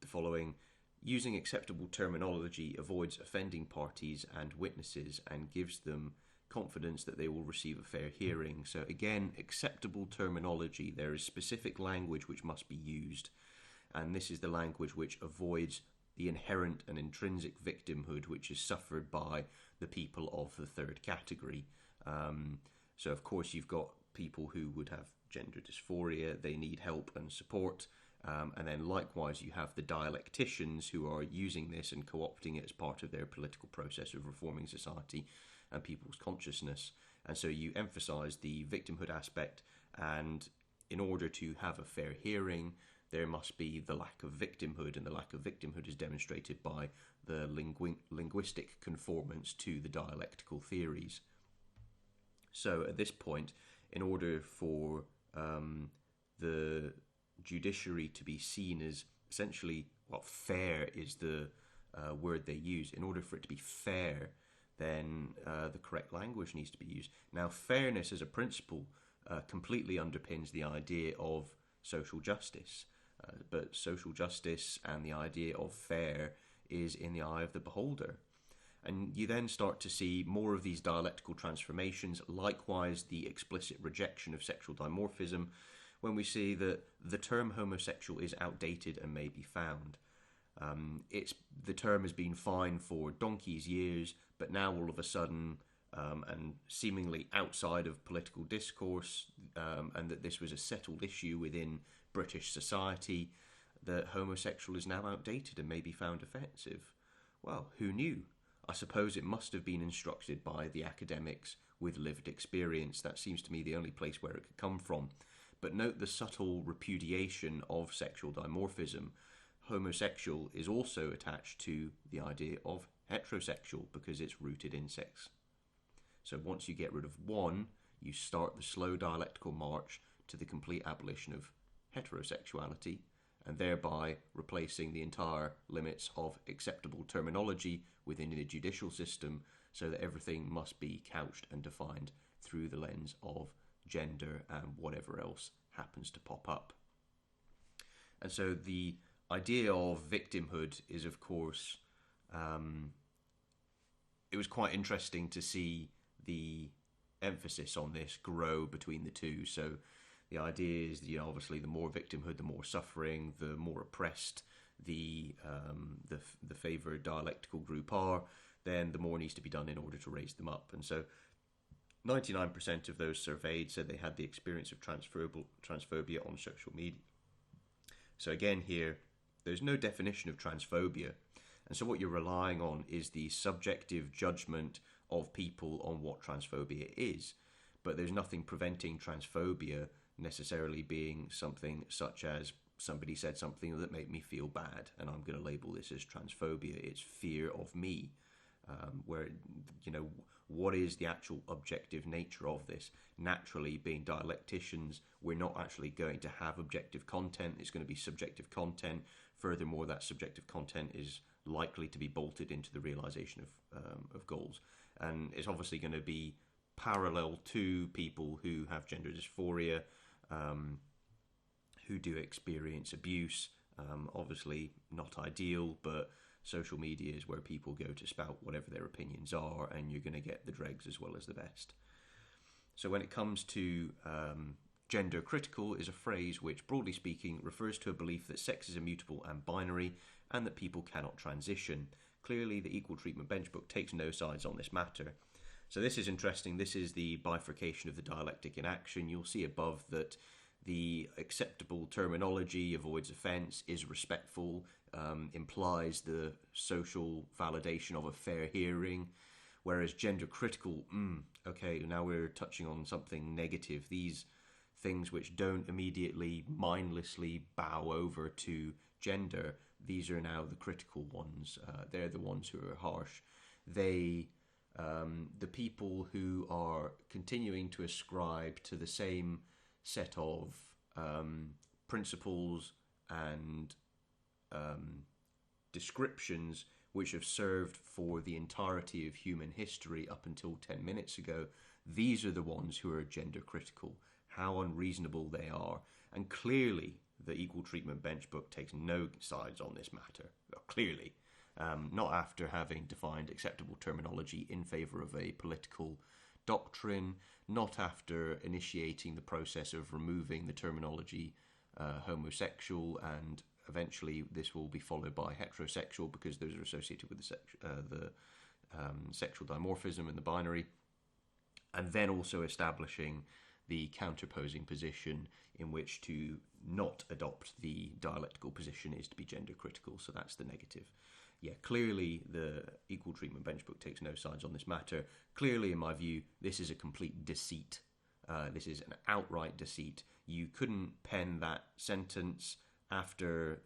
following: using acceptable terminology avoids offending parties and witnesses and gives them confidence that they will receive a fair hearing. So again, acceptable terminology. There is specific language which must be used, and this is the language which avoids the inherent and intrinsic victimhood which is suffered by the people of the third category. So of course you've got people who would have gender dysphoria, they need help and support, and then likewise you have the dialecticians who are using this and co-opting it as part of their political process of reforming society and people's consciousness. And so you emphasise the victimhood aspect, and in order to have a fair hearing there must be the lack of victimhood, and the lack of victimhood is demonstrated by the linguistic conformance to the dialectical theories. So at this point, in order for the judiciary to be seen as essentially, fair is the word they use. In order for it to be fair, then the correct language needs to be used. Now, fairness as a principle completely underpins the idea of social justice. But social justice and the idea of fair is in the eye of the beholder. And you then start to see more of these dialectical transformations, likewise the explicit rejection of sexual dimorphism, when we see that the term homosexual is outdated and may be found. The term has been fine for donkey's years, but now all of a sudden, and seemingly outside of political discourse, and that this was a settled issue within British society, that homosexual is now outdated and may be found offensive. Well, who knew? I suppose it must have been instructed by the academics with lived experience. That seems to me the only place where it could come from. But note the subtle repudiation of sexual dimorphism. Homosexual is also attached to the idea of heterosexual because it's rooted in sex. So once you get rid of one, you start the slow dialectical march to the complete abolition of heterosexuality, and thereby replacing the entire limits of acceptable terminology within the judicial system, so that everything must be couched and defined through the lens of gender and whatever else happens to pop up. And so the idea of victimhood is, of course, it was quite interesting to see the emphasis on this grow between the two. So the idea is, obviously the more victimhood, the more suffering, the more oppressed the favoured dialectical group are, then the more needs to be done in order to raise them up. And so 99% of those surveyed said they had the experience of transphobia on social media. So again here, there's no definition of transphobia. And so what you're relying on is the subjective judgment of people on what transphobia is. But there's nothing preventing transphobia necessarily being something such as somebody said something that made me feel bad, and I'm going to label this as transphobia. It's fear of me. Where, what is the actual objective nature of this? Naturally, being dialecticians, we're not actually going to have objective content. It's going to be subjective content. Furthermore, that subjective content is likely to be bolted into the realization of goals. And it's obviously going to be parallel to people who have gender dysphoria, who do experience abuse. Obviously not ideal, but social media is where people go to spout whatever their opinions are, and you're going to get the dregs as well as the best. So when it comes to gender critical, is a phrase which, broadly speaking, refers to a belief that sex is immutable and binary, and that people cannot transition. Clearly, the Equal Treatment Bench Book takes no sides on this matter. So this is interesting. This is the bifurcation of the dialectic in action. You'll see above that the acceptable terminology avoids offence, is respectful, implies the social validation of a fair hearing, whereas gender critical, okay, now we're touching on something negative. These things which don't immediately mindlessly bow over to gender, these are now the critical ones. They're the ones who are harsh. They, the people who are continuing to ascribe to the same set of principles and descriptions which have served for the entirety of human history up until 10 minutes ago, these are the ones who are gender critical. How unreasonable they are. And clearly, the Equal Treatment Bench Book takes no sides on this matter. Clearly. Not after having defined acceptable terminology in favour of a political doctrine, not after initiating the process of removing the terminology homosexual, and eventually this will be followed by heterosexual, because those are associated with the sexual dimorphism and the binary, and then also establishing the counterposing position in which to not adopt the dialectical position is to be gender critical. So that's the negative. Yeah, clearly the Equal Treatment Bench Book takes no sides on this matter. Clearly, in my view, this is a complete deceit. This is an outright deceit. You couldn't pen that sentence after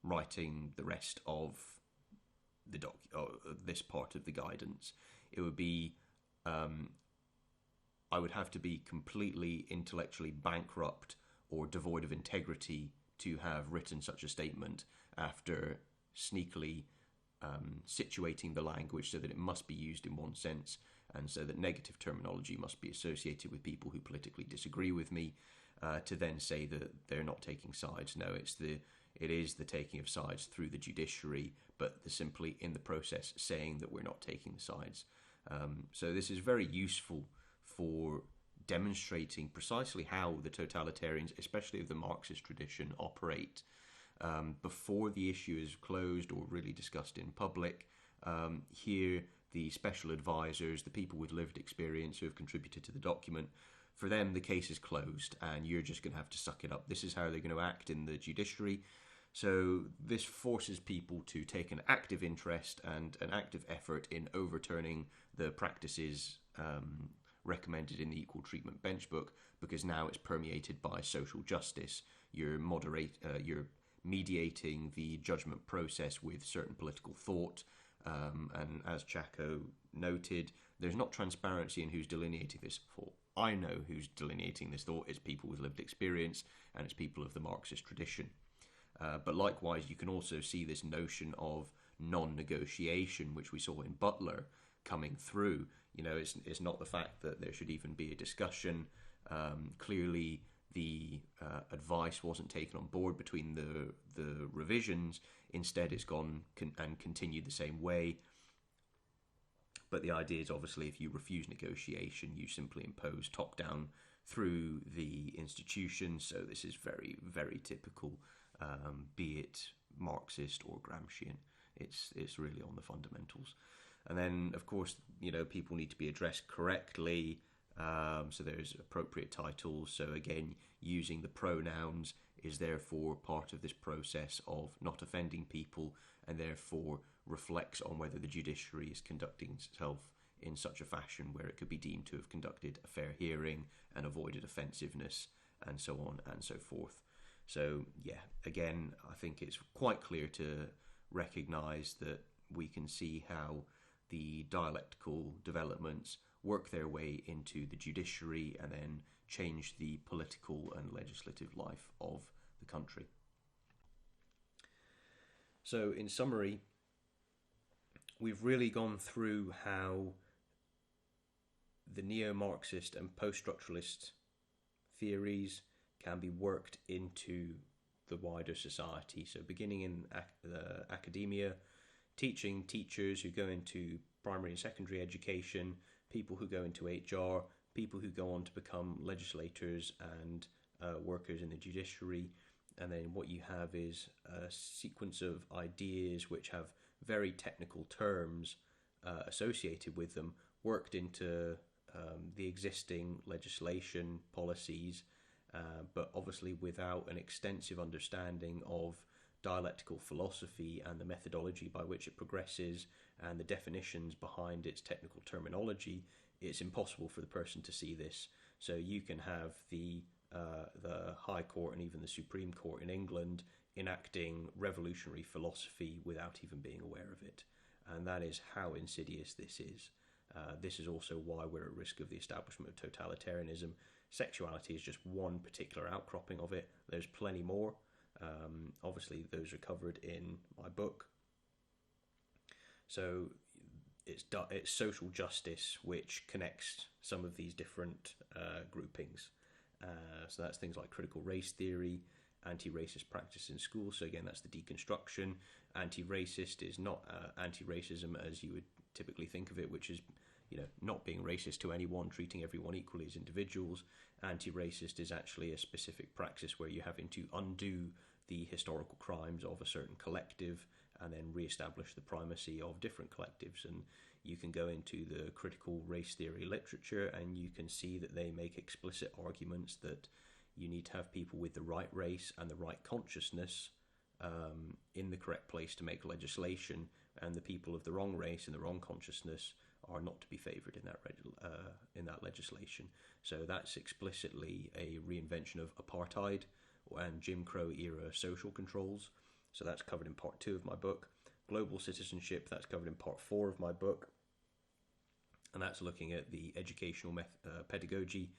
writing the rest of the this part of the guidance. It would be, I would have to be completely intellectually bankrupt or devoid of integrity to have written such a statement after sneakily situating the language so that it must be used in one sense, and so that negative terminology must be associated with people who politically disagree with me, to then say that they're not taking sides. No, it is the taking of sides through the judiciary, but simply in the process saying that we're not taking sides. So this is very useful for demonstrating precisely how the totalitarians, especially of the Marxist tradition, operate. Before the issue is closed or really discussed in public, here the special advisors, the people with lived experience who have contributed to the document, for them the case is closed and you're just going to have to suck it up. This is how they're going to act in the judiciary. So this forces people to take an active interest and an active effort in overturning the practices recommended in the Equal Treatment Bench Book, because now it's permeated by social justice. You're mediating the judgment process with certain political thought, and as Chaco noted, there's not transparency in who's delineating this I know who's delineating this thought. It's people with lived experience, and it's people of the Marxist tradition. But likewise, you can also see this notion of non-negotiation, which we saw in Butler, coming through. It's not the fact that there should even be a discussion. Clearly, the advice wasn't taken on board between the revisions. Instead, it's gone and continued the same way. But the idea is, obviously, if you refuse negotiation, you simply impose top-down through the institutions. So this is very, very typical, be it Marxist or Gramscian. It's really on the fundamentals. And then, of course, people need to be addressed correctly. So there's appropriate titles. So again, using the pronouns is therefore part of this process of not offending people, and therefore reflects on whether the judiciary is conducting itself in such a fashion where it could be deemed to have conducted a fair hearing and avoided offensiveness, and so on and so forth. So yeah, again, I think it's quite clear to recognise that we can see how the dialectical developments work their way into the judiciary and then change the political and legislative life of the country. So in summary, we've really gone through how the neo-Marxist and post-structuralist theories can be worked into the wider society. So beginning in academia, teaching teachers who go into primary and secondary education, people who go into HR, people who go on to become legislators and workers in the judiciary. And then what you have is a sequence of ideas which have very technical terms associated with them, worked into the existing legislation policies, but obviously without an extensive understanding of dialectical philosophy and the methodology by which it progresses and the definitions behind its technical terminology, it's impossible for the person to see this. So you can have the High Court and even the Supreme Court in England enacting revolutionary philosophy without even being aware of it. And that is how insidious this is. This is also why we're at risk of the establishment of totalitarianism. Sexuality is just one particular outcropping of it. There's plenty more. Obviously, those are covered in my book. So it's social justice which connects some of these different groupings. So that's things like critical race theory, anti-racist practice in schools. So again, that's the deconstruction. Anti-racist is not anti-racism as you would typically think of it, which is not being racist to anyone, treating everyone equally as individuals. Anti-racist is actually a specific praxis where you're having to undo the historical crimes of a certain collective and then re-establish the primacy of different collectives. And you can go into the critical race theory literature and you can see that they make explicit arguments that you need to have people with the right race and the right consciousness in the correct place to make legislation, and the people of the wrong race and the wrong consciousness are not to be favoured in that legislation. So that's explicitly a reinvention of apartheid and Jim Crow era social controls. So that's covered in part 2 of my book. Global citizenship, that's covered in part 4 of my book. And that's looking at the educational pedagogy,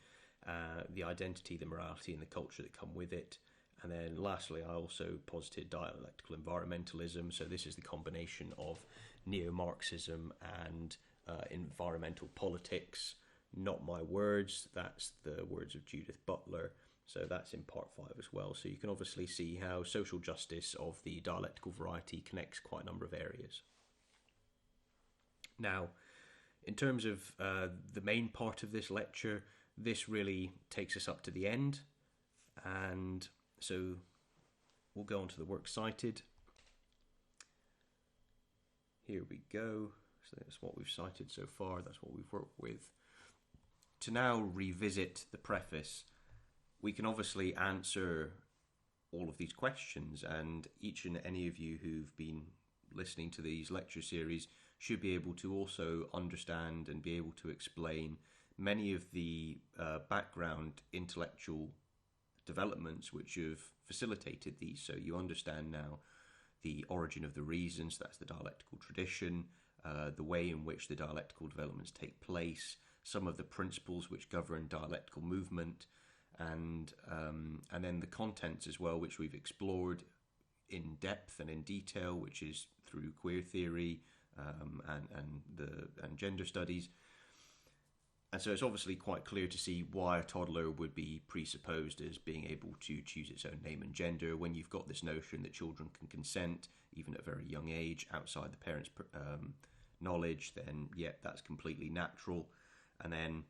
the identity, the morality and the culture that come with it. And then lastly, I also posited dialectical environmentalism. So this is the combination of neo-Marxism and environmental politics. Not my words, that's the words of Judith Butler. So that's in part 5 as well. So you can obviously see how social justice of the dialectical variety connects quite a number of areas. Now, in terms of the main part of this lecture, this really takes us up to the end. And so we'll go on to the work cited. Here we go. So that's what we've cited so far. That's what we've worked with. To now revisit the preface, we can obviously answer all of these questions, and each and any of you who've been listening to these lecture series should be able to also understand and be able to explain many of the background intellectual developments which have facilitated these. So you understand now the origin of the reasons, that's the dialectical tradition, the way in which the dialectical developments take place, some of the principles which govern dialectical movement, and then the contents as well, which we've explored in depth and in detail, which is through queer theory and gender studies. And so it's obviously quite clear to see why a toddler would be presupposed as being able to choose its own name and gender when you've got this notion that children can consent, even at a very young age, outside the parents' knowledge. Then, yeah, that's completely natural. And then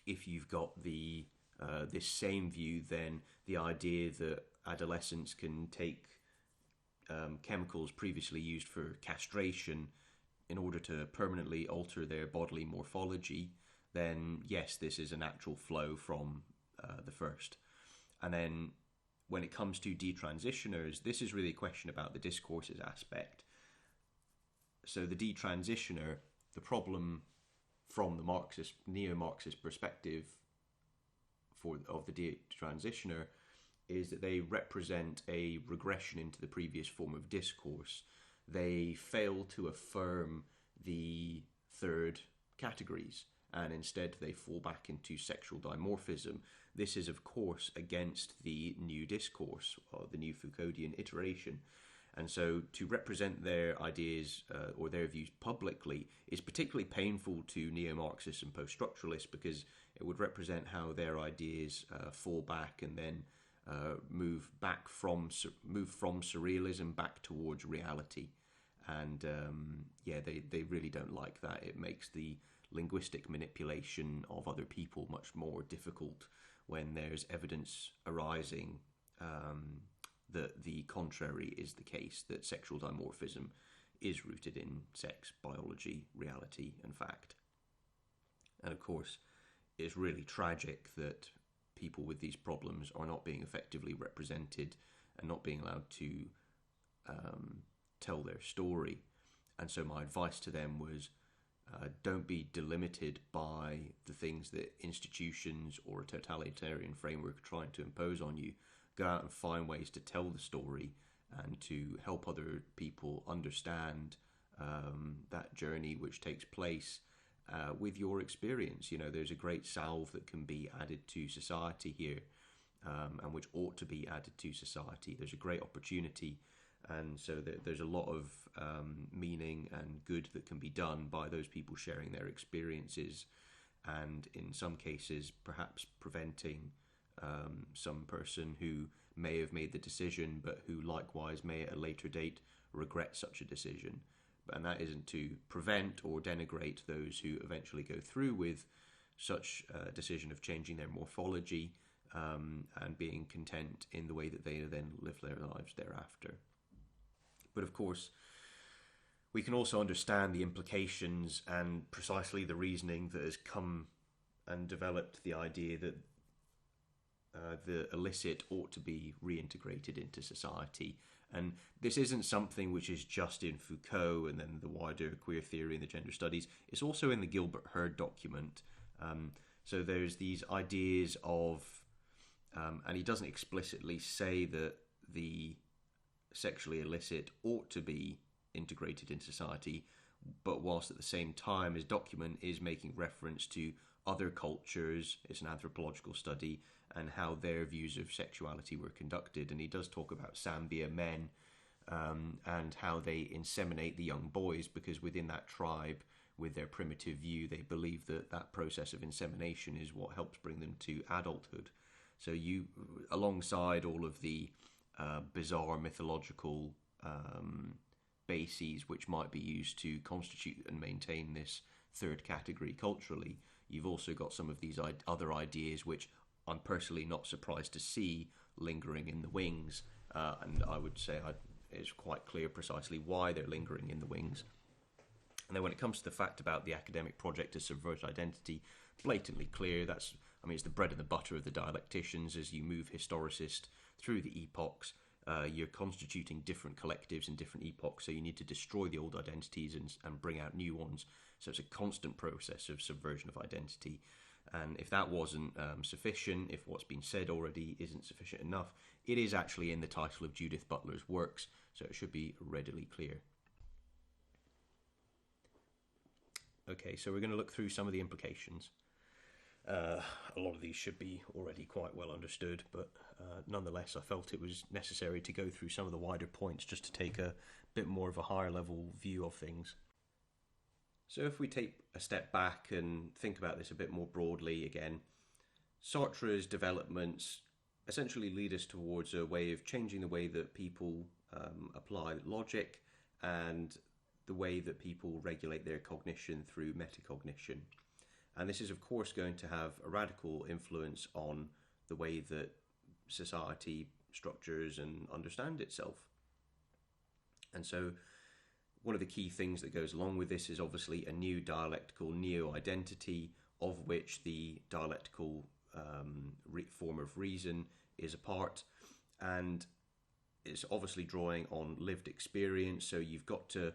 if you've got the this same view, then the idea that adolescents can take chemicals previously used for castration in order to permanently alter their bodily morphology, then yes, this is a natural flow from the first. And then when it comes to detransitioners, this is really a question about the discourses aspect. So the detransitioner, the problem from the neo-Marxist perspective of the detransitioner is that they represent a regression into the previous form of discourse. They fail to affirm the third categories, and instead they fall back into sexual dimorphism. This is, of course, against the new discourse, or the new Foucauldian iteration. And so to represent their ideas or their views publicly is particularly painful to neo-Marxists and post-structuralists, because it would represent how their ideas fall back and then move from surrealism back towards reality. And they really don't like that. It makes the linguistic manipulation of other people much more difficult when there's evidence arising that the contrary is the case, that sexual dimorphism is rooted in sex, biology, reality, and fact. And of course, it's really tragic that people with these problems are not being effectively represented and not being allowed to tell their story. And so my advice to them was, don't be delimited by the things that institutions or a totalitarian framework are trying to impose on you. Go out and find ways to tell the story and to help other people understand that journey which takes place with your experience. You know, there's a great salve that can be added to society here, and which ought to be added to society. There's a great opportunity, and so there's a lot of meaning and good that can be done by those people sharing their experiences, and in some cases perhaps preventing some person who may have made the decision but who likewise may at a later date regret such a decision. And that isn't to prevent or denigrate those who eventually go through with such a decision of changing their morphology and being content in the way that they then live their lives thereafter. But of course, we can also understand the implications and precisely the reasoning that has come and developed the idea that the illicit ought to be reintegrated into society. And this isn't something which is just in Foucault and then the wider queer theory and the gender studies. It's also in the Gilbert Herdt document. So there's these ideas of, and he doesn't explicitly say that the sexually illicit ought to be integrated in society, but whilst at the same time his document is making reference to other cultures, it's an anthropological study, and how their views of sexuality were conducted. And he does talk about Sambia men and how they inseminate the young boys, because within that tribe, with their primitive view, they believe that that process of insemination is what helps bring them to adulthood. So you, alongside all of the bizarre mythological bases which might be used to constitute and maintain this third category culturally, you've also got some of these other ideas which I'm personally not surprised to see lingering in the wings, and I would say it's quite clear precisely why they're lingering in the wings. And then when it comes to the fact about the academic project to subvert identity, blatantly clear. It's the bread and the butter of the dialecticians. As you move historicist through the epochs, you're constituting different collectives in different epochs, so you need to destroy the old identities and bring out new ones. So it's a constant process of subversion of identity. And if that wasn't sufficient, if what's been said already isn't sufficient enough, it is actually in the title of Judith Butler's works, so it should be readily clear. Okay, so we're going to look through some of the implications. A lot of these should be already quite well understood, but nonetheless, I felt it was necessary to go through some of the wider points just to take a bit more of a higher level view of things. So if we take a step back and think about this a bit more broadly again, Sartre's developments essentially lead us towards a way of changing the way that people apply logic and the way that people regulate their cognition through metacognition. And this is, of course, going to have a radical influence on the way that society structures and understand itself. And so one of the key things that goes along with this is obviously a new dialectical neo-identity, of which the dialectical form of reason is a part. And it's obviously drawing on lived experience, so you've got to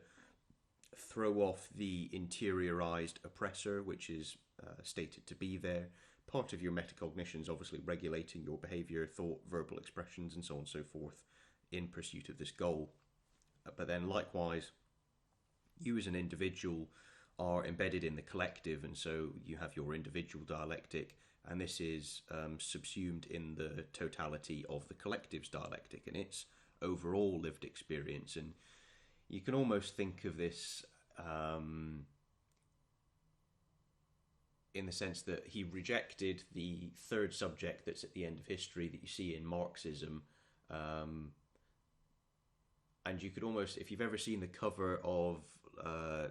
throw off the interiorized oppressor, which is stated to be there. Part of your metacognition is obviously regulating your behavior, thought, verbal expressions, and so on and so forth in pursuit of this goal. But then likewise, you as an individual are embedded in the collective, and so you have your individual dialectic, and this is subsumed in the totality of the collective's dialectic and its overall lived experience. And you can almost think of this in the sense that he rejected the third subject that's at the end of history that you see in Marxism. And you could almost, if you've ever seen the cover of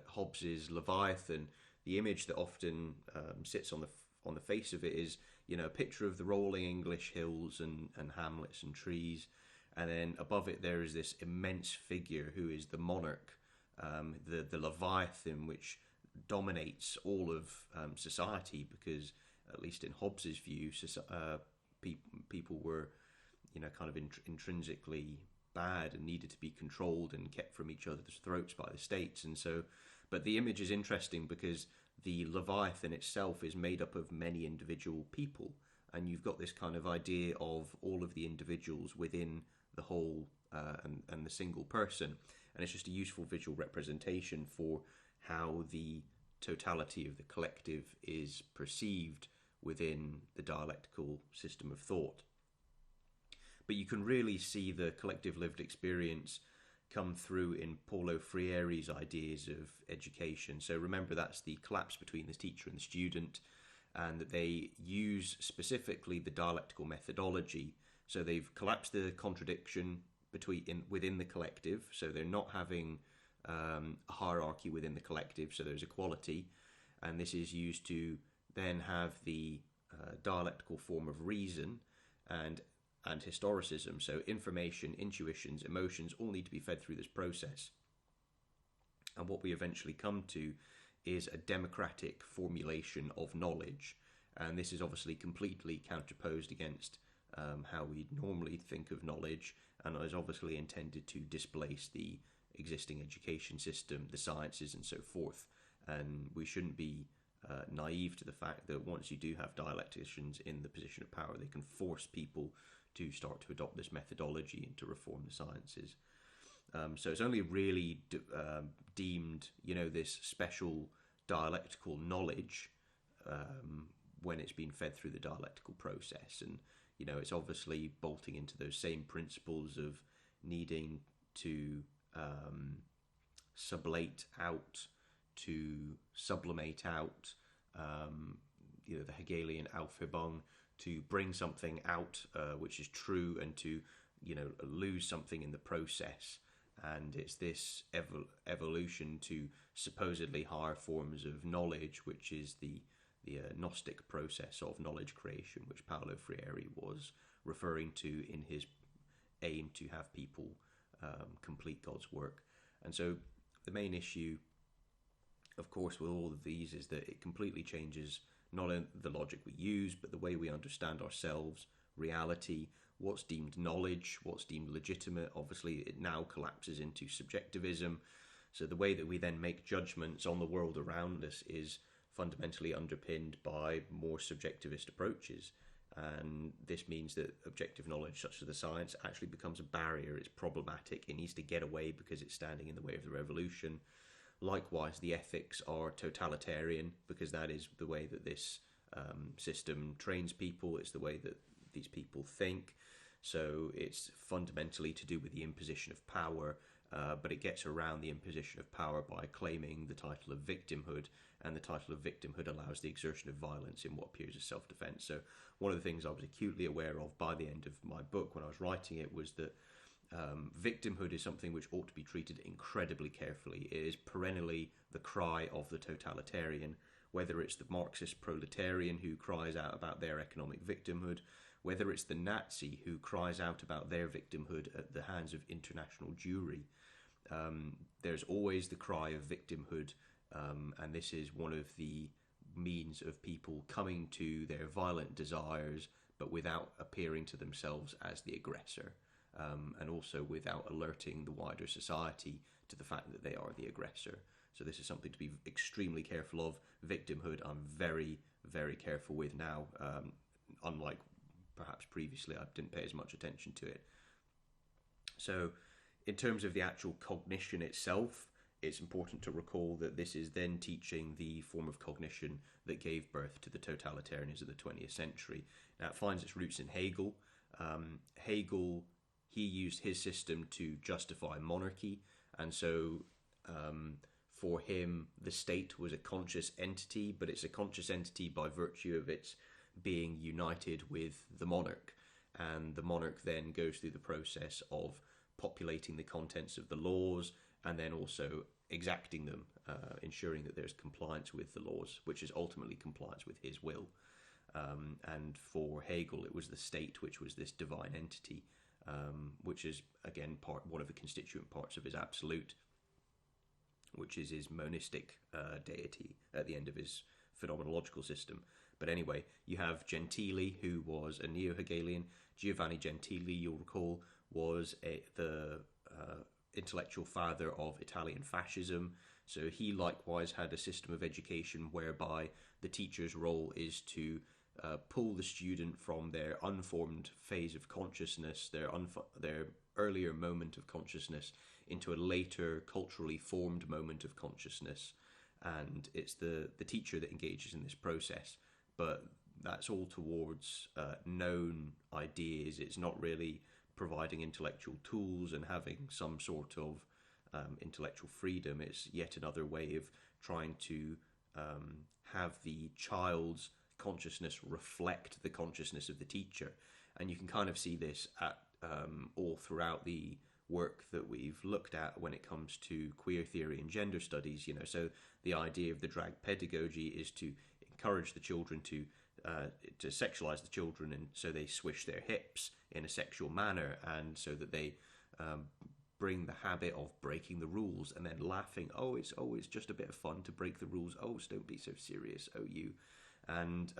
Hobbes's Leviathan, the image that often sits on the face of it is, a picture of the rolling English hills and hamlets and trees, and then above it there is this immense figure who is the monarch, the Leviathan, which dominates all of society, because at least in Hobbes's view, people were, kind of intrinsically bad and needed to be controlled and kept from each other's throats by the states. And so, but the image is interesting because the Leviathan itself is made up of many individual people, and you've got this kind of idea of all of the individuals within the whole and the single person. And it's just a useful visual representation for how the totality of the collective is perceived within the dialectical system of thought. But you can really see the collective lived experience come through in Paulo Freire's ideas of education. So remember, that's the collapse between the teacher and the student, and that they use specifically the dialectical methodology. So they've collapsed the contradiction within the collective, so they're not having a hierarchy within the collective, so there's equality, and this is used to then have the dialectical form of reason and historicism. So information, intuitions, emotions all need to be fed through this process, and what we eventually come to is a democratic formulation of knowledge, and this is obviously completely counterposed against how we normally think of knowledge, and is obviously intended to displace the existing education system, the sciences, and so forth. And we shouldn't be naive to the fact that once you do have dialecticians in the position of power, they can force people to start to adopt this methodology and to reform the sciences. So it's only really deemed, this special dialectical knowledge when it's been fed through the dialectical process. And, it's obviously bolting into those same principles of needing to sublate out, to sublimate out, the Hegelian Aufhebung, to bring something out which is true, and to lose something in the process. And it's this evolution to supposedly higher forms of knowledge, which is the Gnostic process of knowledge creation, which Paulo Freire was referring to in his aim to have people complete God's work. And so the main issue, of course, with all of these is that it completely changes not only the logic we use, but the way we understand ourselves, reality, what's deemed knowledge, what's deemed legitimate. Obviously, it now collapses into subjectivism. So the way that we then make judgments on the world around us is fundamentally underpinned by more subjectivist approaches. And this means that objective knowledge, such as the science, actually becomes a barrier. It's problematic. It needs to get away because it's standing in the way of the revolution. Likewise, the ethics are totalitarian because that is the way that this system trains people. It's the way that these people think. So it's fundamentally to do with the imposition of power, but it gets around the imposition of power by claiming the title of victimhood, and the title of victimhood allows the exertion of violence in what appears as self-defense. So one of the things I was acutely aware of by the end of my book when I was writing it was that victimhood is something which ought to be treated incredibly carefully. It is perennially the cry of the totalitarian, whether it's the Marxist proletarian who cries out about their economic victimhood, whether it's the Nazi who cries out about their victimhood at the hands of international Jewry. There's always the cry of victimhood, and this is one of the means of people coming to their violent desires, but without appearing to themselves as the aggressor, and also without alerting the wider society to the fact that they are the aggressor. So this is something to be extremely careful of. Victimhood, I'm very, very careful with now, unlike perhaps previously I didn't pay as much attention to it. So in terms of the actual cognition itself, it's important to recall that this is then teaching the form of cognition that gave birth to the totalitarianism of the 20th century. Now it finds its roots in Hegel. Hegel, he used his system to justify monarchy, and so for him the state was a conscious entity, but it's a conscious entity by virtue of its being united with the monarch, and the monarch then goes through the process of populating the contents of the laws and then also exacting them, ensuring that there's compliance with the laws, which is ultimately compliance with his will. And for Hegel, it was the state which was this divine entity, which is again one of the constituent parts of his absolute, which is his monistic deity at the end of his phenomenological system. But anyway, you have Gentili, who was a neo-Hegelian. Giovanni Gentili, you'll recall, was the intellectual father of Italian fascism. So he likewise had a system of education whereby the teacher's role is to pull the student from their unformed phase of consciousness, their earlier moment of consciousness, into a later culturally formed moment of consciousness. And it's the teacher that engages in this process. But that's all towards known ideas. It's not really providing intellectual tools and having some sort of intellectual freedom. It's yet another way of trying to have the child's consciousness reflect the consciousness of the teacher. And you can kind of see this at all throughout the work that we've looked at when it comes to queer theory and gender studies. So the idea of the drag pedagogy is to encourage the children to sexualize the children, and so they swish their hips in a sexual manner, and so that they bring the habit of breaking the rules and then laughing. It's always just a bit of fun to break the rules. Don't be so serious. You, and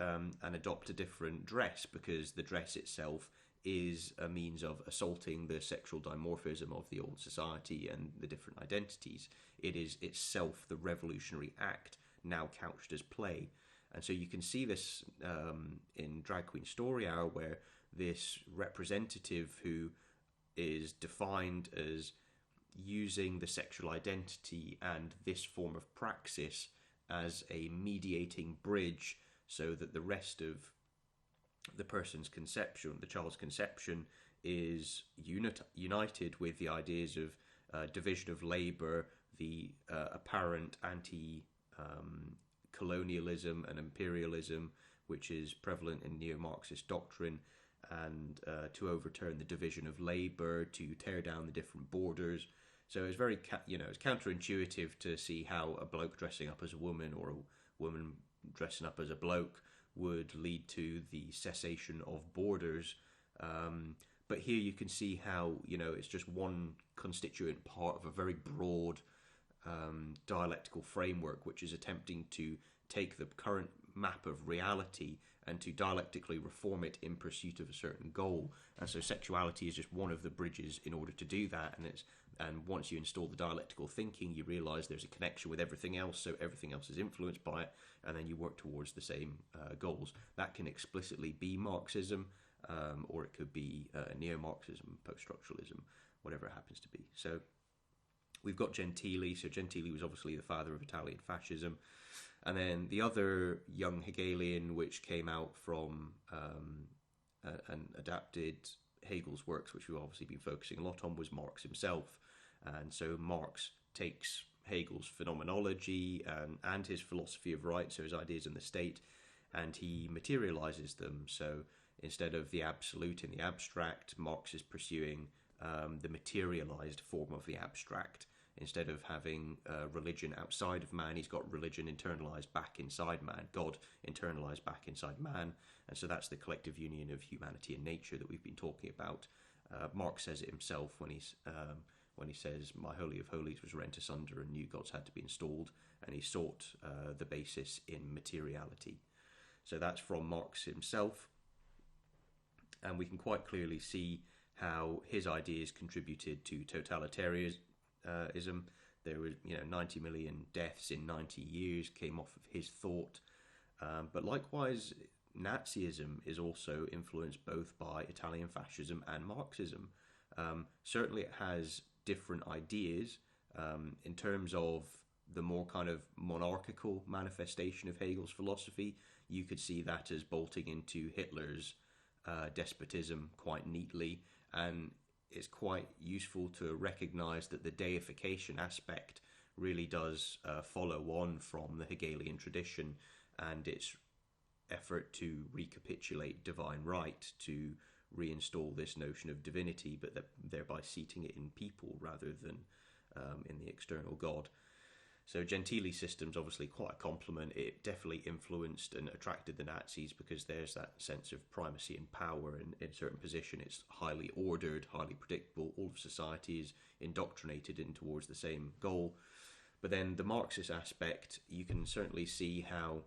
adopt a different dress because the dress itself is a means of assaulting the sexual dimorphism of the old society and the different identities. It is itself the revolutionary act now couched as play. And so you can see this in Drag Queen Story Hour, where this representative who is defined as using the sexual identity and this form of praxis as a mediating bridge so that the rest of the person's conception, the child's conception, is united with the ideas of division of labour, the apparent colonialism and imperialism, which is prevalent in neo-Marxist doctrine, and to overturn the division of labour, to tear down the different borders. So it's very, it's counterintuitive to see how a bloke dressing up as a woman or a woman dressing up as a bloke would lead to the cessation of borders. But here you can see how, it's just one constituent part of a very broad dialectical framework, which is attempting to take the current map of reality and to dialectically reform it in pursuit of a certain goal. And so sexuality is just one of the bridges in order to do that. And once you install the dialectical thinking, you realize there's a connection with everything else, so everything else is influenced by it, and then you work towards the same goals. That can explicitly be Marxism, or it could be neo-Marxism, post-structuralism, whatever it happens to be. So We've got Gentili. So Gentili was obviously the father of Italian fascism. And then the other young Hegelian, which came out from and adapted Hegel's works, which we've obviously been focusing a lot on, was Marx himself. And so Marx takes Hegel's phenomenology and his philosophy of right, so his ideas in the state, and he materializes them. So instead of the absolute in the abstract, Marx is pursuing the materialized form of the abstract. Instead of having religion outside of man, he's got religion internalized back inside man, God internalized back inside man. And so that's the collective union of humanity and nature that we've been talking about. Marx says it himself when he says, "My holy of holies was rent asunder and new gods had to be installed," and he sought the basis in materiality. So that's from Marx himself. And we can quite clearly see how his ideas contributed to totalitarianism. There were 90 million deaths in 90 years came off of his thought. But likewise, Nazism is also influenced both by Italian fascism and Marxism. Certainly it has different ideas in terms of the more kind of monarchical manifestation of Hegel's philosophy. You could see that as bolting into Hitler's despotism quite neatly, and it's quite useful to recognize that the deification aspect really does follow on from the Hegelian tradition and its effort to recapitulate divine right, to reinstall this notion of divinity, but thereby seating it in people rather than in the external God. So Gentili's system's obviously quite a compliment. It definitely influenced and attracted the Nazis because there's that sense of primacy and power in a certain position. It's highly ordered, highly predictable. All of society is indoctrinated in towards the same goal. But then the Marxist aspect, you can certainly see how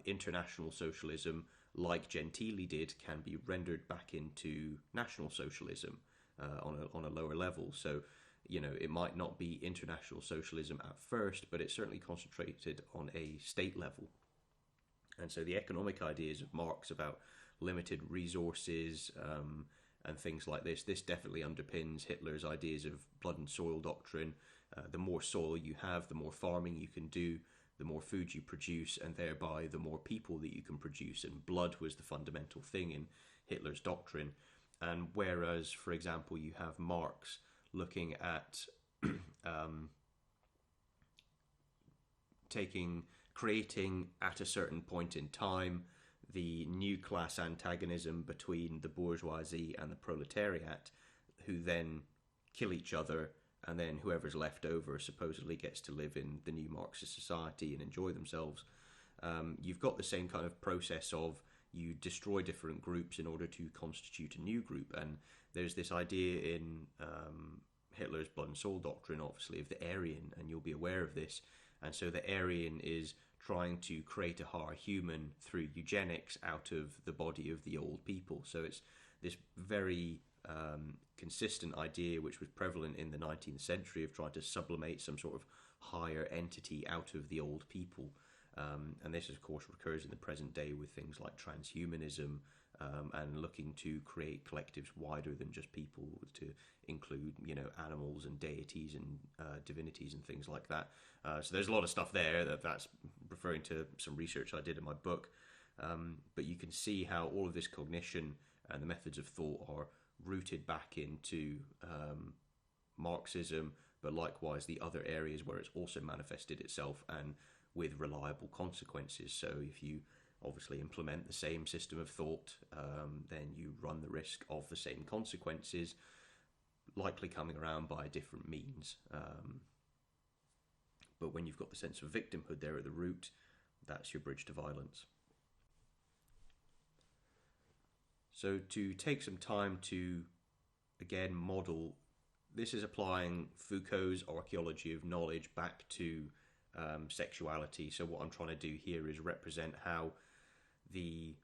international socialism, like Gentili did, can be rendered back into national socialism on a lower level. So it might not be international socialism at first, but it's certainly concentrated on a state level. And so the economic ideas of Marx about limited resources and things like this definitely underpins Hitler's ideas of blood and soil doctrine. The more soil you have, the more farming you can do, the more food you produce, and thereby the more people that you can produce. And blood was the fundamental thing in Hitler's doctrine. And whereas, for example, you have Marx looking at creating at a certain point in time the new class antagonism between the bourgeoisie and the proletariat, who then kill each other, and then whoever's left over supposedly gets to live in the new Marxist society and enjoy themselves. You've got the same kind of process of you destroy different groups in order to constitute a new group. And there's this idea in Hitler's blood and soul doctrine, obviously, of the Aryan, and you'll be aware of this. And so the Aryan is trying to create a higher human through eugenics out of the body of the old people. So it's this very consistent idea which was prevalent in the 19th century of trying to sublimate some sort of higher entity out of the old people. And this, of course, recurs in the present day with things like transhumanism and looking to create collectives wider than just people, to include, animals and deities and divinities and things like that. So there's a lot of stuff there that's referring to some research I did in my book. But you can see how all of this cognition and the methods of thought are rooted back into Marxism, but likewise the other areas where it's also manifested itself and with reliable consequences. So if you obviously implement the same system of thought, then you run the risk of the same consequences, likely coming around by different means. But when you've got the sense of victimhood there at the root, that's your bridge to violence. So to take some time to, again, model, this is applying Foucault's archaeology of knowledge back to sexuality. So what I'm trying to do here is represent how the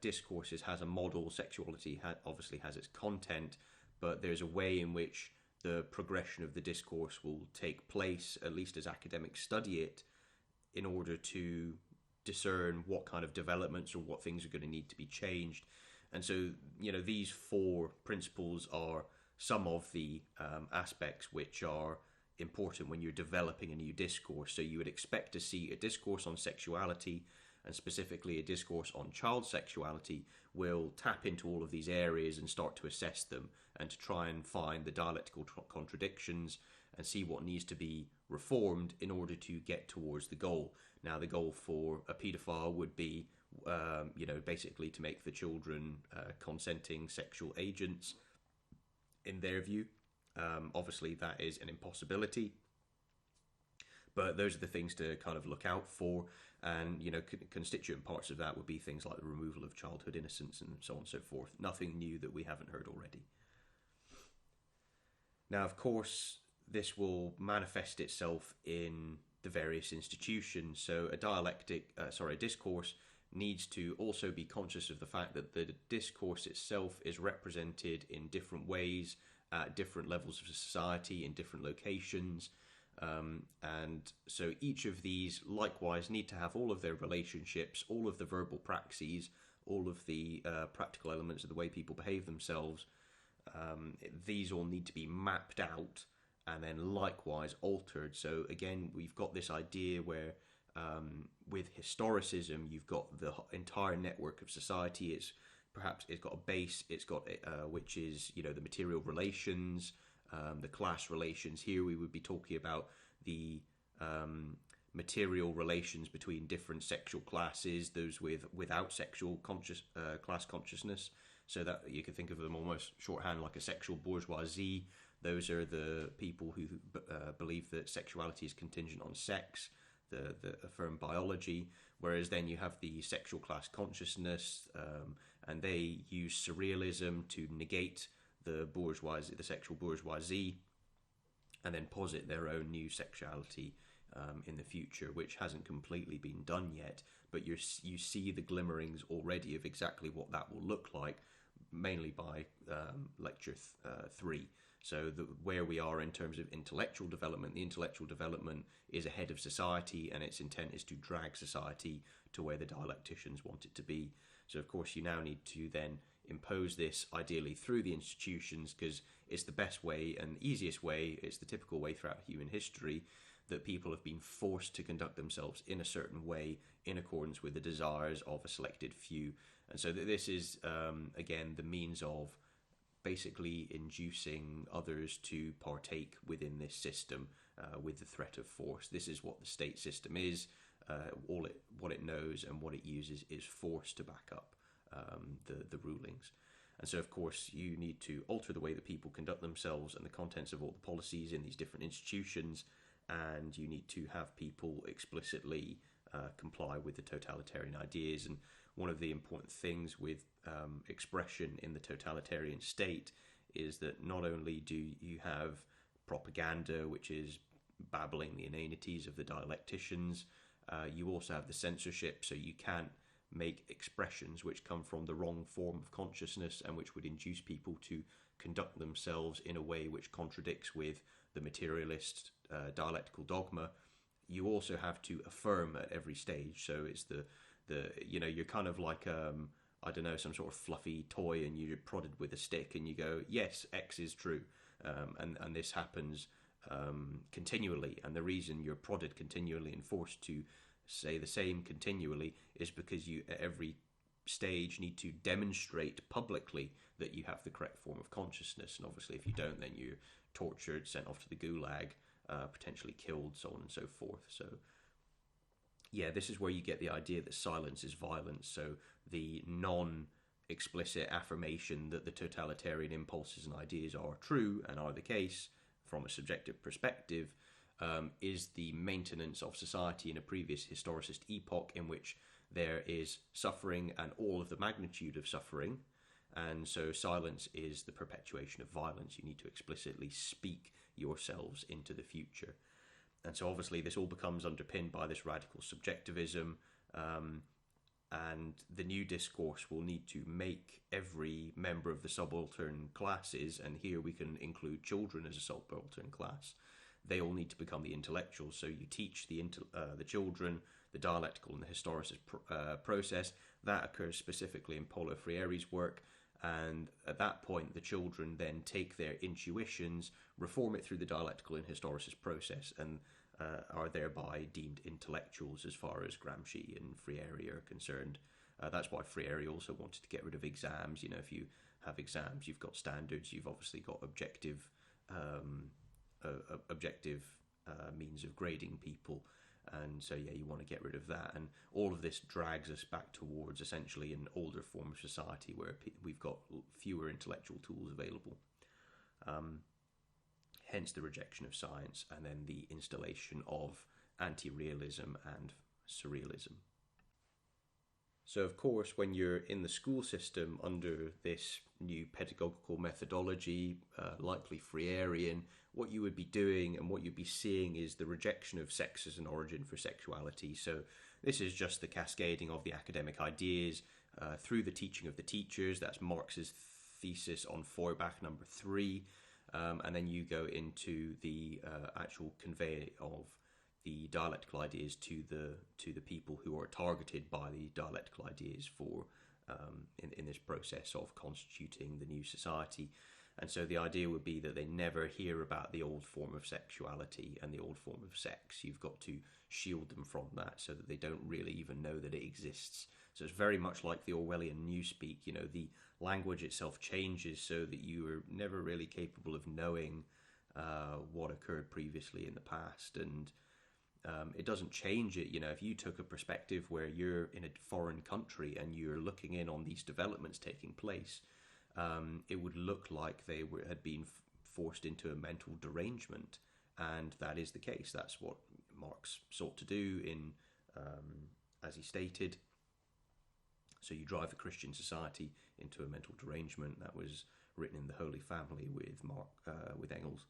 discourses has a model. Sexuality obviously has its content, but there's a way in which the progression of the discourse will take place, at least as academics study it, in order to discern what kind of developments or what things are going to need to be changed. And so, these four principles are some of the aspects which are, important when you're developing a new discourse. So you would expect to see a discourse on sexuality, and specifically a discourse on child sexuality, will tap into all of these areas and start to assess them and to try and find the dialectical contradictions and see what needs to be reformed in order to get towards the goal. Now, the goal for a paedophile would be, basically to make the children consenting sexual agents, in their view. Obviously, that is an impossibility. But those are the things to kind of look out for. And, constituent parts of that would be things like the removal of childhood innocence and so on and so forth. Nothing new that we haven't heard already. Now, of course, this will manifest itself in the various institutions. So a discourse needs to also be conscious of the fact that the discourse itself is represented in different ways at different levels of society, in different locations. And so each of these likewise need to have all of their relationships, all of the verbal praxes, all of the practical elements of the way people behave themselves. These all need to be mapped out and then likewise altered. So again, we've got this idea where with historicism, you've got the entire network of society. It's got a base, it's got which is the material relations, the class relations. Here we would be talking about the material relations between different sexual classes, those without sexual class consciousness. So that you could think of them almost shorthand like a sexual bourgeoisie. Those are the people who believe that sexuality is contingent on sex, the affirmed biology. Whereas then you have the sexual class consciousness, and they use surrealism to negate the sexual bourgeoisie, and then posit their own new sexuality in the future, which hasn't completely been done yet. But you see the glimmerings already of exactly what that will look like, mainly by lecture 3. So where we are in terms of intellectual development, the intellectual development is ahead of society, and its intent is to drag society to where the dialecticians want it to be. So of course you now need to then impose this ideally through the institutions, because it's the best way and the easiest way, it's the typical way throughout human history, that people have been forced to conduct themselves in a certain way in accordance with the desires of a selected few. And so this is, again, the means of basically inducing others to partake within this system with the threat of force. This is what the state system is. What it knows and what it uses is force to back up the rulings. And so, of course, you need to alter the way that people conduct themselves and the contents of all the policies in these different institutions, and you need to have people explicitly comply with the totalitarian ideas. And one of the important things with expression in the totalitarian state is that not only do you have propaganda, which is babbling the inanities of the dialecticians, you also have the censorship, so you can't make expressions which come from the wrong form of consciousness and which would induce people to conduct themselves in a way which contradicts with the materialist dialectical dogma. You also have to affirm at every stage. So it's you're kind of like some sort of fluffy toy, and you're prodded with a stick and you go, yes, X is true, and this happens continually. And the reason you're prodded continually and forced to say the same continually is because you at every stage need to demonstrate publicly that you have the correct form of consciousness. And obviously if you don't, then you're tortured, sent off to the gulag, potentially killed, so on and so forth. So yeah, this is where you get the idea that silence is violence. So the non-explicit affirmation that the totalitarian impulses and ideas are true and are the case from a subjective perspective is the maintenance of society in a previous historicist epoch in which there is suffering and all of the magnitude of suffering. And so silence is the perpetuation of violence. You need to explicitly speak yourselves into the future. And so obviously this all becomes underpinned by this radical subjectivism, and the new discourse will need to make every member of the subaltern classes, and here we can include children as a subaltern class, they all need to become the intellectuals. So you teach the children the dialectical and the historicist process. That occurs specifically in Paulo Freire's work, And at that point, the children then take their intuitions, reform it through the dialectical and historicist process, and are thereby deemed intellectuals as far as Gramsci and Freire are concerned. That's why Freire also wanted to get rid of exams. If you have exams, you've got standards, you've obviously got objective means of grading people. And so, you want to get rid of that. And all of this drags us back towards essentially an older form of society where we've got fewer intellectual tools available. Hence the rejection of science, and then the installation of anti-realism and surrealism. So, of course, when you're in the school system under this new pedagogical methodology, likely Freirean, what you would be doing and what you'd be seeing is the rejection of sex as an origin for sexuality. So this is just the cascading of the academic ideas through the teaching of the teachers. That's Marx's thesis on Feuerbach, number 3. And then you go into the actual convey of the dialectical ideas to the people who are targeted by the dialectical ideas for in this process of constituting the new society. And so the idea would be that they never hear about the old form of sexuality and the old form of sex. You've got to shield them from that so that they don't really even know that it exists. So it's very much like the Orwellian newspeak. The language itself changes so that you are never really capable of knowing what occurred previously in the past. And it doesn't change it. If you took a perspective where you're in a foreign country and you're looking in on these developments taking place, it would look like they had been forced into a mental derangement, and that is the case. That's what Marx sought to do in, as he stated. So you drive the Christian society into a mental derangement. That was written in The Holy Family with Engels.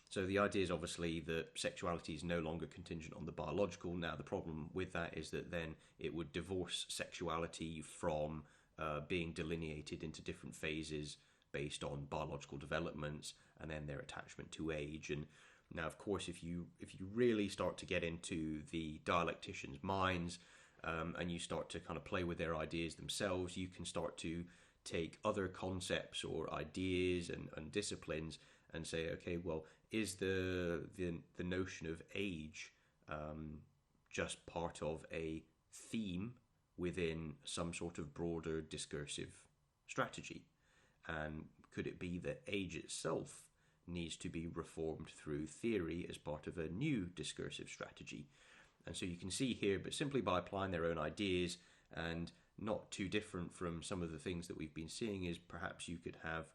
So the idea is obviously that sexuality is no longer contingent on the biological. Now the problem with that is that then it would divorce sexuality from being delineated into different phases based on biological developments and then their attachment to age. And now, of course, if you really start to get into the dialecticians' minds and you start to kind of play with their ideas themselves, you can start to take other concepts or ideas and disciplines and say, okay, well, is the notion of age just part of a theme within some sort of broader discursive strategy? And could it be that age itself needs to be reformed through theory as part of a new discursive strategy? And so you can see here, but simply by applying their own ideas and not too different from some of the things that we've been seeing, is perhaps you could have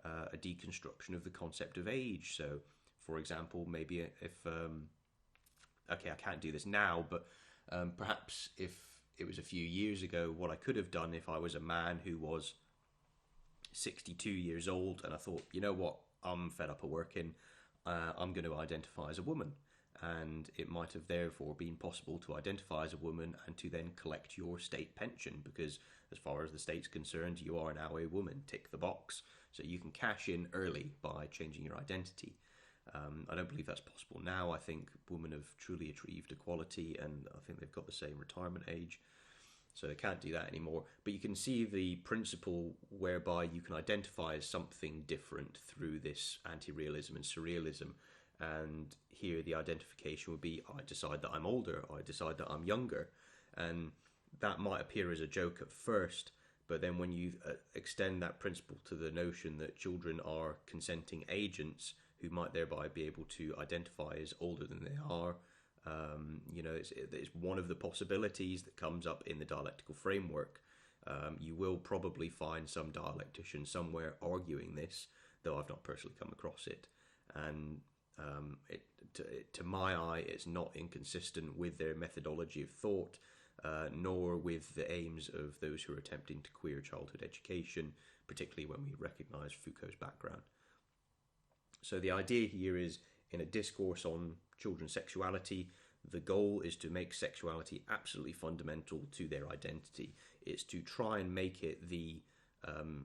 a deconstruction of the concept of age. So, for example, maybe if I can't do this now, but perhaps if it was a few years ago, what I could have done if I was a man who was 62 years old and I thought, you know what, I'm fed up of working, I'm going to identify as a woman. And it might have therefore been possible to identify as a woman and to then collect your state pension, because as far as the state's concerned, you are now a woman. Tick the box. So you can cash in early by changing your identity. I don't believe that's possible now. I think women have truly achieved equality, and I think they've got the same retirement age. So they can't do that anymore. But you can see the principle whereby you can identify as something different through this anti-realism and surrealism. And here the identification would be, I decide that I'm older, I decide that I'm younger. And that might appear as a joke at first, but then when you extend that principle to the notion that children are consenting agents who might thereby be able to identify as older than they are, it's one of the possibilities that comes up in the dialectical framework. You will probably find some dialectician somewhere arguing this, though I've not personally come across it. And to my eye, it's not inconsistent with their methodology of thought, nor with the aims of those who are attempting to queer childhood education, particularly when we recognise Foucault's background. So the idea here is, in a discourse on children's sexuality, the goal is to make sexuality absolutely fundamental to their identity. It's to try and make it the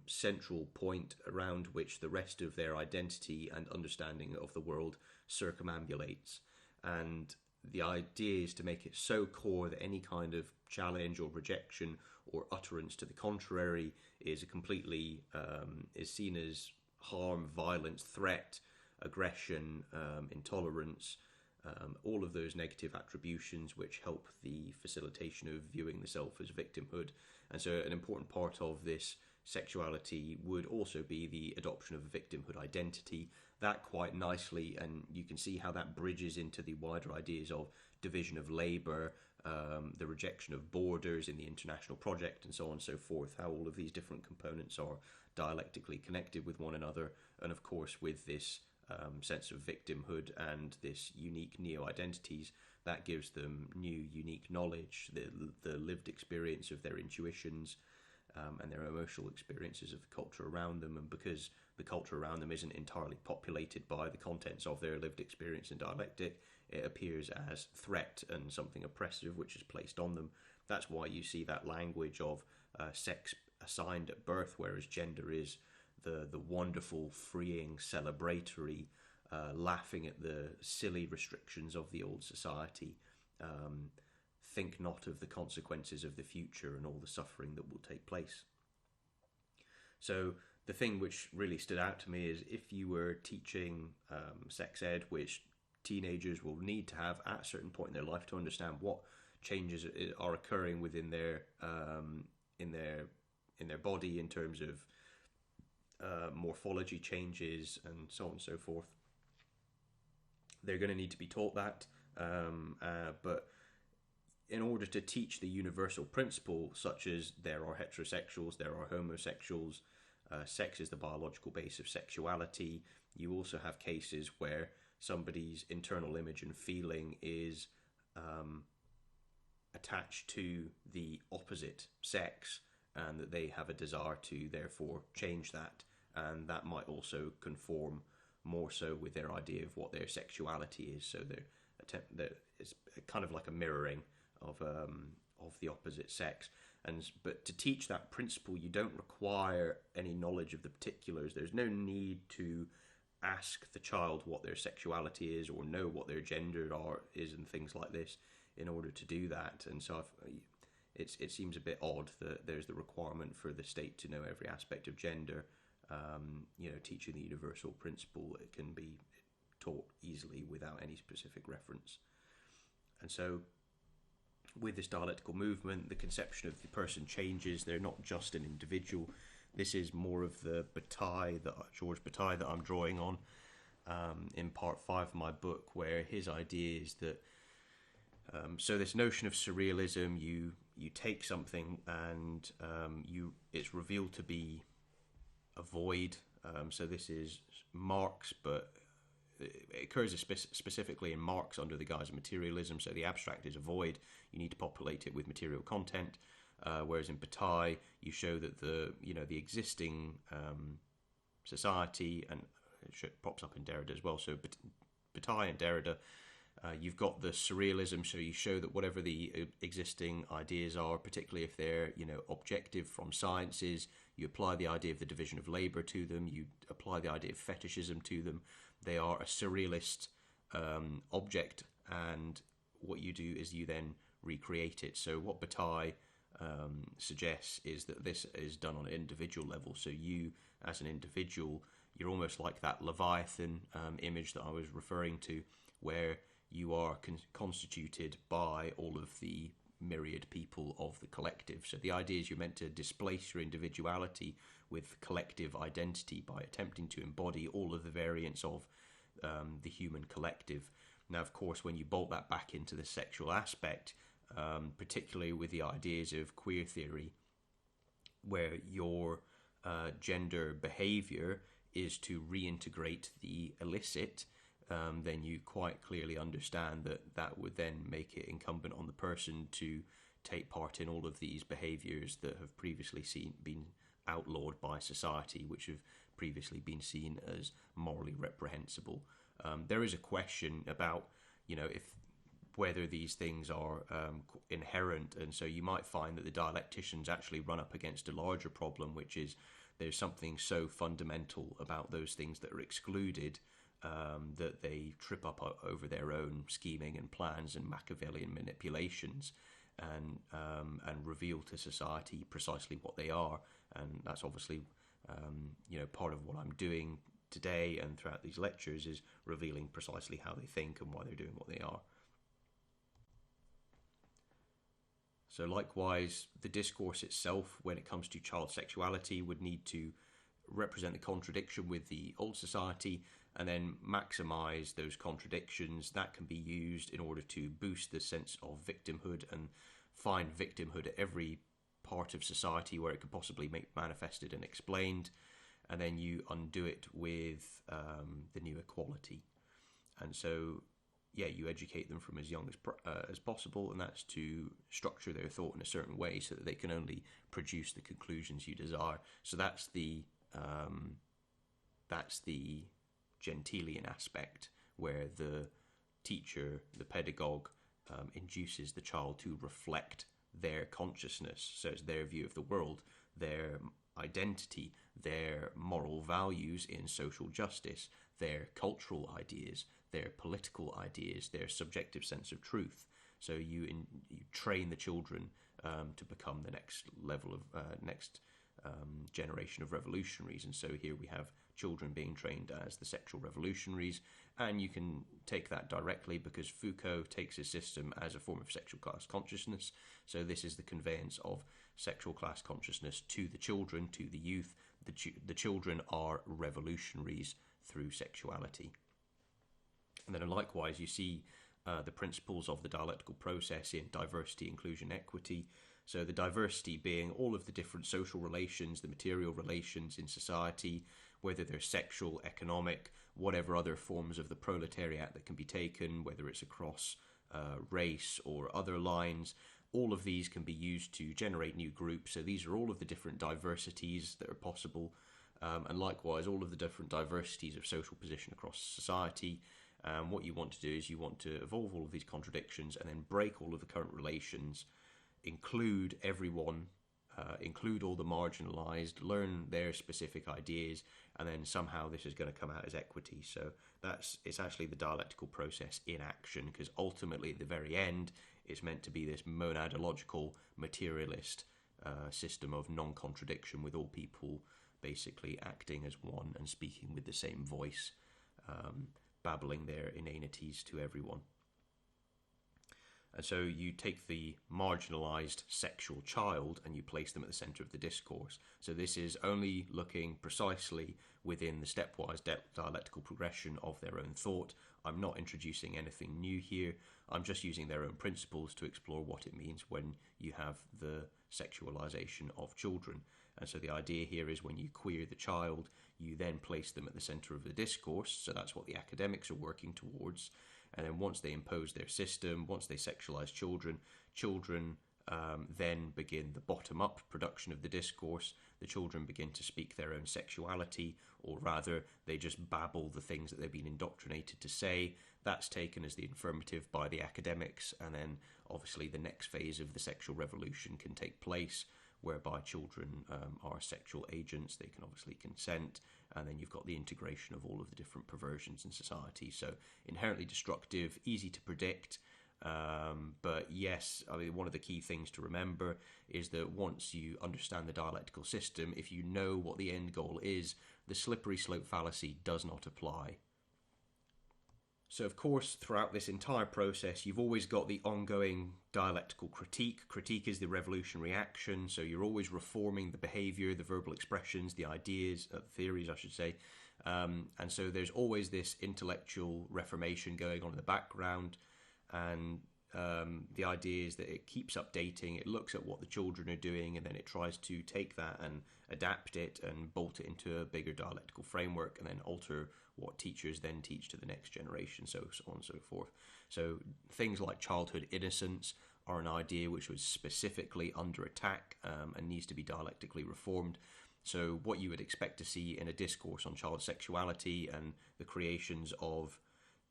central point around which the rest of their identity and understanding of the world circumambulates. And the idea is to make it so core that any kind of challenge or rejection or utterance to the contrary is a completely is seen as harm, violence, threat, aggression, intolerance, all of those negative attributions which help the facilitation of viewing the self as victimhood. And so an important part of this sexuality would also be the adoption of a victimhood identity. That quite nicely, and you can see how that bridges into the wider ideas of division of labour, the rejection of borders in the international project, and so on and so forth, how all of these different components are dialectically connected with one another, and of course with this sense of victimhood and this unique neo-identities, that gives them new, unique knowledge, the lived experience of their intuitions, and their emotional experiences of the culture around them. And because the culture around them isn't entirely populated by the contents of their lived experience and dialectic, it appears as threat and something oppressive which is placed on them. That's why you see that language of sex assigned at birth, whereas gender is the wonderful, freeing, celebratory, laughing at the silly restrictions of the old society. Think not of the consequences of the future and all the suffering that will take place. So the thing which really stood out to me is, if you were teaching sex ed, which teenagers will need to have at a certain point in their life to understand what changes are occurring within their in their body in terms of morphology changes and so on and so forth, they're going to need to be taught that. But in order to teach the universal principle, such as there are heterosexuals, there are homosexuals, sex is the biological base of sexuality, you also have cases where somebody's internal image and feeling is attached to the opposite sex, and that they have a desire to therefore change that, and that might also conform more so with their idea of what their sexuality is. So it's kind of like a mirroring of the opposite sex. But to teach that principle, you don't require any knowledge of the particulars. There's no need to ask the child what their sexuality is or know what their gender is and things like this in order to do that. And so it seems a bit odd that there's the requirement for the state to know every aspect of gender. Teaching the universal principle, it can be taught easily without any specific reference. And so with this dialectical movement, the conception of the person changes. They're not just an individual. This is more of the Bataille, Georges Bataille, that I'm drawing on in part 5 of my book, where his idea is that so this notion of surrealism, you take something and it's revealed to be a void. So this is Marx, but it occurs specifically in Marx under the guise of materialism. So the abstract is a void. You need to populate it with material content. Whereas in Bataille, you show that the existing society, and it pops up in Derrida as well. So Bataille and Derrida, you've got the surrealism. So you show that whatever the existing ideas are, particularly if they're objective from sciences, you apply the idea of the division of labour to them. You apply the idea of fetishism to them. They are a surrealist object, and what you do is you then recreate it. So what Bataille suggests is that this is done on an individual level. So you, as an individual, you're almost like that Leviathan image that I was referring to, where you are constituted by all of the myriad people of the collective. So the idea is you're meant to displace your individuality with collective identity by attempting to embody all of the variants of the human collective. Now, of course, when you bolt that back into the sexual aspect, particularly with the ideas of queer theory, where your gender behavior is to reintegrate the illicit, then you quite clearly understand that would then make it incumbent on the person to take part in all of these behaviors that have previously been outlawed by society, which have previously been seen as morally reprehensible. There is a question about, whether these things are inherent, and so you might find that the dialecticians actually run up against a larger problem, which is there's something so fundamental about those things that are excluded that they trip up over their own scheming and plans and Machiavellian manipulations, and reveal to society precisely what they are, And that's obviously part of what I'm doing today and throughout these lectures is revealing precisely how they think and why they're doing what they are. So likewise, the discourse itself, when it comes to child sexuality, would need to represent the contradiction with the old society and then maximize those contradictions. That can be used in order to boost the sense of victimhood and find victimhood at every part of society where it could possibly be manifested and explained. And then you undo it with the new equality. And so, you educate them from as young as possible, and that's to structure their thought in a certain way so that they can only produce the conclusions you desire. So that's the Gentilian aspect, where the teacher, the pedagogue, induces the child to reflect their consciousness. So it's their view of the world, their identity, their moral values in social justice, their cultural ideas, their political ideas, their subjective sense of truth. So you train the children to become the next level of generation of revolutionaries. And so here we have children being trained as the sexual revolutionaries, and you can take that directly because Foucault takes his system as a form of sexual class consciousness. So this is the conveyance of sexual class consciousness to the children, to the youth. The children are revolutionaries through sexuality. And then likewise, you see the principles of the dialectical process in diversity, inclusion, equity. So the diversity being all of the different social relations, the material relations in society, whether they're sexual, economic, whatever other forms of the proletariat that can be taken, whether it's across race or other lines. All of these can be used to generate new groups. So these are all of the different diversities that are possible. And likewise, all of the different diversities of social position across society. What you want to do is you want to evolve all of these contradictions and then break all of the current relations, include everyone, include all the marginalized, learn their specific ideas, and then somehow this is going to come out as equity. So it's actually the dialectical process in action, because ultimately at the very end it's meant to be this monadological materialist system of non-contradiction, with all people basically acting as one and speaking with the same voice, babbling their inanities to everyone. And so you take the marginalized sexual child and you place them at the center of the discourse. So this is only looking precisely within the stepwise dialectical progression of their own thought. I'm not introducing anything new here. I'm just using their own principles to explore what it means when you have the sexualization of children. And so the idea here is when you queer the child, you then place them at the center of the discourse. So that's what the academics are working towards. And then once they impose their system, once they sexualize children then begin the bottom-up production of the discourse. The children begin to speak their own sexuality, or rather, they just babble the things that they've been indoctrinated to say. That's taken as the affirmative by the academics, and then obviously the next phase of the sexual revolution can take place, whereby children are sexual agents. They can obviously consent, and then you've got the integration of all of the different perversions in society. So inherently destructive, easy to predict, but yes, I mean, one of the key things to remember is that once you understand the dialectical system, if you know what the end goal is, the slippery slope fallacy does not apply. So, of course, throughout this entire process, you've always got the ongoing dialectical critique. Critique is the revolutionary action, so you're always reforming the behavior, the verbal expressions, the ideas, theories, I should say. And so there's always this intellectual reformation going on in the background, and the idea is that it keeps updating. It looks at what the children are doing, and then it tries to take that and adapt it and bolt it into a bigger dialectical framework, and then alter what teachers then teach to the next generation, so on and so forth. So things like childhood innocence are an idea which was specifically under attack and needs to be dialectically reformed. So what you would expect to see in a discourse on child sexuality and the creations of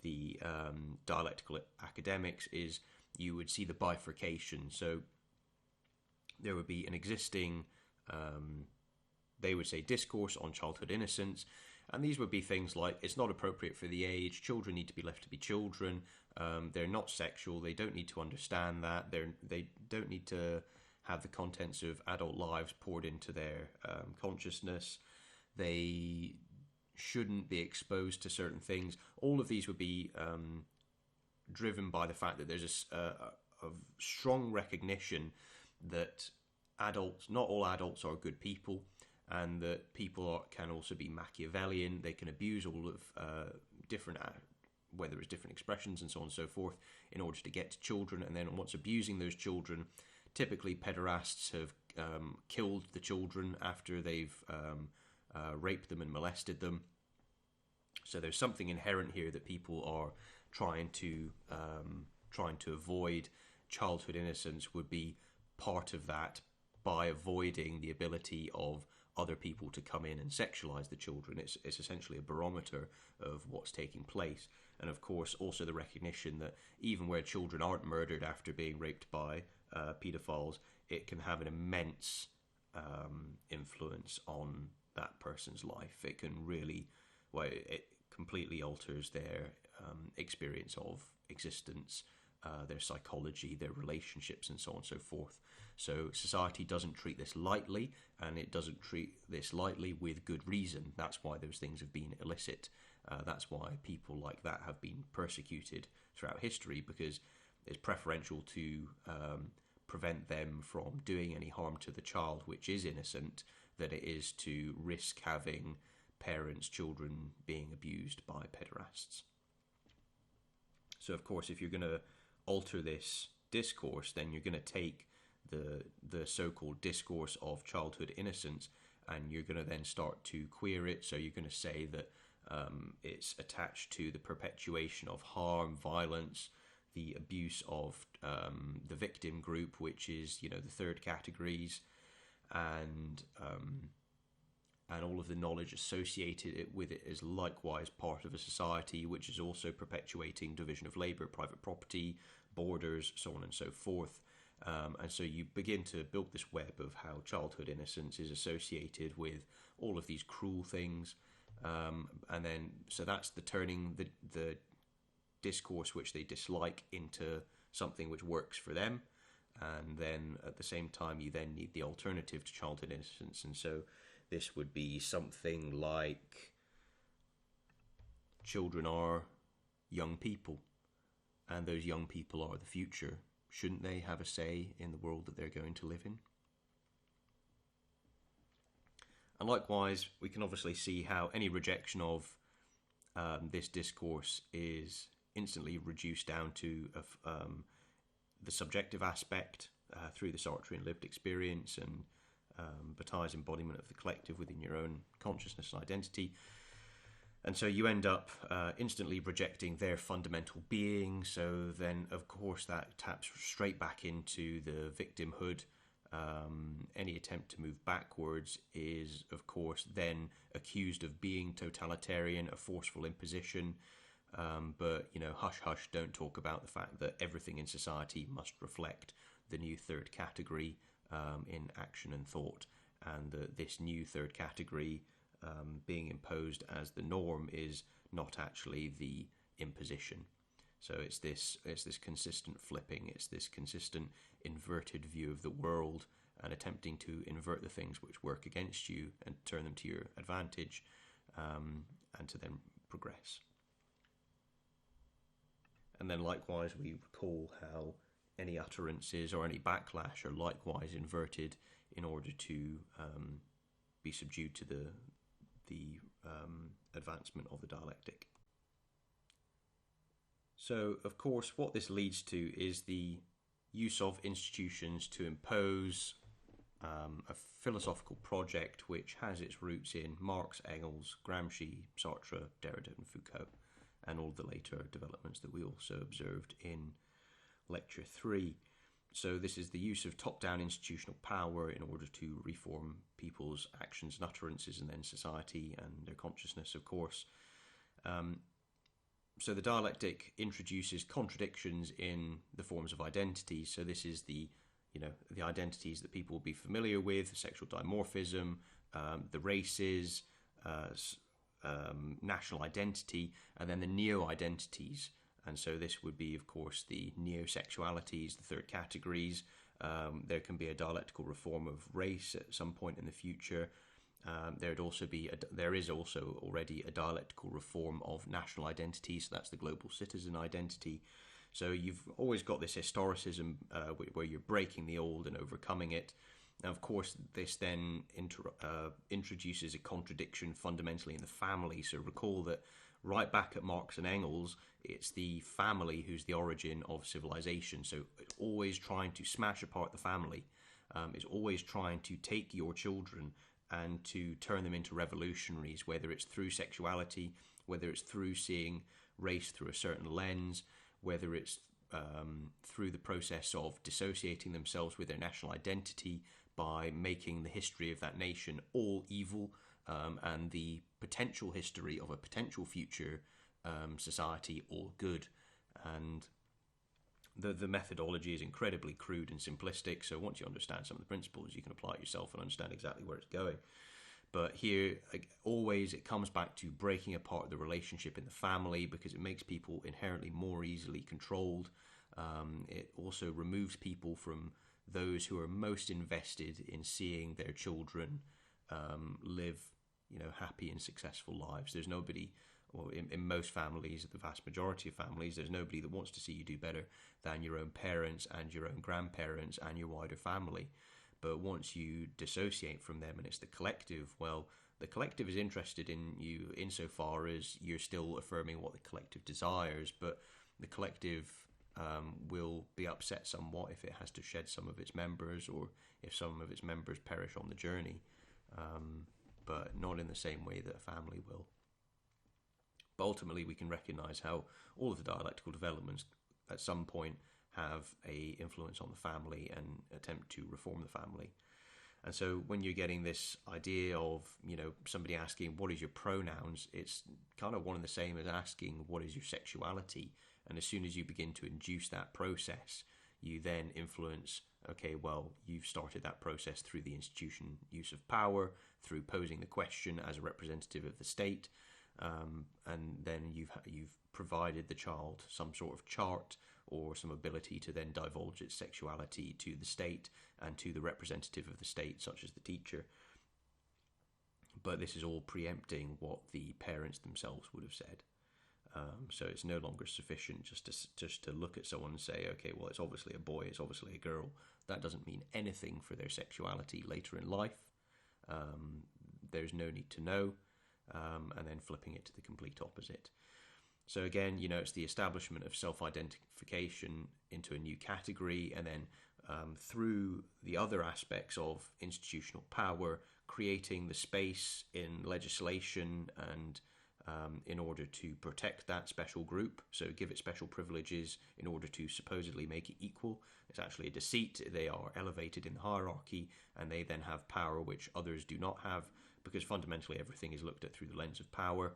the dialectical academics is you would see the bifurcation. So there would be an existing, they would say, discourse on childhood innocence, and these would be things like, it's not appropriate for the age, children need to be left to be children, they're not sexual, they don't need to understand that, they don't need to have the contents of adult lives poured into their consciousness. They shouldn't be exposed to certain things. All of these would be driven by the fact that there's a strong recognition that not all adults are good people, and that people can also be Machiavellian. They can abuse all of different, whether it's different expressions and so on and so forth, in order to get to children. And then once abusing those children, typically pederasts have killed the children after they've raped them and molested them. So there's something inherent here that people are trying to avoid. Childhood innocence would be part of that, by avoiding the ability of other people to come in and sexualize the children. It's essentially a barometer of what's taking place. And of course, also the recognition that even where children aren't murdered after being raped by pedophiles, it can have an immense influence on that person's life. It can really, it completely alters their experience of existence, their psychology, their relationships, and so on and so forth. So society doesn't treat this lightly, and it doesn't treat this lightly with good reason. That's why those things have been illicit. That's why people like that have been persecuted throughout history, because it's preferential to prevent them from doing any harm to the child, which is innocent, than it is to risk having parents, children being abused by pederasts. So of course, if you're going to alter this discourse, then you're going to take the so-called discourse of childhood innocence, and you're going to then start to queer it. So you're going to say that it's attached to the perpetuation of harm, violence, the abuse of the victim group, which is, the third categories, and all of the knowledge associated with it is likewise part of a society which is also perpetuating division of labour, private property, borders, so on and so forth. And so you begin to build this web of how childhood innocence is associated with all of these cruel things. And then, so that's the turning the discourse which they dislike into something which works for them. And then at the same time, you then need the alternative to childhood innocence. And so this would be something like, children are young people, and those young people are the future. Shouldn't they have a say in the world that they're going to live in? And likewise, we can obviously see how any rejection of this discourse is instantly reduced down to the subjective aspect through the Sartrean lived experience and Bataille's embodiment of the collective within your own consciousness and identity. And so you end up instantly rejecting their fundamental being. So then, of course, that taps straight back into the victimhood. Any attempt to move backwards is, of course, then accused of being totalitarian, a forceful imposition. But, hush, hush, don't talk about the fact that everything in society must reflect the new third category in action and thought. And this new third category being imposed as the norm is not actually the imposition. So it's this consistent flipping, it's this consistent inverted view of the world, and attempting to invert the things which work against you and turn them to your advantage, and to then progress. And then likewise, we recall how any utterances or any backlash are likewise inverted in order to be subdued to the advancement of the dialectic. So, of course, what this leads to is the use of institutions to impose a philosophical project which has its roots in Marx, Engels, Gramsci, Sartre, Derrida and Foucault, and all the later developments that we also observed in Lecture 3. So this is the use of top-down institutional power in order to reform people's actions and utterances, and then society and their consciousness, of course. So the dialectic introduces contradictions in the forms of identity. So this is the identities that people will be familiar with: sexual dimorphism, the races, national identity, and then the neo-identities. And so this would be, of course, the neo-sexualities, the third categories, There can be a dialectical reform of race at some point in the future. There is also already a dialectical reform of national identity, so that's the global citizen identity. So you've always got this historicism where you're breaking the old and overcoming it. Now, of course, this then introduces a contradiction fundamentally in the family. So recall that right back at Marx and Engels, it's the family who's the origin of civilization. So it's always trying to smash apart the family. It's always trying to take your children and to turn them into revolutionaries, whether it's through sexuality, whether it's through seeing race through a certain lens, whether it's through the process of dissociating themselves with their national identity by making the history of that nation all evil, and the potential history of a potential future society all good. And the methodology is incredibly crude and simplistic, so once you understand some of the principles, you can apply it yourself and understand exactly where it's going. But here, always, it comes back to breaking apart the relationship in the family, because it makes people inherently more easily controlled. It also removes people from those who are most invested in seeing their children live, happy and successful lives. There's nobody, or in most families, the vast majority of families, there's nobody that wants to see you do better than your own parents and your own grandparents and your wider family. But once you dissociate from them and it's the collective, well, the collective is interested in you insofar as you're still affirming what the collective desires, but the collective will be upset somewhat if it has to shed some of its members, or if some of its members perish on the journey, but not in the same way that a family will. But ultimately, we can recognize how all of the dialectical developments at some point have a influence on the family and attempt to reform the family. And so when you're getting this idea of, somebody asking, what is your pronouns? It's kind of one and the same as asking, what is your sexuality? And as soon as you begin to induce that process, you then influence, okay, well, you've started that process through the institution use of power, through posing the question as a representative of the state, and then you've provided the child some sort of chart or some ability to then divulge its sexuality to the state and to the representative of the state, such as the teacher. But this is all preempting what the parents themselves would have said. So it's no longer sufficient just to look at someone and say, okay, well, it's obviously a boy, it's obviously a girl. That doesn't mean anything for their sexuality later in life. There's no need to know, and then flipping it to the complete opposite. So again, it's the establishment of self-identification into a new category, and then through the other aspects of institutional power, creating the space in legislation and in order to protect that special group, so give it special privileges in order to supposedly make it equal. It's actually a deceit. They are elevated in the hierarchy, and they then have power which others do not have, because fundamentally everything is looked at through the lens of power.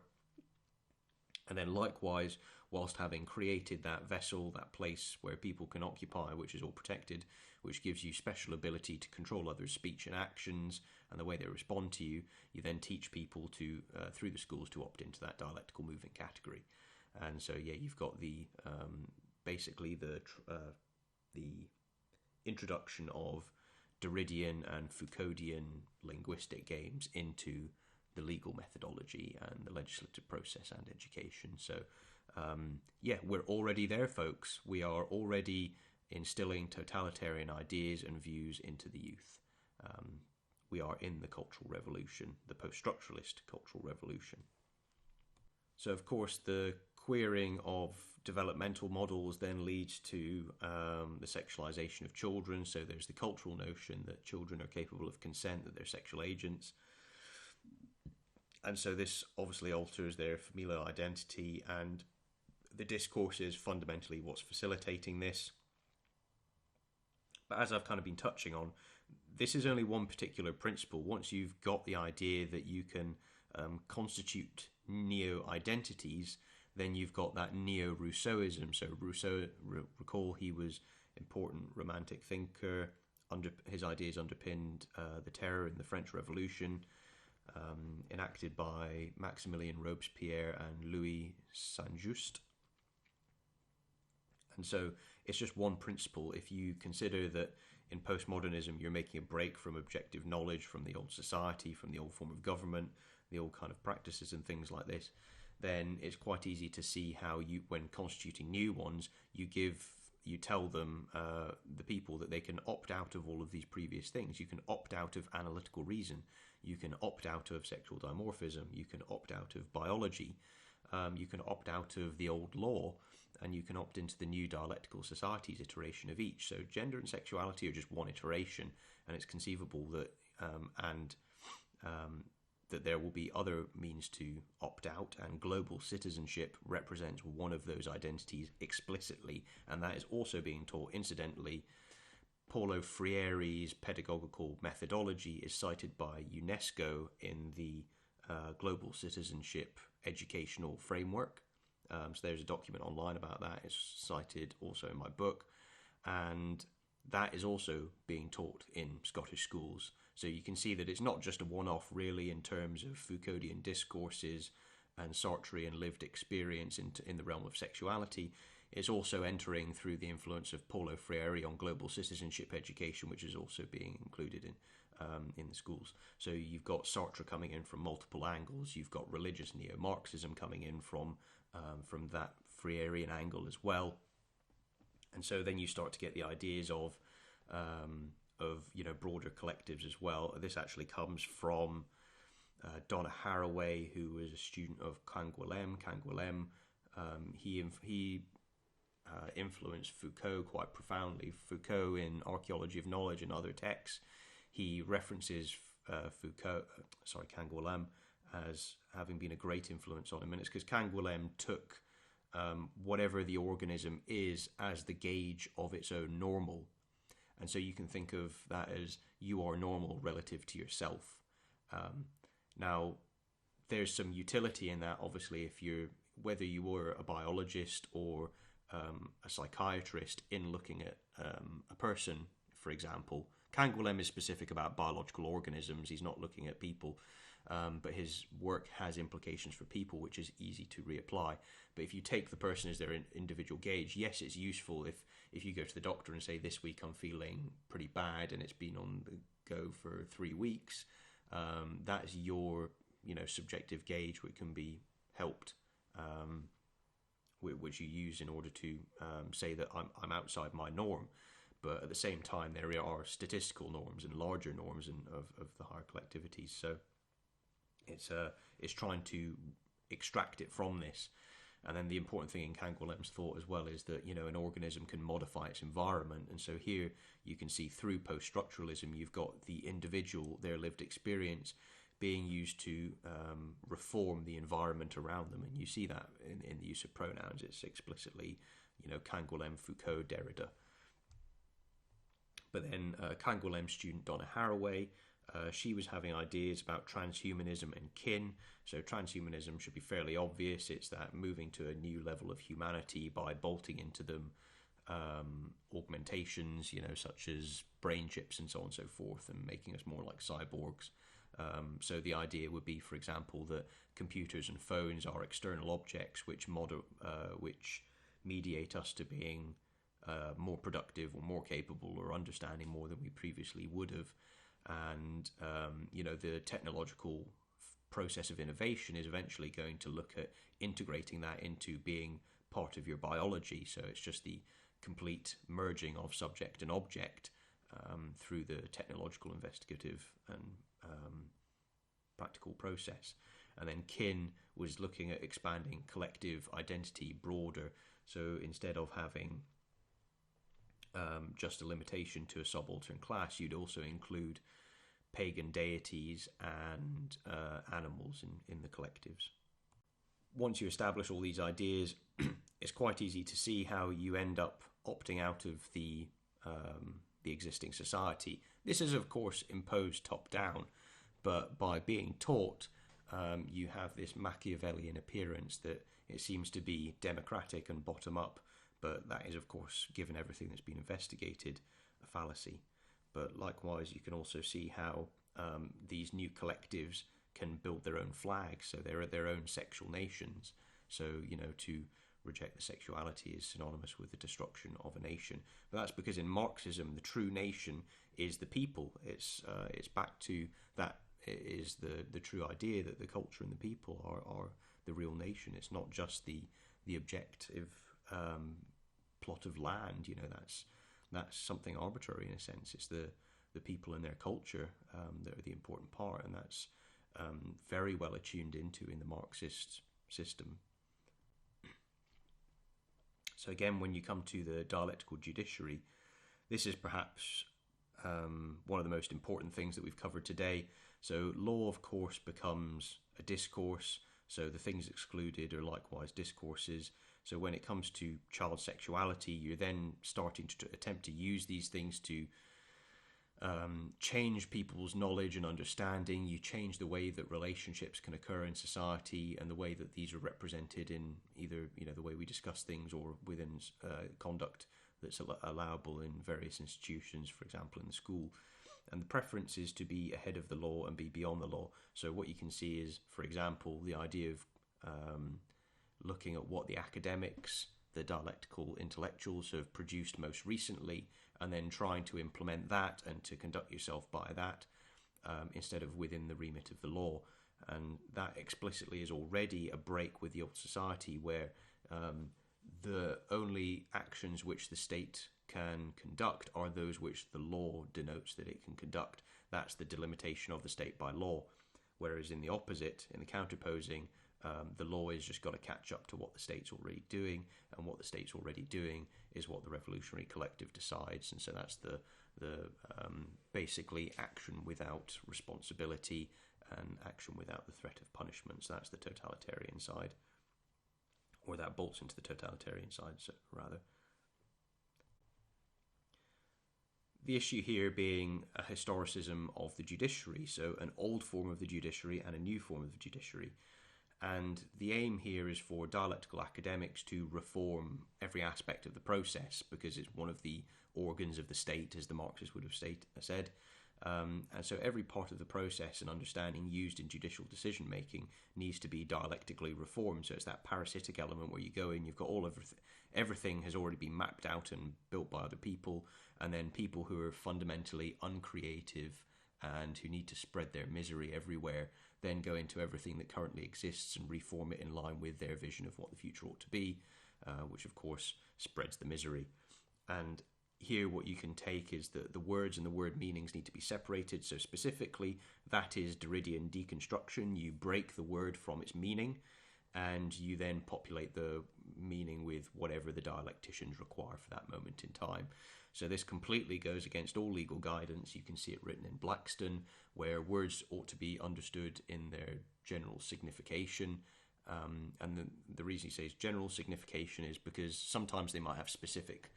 And then likewise, whilst having created that vessel, that place where people can occupy, which is all protected, which gives you special ability to control others' speech and actions and the way they respond to you, you then teach people to, through the schools, to opt into that dialectical moving category. And so, you've got the basically the introduction of Derridian and Foucauldian linguistic games into the legal methodology and the legislative process and education. So, we're already there, folks. We are already instilling totalitarian ideas and views into the youth. We are in the cultural revolution, the post-structuralist cultural revolution. So, of course, the queering of developmental models then leads to the sexualization of children. So there's the cultural notion that children are capable of consent, that they're sexual agents. And so this obviously alters their familial identity, and the discourse is fundamentally what's facilitating this. But as I've kind of been touching on, this is only one particular principle. Once you've got the idea that you can constitute neo-identities, then you've got that neo-Rousseauism. So Rousseau, recall, he was an important romantic thinker. His ideas underpinned the terror in the French Revolution, enacted by Maximilien Robespierre and Louis Saint-Just. And so it's just one principle. If you consider that in postmodernism, you're making a break from objective knowledge, from the old society, from the old form of government, the old kind of practices and things like this, then it's quite easy to see how you, when constituting new ones, you tell them, the people, that they can opt out of all of these previous things. You can opt out of analytical reason. You can opt out of sexual dimorphism. You can opt out of biology. You can opt out of the old law, and you can opt into the new dialectical society's iteration of each. So gender and sexuality are just one iteration, and it's conceivable that that there will be other means to opt out, and global citizenship represents one of those identities explicitly, and that is also being taught. Incidentally, Paulo Freire's pedagogical methodology is cited by UNESCO in the Global Citizenship Educational Framework. So there's a document online about that. It's cited also in my book, and that is also being taught in Scottish schools. So you can see that it's not just a one-off really in terms of Foucauldian discourses and Sartrean lived experience in the realm of sexuality. It's also entering through the influence of Paulo Freire on global citizenship education, which is also being included in the schools. So you've got Sartre coming in from multiple angles. You've got religious neo-Marxism coming in from that Freirean angle as well. And so then you start to get the ideas of broader collectives as well. This actually comes from Donna Haraway, who was a student of Canguilhem. He influenced Foucault quite profoundly. Foucault, in Archaeology of Knowledge and other texts, he references Canguilhem as having been a great influence on him. And it's because Canguilhem took whatever the organism is as the gauge of its own normal. And so you can think of that as you are normal relative to yourself. Now, there's some utility in that, obviously, whether you were a biologist or a psychiatrist in looking at a person, for example. Canguilhem is specific about biological organisms. He's not looking at people. But his work has implications for people, which is easy to reapply. But if you take the person as their individual gauge, yes, it's useful if you go to the doctor and say, this week I'm feeling pretty bad and it's been on the go for 3 weeks. That is your subjective gauge, which can be helped, which you use in order to say that I'm outside my norm. But at the same time, there are statistical norms and larger norms of the higher collectivities. So it's trying to extract it from this. And then the important thing in Canguilhem's thought as well is that an organism can modify its environment. And so here you can see through post-structuralism, you've got the individual, their lived experience, being used to reform the environment around them. And you see that in the use of pronouns. It's explicitly Canguilhem, Foucault, Derrida. But then Canguilhem's student Donna Haraway, she was having ideas about transhumanism and kin. So transhumanism should be fairly obvious. It's that moving to a new level of humanity by bolting into them augmentations, such as brain chips and so on and so forth, and making us more like cyborgs. So the idea would be, for example, that computers and phones are external objects which mediate us to being more productive or more capable or understanding more than we previously would have. And, the technological process of innovation is eventually going to look at integrating that into being part of your biology. So it's just the complete merging of subject and object through the technological, investigative and practical process. And then kin was looking at expanding collective identity broader. So instead of having just a limitation to a subaltern class, you'd also include pagan deities and animals in the collectives. Once you establish all these ideas, it's quite easy to see how you end up opting out of the existing society. This is, of course, imposed top-down, but by being taught, you have this Machiavellian appearance that it seems to be democratic and bottom-up, but that is, of course, given everything that's been investigated, a fallacy. But likewise, you can also see how these new collectives can build their own flags, so they're their own sexual nations. So, to reject that sexuality is synonymous with the destruction of a nation. But that's because in Marxism, the true nation is the people. It's back to that is the true idea that the culture and the people are the real nation. It's not just the objective plot of land. You know, that's something arbitrary in a sense. It's the people and their culture that are the important part, and that's very well attuned into in the Marxist system. So again, when you come to the dialectical judiciary, this is perhaps one of the most important things that we've covered today. So law, of course, becomes a discourse. So the things excluded are likewise discourses. So when it comes to child sexuality, you're then starting to attempt to use these things to change people's knowledge and understanding. You change the way that relationships can occur in society and the way that these are represented in either, you know, the way we discuss things or within conduct that's allowable in various institutions, for example, in the school. And the preference is to be ahead of the law and be beyond the law. So what you can see is, for example, the idea of looking at what the academics, the dialectical intellectuals have produced most recently, and then trying to implement that and to conduct yourself by that instead of within the remit of the law. And that explicitly is already a break with the old society where the only actions which the state can conduct are those which the law denotes that it can conduct. That's the delimitation of the state by law. Whereas in the opposite, in the counterposing, the law is just got to catch up to what the state's already doing, and what the state's already doing is what the revolutionary collective decides. And so that's the basically action without responsibility and action without the threat of punishment. So that's the totalitarian side, or that bolts into the totalitarian side, so rather. The issue here being a historicism of the judiciary, so an old form of the judiciary and a new form of the judiciary. And the aim here is for dialectical academics to reform every aspect of the process, because it's one of the organs of the state, as the Marxists would have said. And so every part of the process and understanding used in judicial decision-making needs to be dialectically reformed. So it's that parasitic element where you go in, you've got everything has already been mapped out and built by other people, and then people who are fundamentally uncreative and who need to spread their misery everywhere then go into everything that currently exists and reform it in line with their vision of what the future ought to be, which of course spreads the misery. And here what you can take is that the words and the word meanings need to be separated. So specifically, that is Derridean deconstruction. You break the word from its meaning, and you then populate the meaning with whatever the dialecticians require for that moment in time. So this completely goes against all legal guidance. You can see it written in Blackstone, where words ought to be understood in their general signification. And the reason he says general signification is because sometimes they might have specific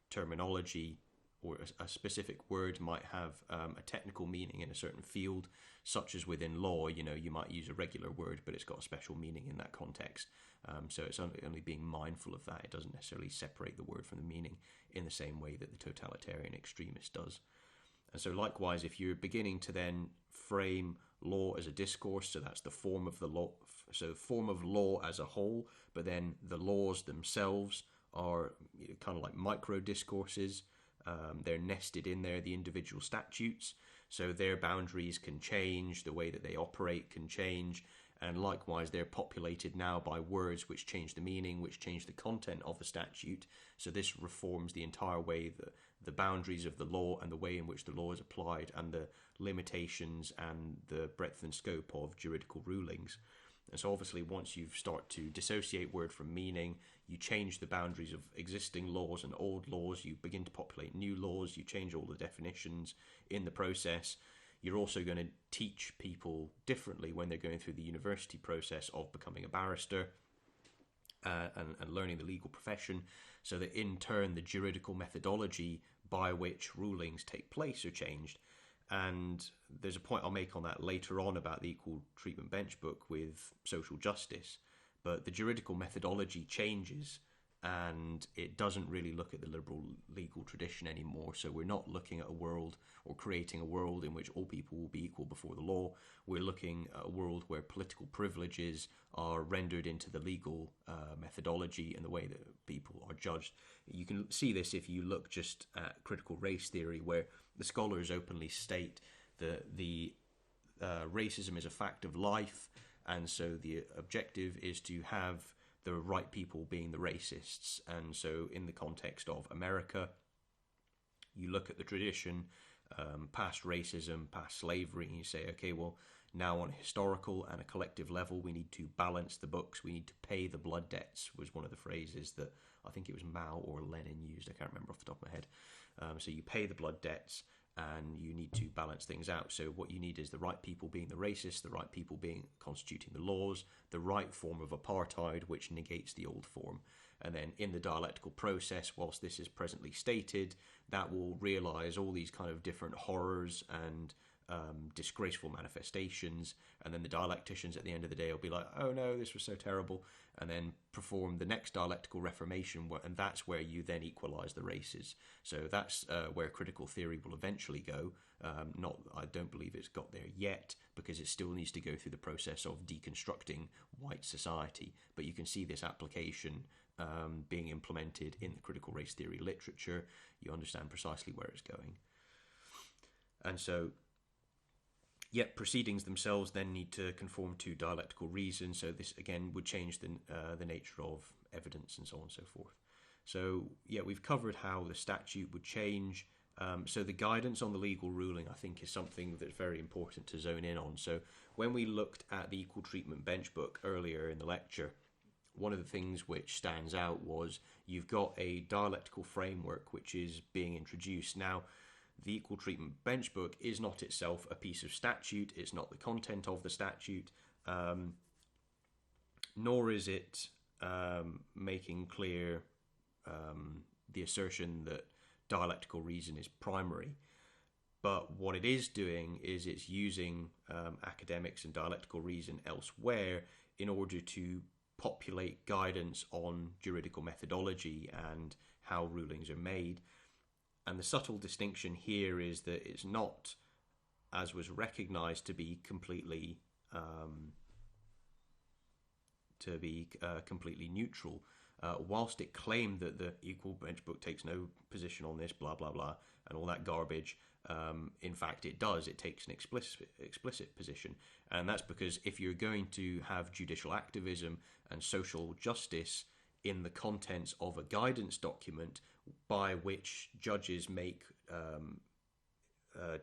terminology, or a specific word might have a technical meaning in a certain field, such as within law. You know, you might use a regular word, but it's got a special meaning in that context. So it's only being mindful of that. It doesn't necessarily separate the word from the meaning in the same way that the totalitarian extremist does. And so likewise, if you're beginning to then frame law as a discourse, so that's the form of the law, so form of law as a whole, but then the laws themselves are kind of like micro discourses. They're nested in there, the individual statutes, so their boundaries can change, the way that they operate can change, and likewise they're populated now by words which change the meaning, which change the content of the statute. So this reforms the entire way that the boundaries of the law and the way in which the law is applied, and the limitations and the breadth and scope of juridical rulings. And so obviously once you start to dissociate word from meaning, you change the boundaries of existing laws and old laws, you begin to populate new laws, you change all the definitions in the process. You're also going to teach people differently when they're going through the university process of becoming a barrister and learning the legal profession, so that in turn the juridical methodology by which rulings take place are changed. And there's a point I'll make on that later on about the Equal Treatment Bench book with social justice. But the juridical methodology changes and it doesn't really look at the liberal legal tradition anymore. So we're not looking at a world or creating a world in which all people will be equal before the law. We're looking at a world where political privileges are rendered into the legal methodology and the way that people are judged. You can see this if you look just at critical race theory, where the scholars openly state that the racism is a fact of life, and so the objective is to have the right people being the racists. And so in the context of America, you look at the tradition, past racism, past slavery, and you say, okay, well, now on a historical and a collective level, we need to balance the books, we need to pay the blood debts, was one of the phrases that I think it was Mao or Lenin used, I can't remember off the top of my head. So you pay the blood debts, and you need to balance things out. So what you need is the right people being the racists, the right people being constituting the laws, the right form of apartheid, which negates the old form. And then in the dialectical process, whilst this is presently stated, that will realise all these kind of different horrors and disgraceful manifestations, and then the dialecticians at the end of the day will be like, oh no, this was so terrible, and then perform the next dialectical reformation, and that's where you then equalise the races. So that's where critical theory will eventually go. I don't believe it's got there yet, because it still needs to go through the process of deconstructing white society, but you can see this application being implemented in the critical race theory literature. You understand precisely where it's going. And so yet proceedings themselves then need to conform to dialectical reason. So this again would change the nature of evidence and so on and so forth. So yeah, we've covered how the statute would change. So the guidance on the legal ruling, I think, is something that's very important to zone in on. So when we looked at the equal treatment bench book earlier in the lecture, one of the things which stands out was you've got a dialectical framework which is being introduced. Now, the equal treatment bench book is not itself a piece of statute. It's not the content of the statute, nor is it making clear the assertion that dialectical reason is primary. But what it is doing is it's using academics and dialectical reason elsewhere in order to populate guidance on juridical methodology and how rulings are made. And the subtle distinction here is that it's not, as was recognised, to be completely neutral. Whilst it claimed that the equal bench book takes no position on this, blah blah blah, and all that garbage, in fact it does. It takes an explicit position, and that's because if you're going to have judicial activism and social justice in the contents of a guidance document by which judges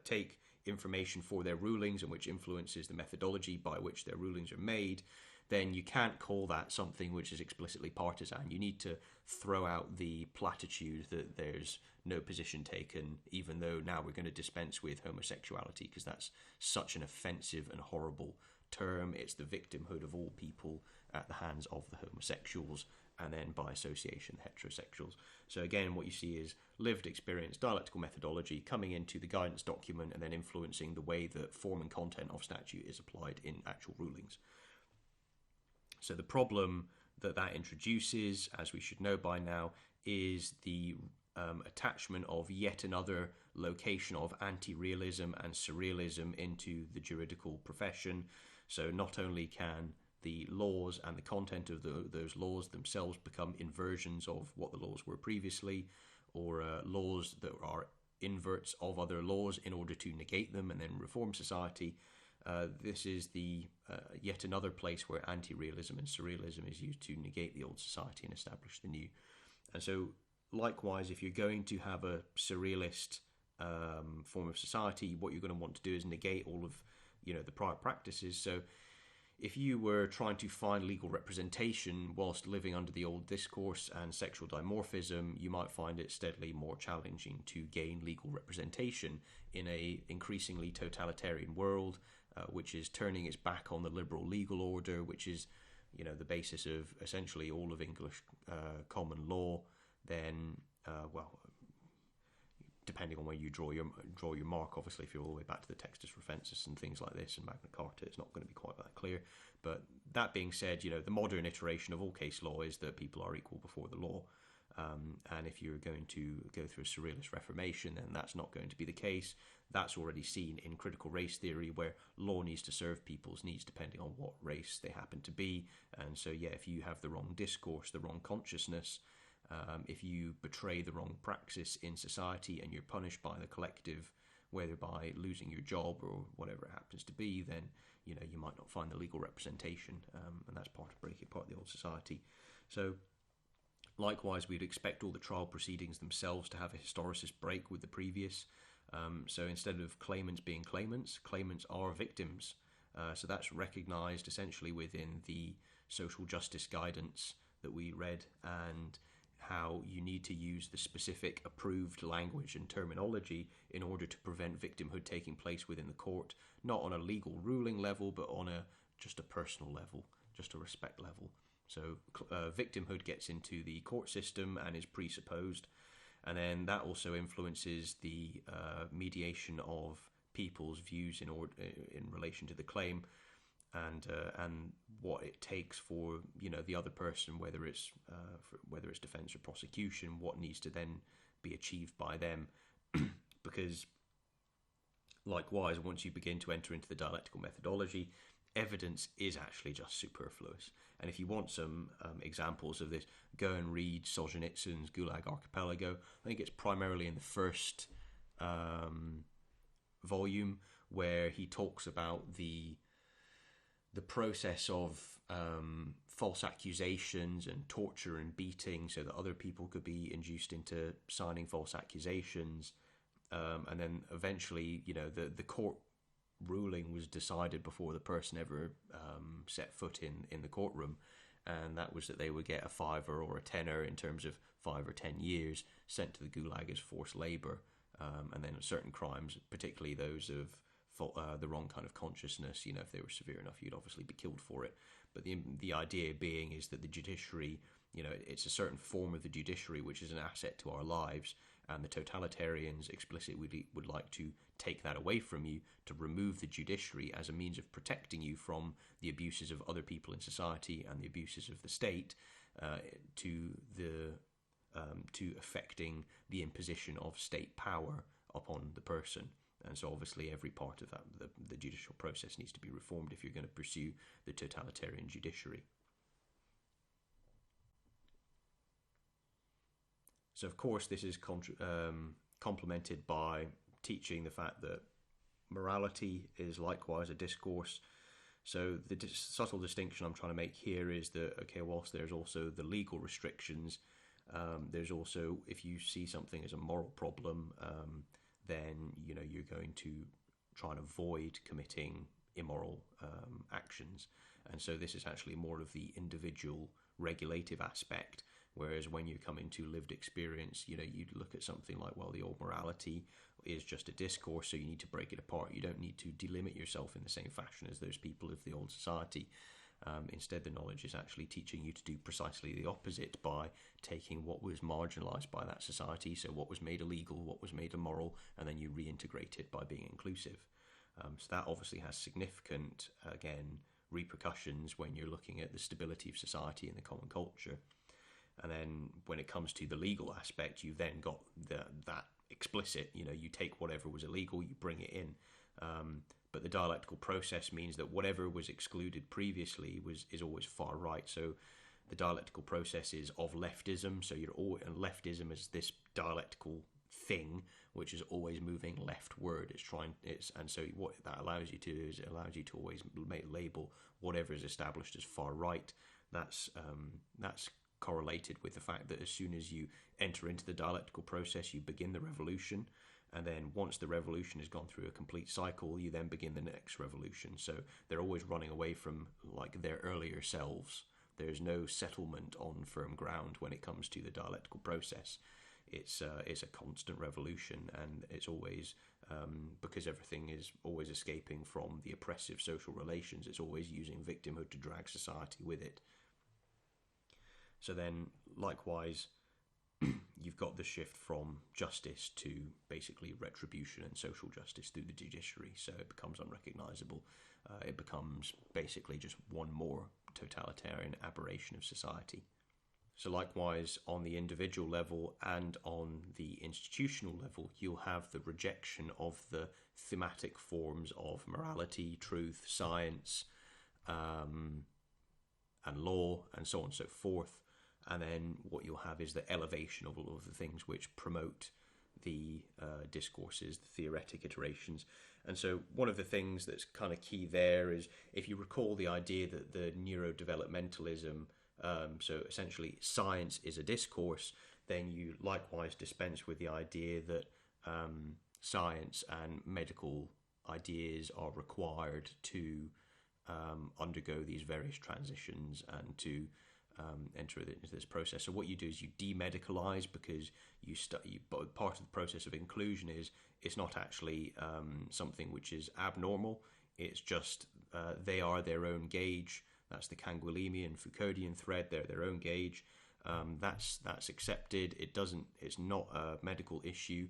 take information for their rulings and which influences the methodology by which their rulings are made, then you can't call that something which is explicitly partisan. You need to throw out the platitude that there's no position taken, even though now we're going to dispense with homosexuality because that's such an offensive and horrible term. It's the victimhood of all people at the hands of the homosexuals, and then by association the heterosexuals. So again, what you see is lived experience, dialectical methodology coming into the guidance document and then influencing the way that form and content of statute is applied in actual rulings. So the problem that introduces, as we should know by now, is the attachment of yet another location of anti-realism and surrealism into the juridical profession. So not only can the laws and the content of those laws themselves become inversions of what the laws were previously, or laws that are inverts of other laws in order to negate them and then reform society. This is the yet another place where anti-realism and surrealism is used to negate the old society and establish the new. And so likewise, if you're going to have a surrealist form of society, what you're going to want to do is negate all of the prior practices. So if you were trying to find legal representation whilst living under the old discourse and sexual dimorphism, you might find it steadily more challenging to gain legal representation in a increasingly totalitarian world, which is turning its back on the liberal legal order, which is the basis of essentially all of English common law. Then depending on where you draw your mark. Obviously, if you're all the way back to the Textus Referensis and things like this and Magna Carta, it's not going to be quite that clear. But that being said, the modern iteration of all case law is that people are equal before the law. And if you're going to go through a surrealist reformation, then that's not going to be the case. That's already seen in critical race theory, where law needs to serve people's needs depending on what race they happen to be. And so, if you have the wrong discourse, the wrong consciousness, if you betray the wrong praxis in society and you're punished by the collective, whether by losing your job or whatever it happens to be, then you might not find the legal representation, and that's part of breaking apart the old society. So likewise, we'd expect all the trial proceedings themselves to have a historicist break with the previous. So instead of claimants being claimants are victims. So that's recognised essentially within the social justice guidance that we read, and how you need to use the specific approved language and terminology in order to prevent victimhood taking place within the court, not on a legal ruling level, but on just a personal level, just a respect level. So victimhood gets into the court system and is presupposed, and then that also influences the mediation of people's views in relation to the claim, and what it takes for the other person, whether it's defense or prosecution, what needs to then be achieved by them, because likewise, once you begin to enter into the dialectical methodology, evidence is actually just superfluous. And if you want some examples of this, go and read Solzhenitsyn's Gulag Archipelago. I think it's primarily in the first volume, where he talks about the process of false accusations and torture and beating, so that other people could be induced into signing false accusations, and then eventually, the court ruling was decided before the person ever set foot in the courtroom, and that was that they would get a fiver or a tenner in terms of 5 or 10 years sent to the gulag as forced labour, and then certain crimes, particularly those of the wrong kind of consciousness, if they were severe enough, you'd obviously be killed for it. But the idea being is that the judiciary, it's a certain form of the judiciary which is an asset to our lives, and the totalitarians explicitly would like to take that away from you, to remove the judiciary as a means of protecting you from the abuses of other people in society and the abuses of the state, to affecting the imposition of state power upon the person. And so obviously every part of that, the judicial process, needs to be reformed if you're going to pursue the totalitarian judiciary. So of course this is complemented by teaching the fact that morality is likewise a discourse. So the subtle distinction I'm trying to make here is that, okay, whilst there's also the legal restrictions, there's also, if you see something as a moral problem, then you're going to try and avoid committing immoral actions. And so this is actually more of the individual regulative aspect, whereas when you come into lived experience, you'd look at something like, well, the old morality is just a discourse, so you need to break it apart. You don't need to delimit yourself in the same fashion as those people of the old society. Instead, the knowledge is actually teaching you to do precisely the opposite by taking what was marginalised by that society, so what was made illegal, what was made immoral, and then you reintegrate it by being inclusive. So that obviously has significant, again, repercussions when you're looking at the stability of society and the common culture. And then when it comes to the legal aspect, you've then got that explicit, you take whatever was illegal, you bring it in. But the dialectical process means that whatever was excluded previously is always far right. So the dialectical process is of leftism. So and leftism is this dialectical thing which is always moving leftward. And so what that allows you to do is it allows you to always label whatever is established as far right. That's correlated with the fact that as soon as you enter into the dialectical process, you begin the revolution. And then once the revolution has gone through a complete cycle, you then begin the next revolution. So they're always running away from their earlier selves. There's no settlement on firm ground when it comes to the dialectical process. It's a constant revolution, and it's always, because everything is always escaping from the oppressive social relations, it's always using victimhood to drag society with it. So then, likewise, you've got the shift from justice to basically retribution and social justice through the judiciary, so it becomes unrecognisable. It becomes basically just one more totalitarian aberration of society. So likewise, on the individual level and on the institutional level, you'll have the rejection of the thematic forms of morality, truth, science, and law, and so on and so forth. And then what you'll have is the elevation of all of the things which promote the discourses, the theoretic iterations. And so one of the things that's kind of key there is, if you recall the idea that the neurodevelopmentalism, so essentially science is a discourse, then you likewise dispense with the idea that science and medical ideas are required to undergo these various transitions and to enter into this process. So what you do is you demedicalize, because part of the process of inclusion is it's not actually something which is abnormal. It's just they are their own gauge. That's the Canguilhemian Foucauldian thread. They're their own gauge. That's accepted. It's not a medical issue,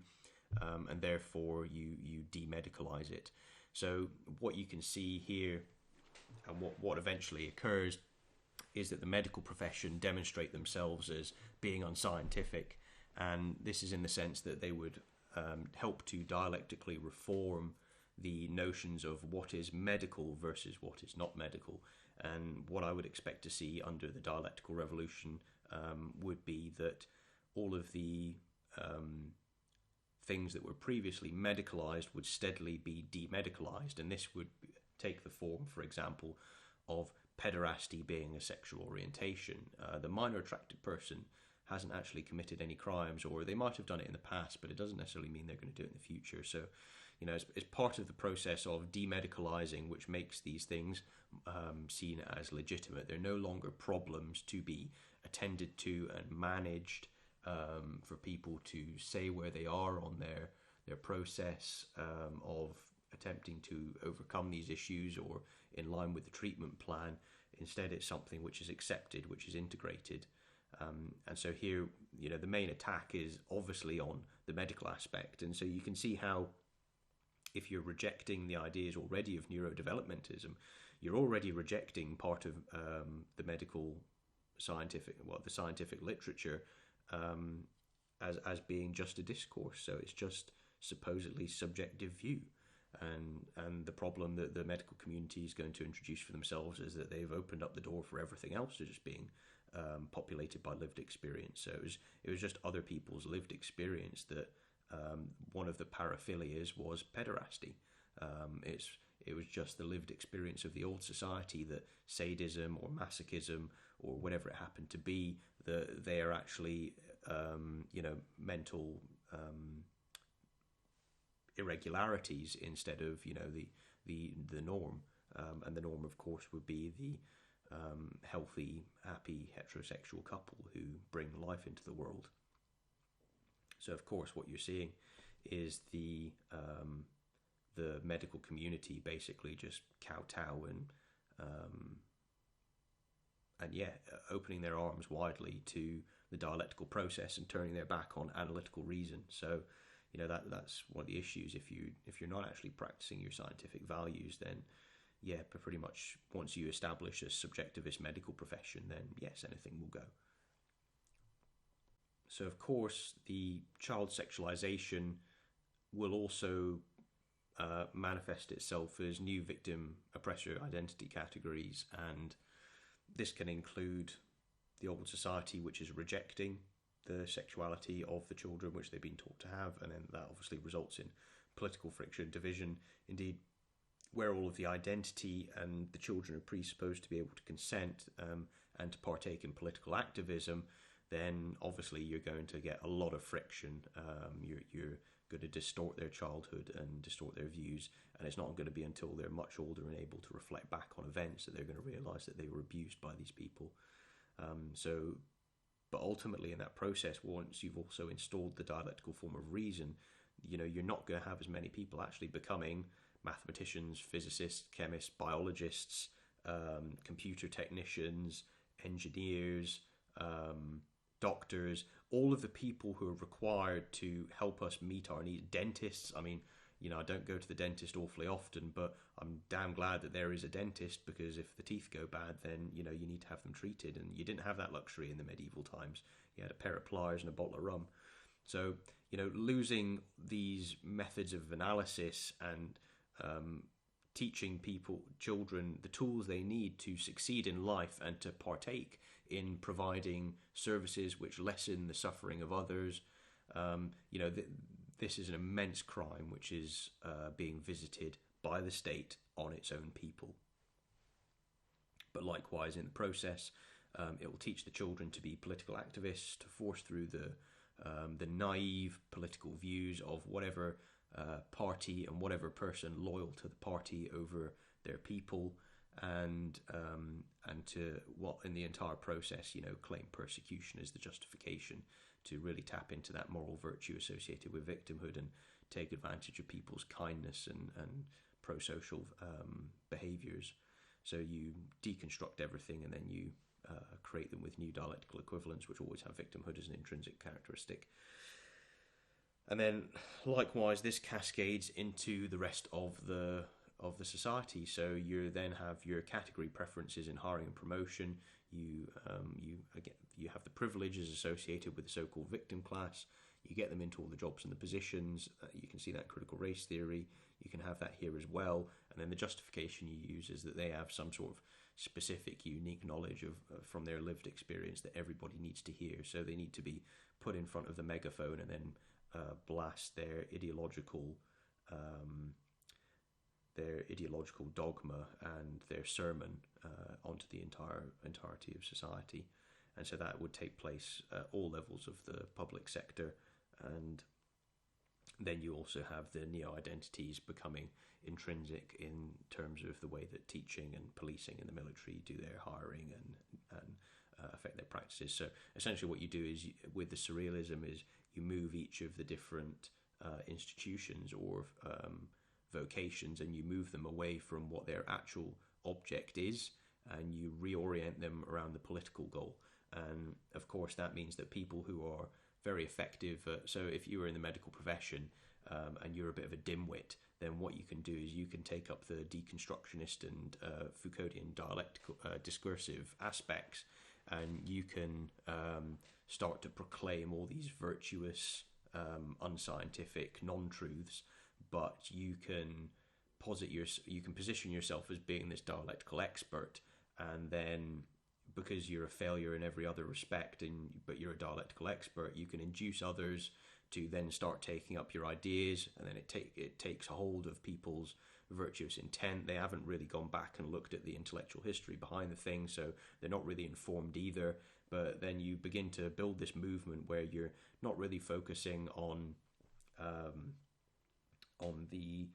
and therefore you demedicalize it. So what you can see here, and what eventually occurs, is that the medical profession demonstrate themselves as being unscientific, and this is in the sense that they would help to dialectically reform the notions of what is medical versus what is not medical. And what I would expect to see under the dialectical revolution would be that all of the things that were previously medicalized would steadily be demedicalized, and this would take the form, for example, of pederasty being a sexual orientation. The minor attracted person hasn't actually committed any crimes, or they might have done it in the past, but it doesn't necessarily mean they're going to do it in the future. So, it's part of the process of demedicalizing, which makes these things seen as legitimate. They're no longer problems to be attended to and managed, for people to say where they are on their process of attempting to overcome these issues or in line with the treatment plan. Instead, it's something which is accepted, which is integrated. And so here, the main attack is obviously on the medical aspect. And so you can see how, if you're rejecting the ideas already of neurodevelopmentism, you're already rejecting part of the the scientific literature as being just a discourse. So it's just supposedly subjective view. And the problem that the medical community is going to introduce for themselves is that they've opened up the door for everything else to just being populated by lived experience. So it was just other people's lived experience that one of the paraphilias was pederasty. It was just the lived experience of the old society that sadism or masochism or whatever it happened to be, that they are actually mental irregularities instead of the norm, and the norm of course would be the healthy, happy heterosexual couple who bring life into the world. So of course what you're seeing is the medical community basically just kowtow and opening their arms widely to the dialectical process and turning their back on analytical reason. So that's one of the issues. If you're not actually practicing your scientific values, then but pretty much once you establish a subjectivist medical profession, then yes, anything will go. So of course the child sexualization will also manifest itself as new victim oppressor identity categories, and this can include the old society, which is rejecting the sexuality of the children which they've been taught to have, and then that obviously results in political friction, division. Indeed, where all of the identity and the children are presupposed to be able to consent and to partake in political activism, then obviously you're going to get a lot of friction. You're going to distort their childhood and distort their views, and it's not going to be until they're much older and able to reflect back on events that they're going to realise that they were abused by these people. But ultimately in that process, once you've also installed the dialectical form of reason, you're not going to have as many people actually becoming mathematicians, physicists, chemists, biologists, computer technicians, engineers, doctors, all of the people who are required to help us meet our needs. Dentists, I mean, I don't go to the dentist awfully often, but I'm damn glad that there is a dentist, because if the teeth go bad, then, you need to have them treated. And you didn't have that luxury in the medieval times. You had a pair of pliers and a bottle of rum. So, losing these methods of analysis and teaching children, the tools they need to succeed in life and to partake in providing services which lessen the suffering of others, this is an immense crime which is being visited by the state on its own people. But likewise, in the process, it will teach the children to be political activists, to force through the naive political views of whatever party and whatever person loyal to the party over their people, and to what in the entire process, claim persecution as the justification to really tap into that moral virtue associated with victimhood and take advantage of people's kindness and pro-social behaviours. So you deconstruct everything, and then you create them with new dialectical equivalents, which always have victimhood as an intrinsic characteristic. And then, likewise, this cascades into the rest of the society. So you then have your category preferences in hiring and promotion. You have the privileges associated with the so-called victim class. You get them into all the jobs and the positions. You can see that in critical race theory. You can have that here as well. And then the justification you use is that they have some sort of specific, unique knowledge of from their lived experience that everybody needs to hear. So they need to be put in front of the megaphone and then blast their ideological dogma and their sermon onto the entirety of society. And so that would take place at all levels of the public sector. And then you also have the neo-identities becoming intrinsic in terms of the way that teaching and policing and the military do their hiring and affect their practices. So essentially what you do is, with the surrealism, is you move each of the different institutions or vocations, and you move them away from what their actual object is, and you reorient them around the political goal. And of course that means that people who are very effective, so if you were in the medical profession and you're a bit of a dimwit, then what you can do is you can take up the deconstructionist and Foucauldian dialectical discursive aspects, and you can start to proclaim all these virtuous, unscientific non-truths, but you can position yourself as being this dialectical expert, and then because you're a failure in every other respect, but you're a dialectical expert, you can induce others to then start taking up your ideas, and then it takes hold of people's virtuous intent. They haven't really gone back and looked at the intellectual history behind the thing, so they're not really informed either. But then you begin to build this movement where you're not really focusing on the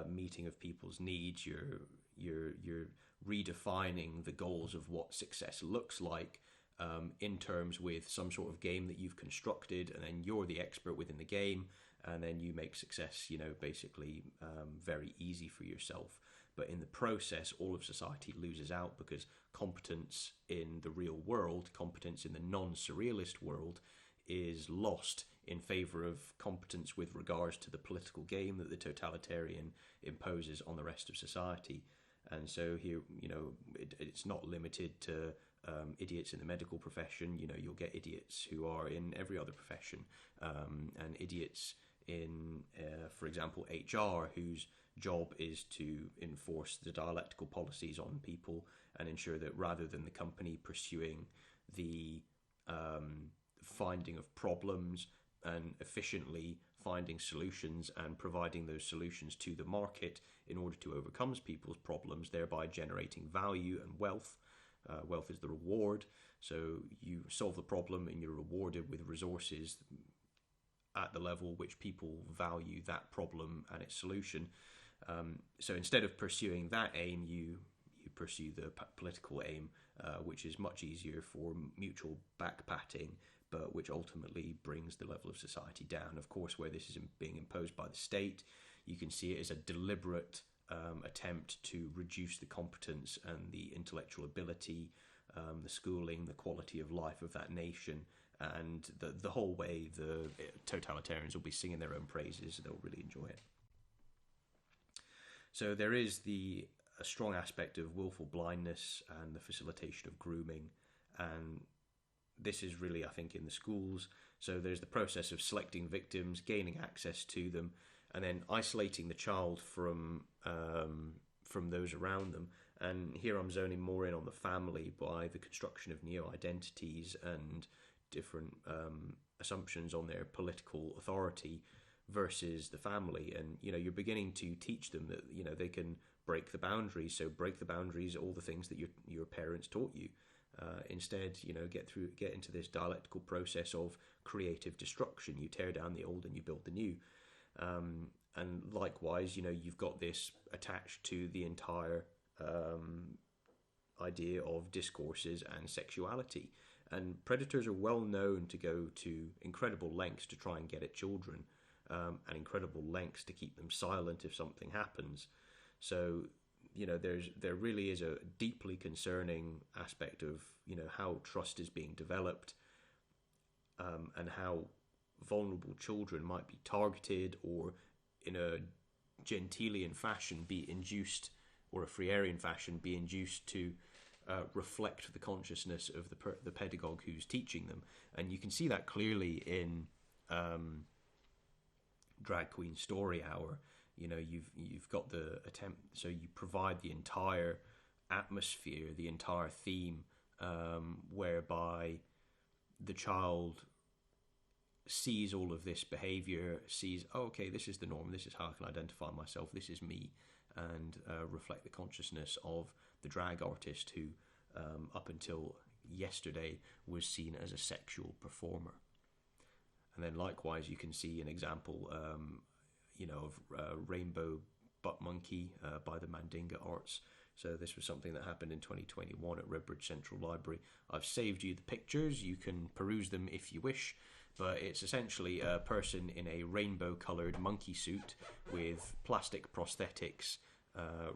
meeting of people's needs. You're redefining the goals of what success looks like in terms with some sort of game that you've constructed, and then you're the expert within the game, and then you make success, basically very easy for yourself. But in the process, all of society loses out, because competence in the real world, competence in the non-surrealist world, is lost in favour of competence with regards to the political game that the totalitarian imposes on the rest of society. And so here, it's not limited to idiots in the medical profession. You'll get idiots who are in every other profession, and idiots in, for example, HR, whose job is to enforce the dialectical policies on people and ensure that rather than the company pursuing the finding of problems and efficiently finding solutions and providing those solutions to the market in order to overcome people's problems, thereby generating value and wealth. Wealth is the reward. So you solve the problem and you're rewarded with resources at the level which people value that problem and its solution. So instead of pursuing that aim, you pursue the political aim, which is much easier for mutual backpatting, but which ultimately brings the level of society down. Of course, where this is being imposed by the state, you can see it as a deliberate attempt to reduce the competence and the intellectual ability, the schooling, the quality of life of that nation, and the whole way the totalitarians will be singing their own praises. They'll really enjoy it. So there is a strong aspect of willful blindness and the facilitation of grooming, and this is really, I think, in the schools. So there's the process of selecting victims, gaining access to them, and then isolating the child from those around them. And here I'm zoning more in on the family by the construction of neo-identities and different assumptions on their political authority versus the family. And, you're beginning to teach them that, they can break the boundaries. So break the boundaries, all the things that your parents taught you. Instead, get into this dialectical process of creative destruction. You tear down the old and you build the new. And likewise, you've got this attached to the entire idea of discourses and sexuality. And predators are well known to go to incredible lengths to try and get at children, and incredible lengths to keep them silent if something happens. So, there really is a deeply concerning aspect of, how trust is being developed, and how vulnerable children might be targeted or in a Gentilian fashion be induced, or a Freirean fashion be induced to reflect the consciousness of the pedagogue who's teaching them. And you can see that clearly in Drag Queen Story Hour. You've got the attempt, so you provide the entire atmosphere, the entire theme, whereby the child sees all of this behavior, sees, oh, okay, this is the norm, this is how I can identify myself, this is me, and reflect the consciousness of the drag artist who, up until yesterday, was seen as a sexual performer. And then likewise, you can see an example, of Rainbow Butt Monkey by the Mandinga Arts. So this was something that happened in 2021 at Redbridge Central Library. I've saved you the pictures. You can peruse them if you wish. But it's essentially a person in a rainbow-coloured monkey suit with plastic prosthetics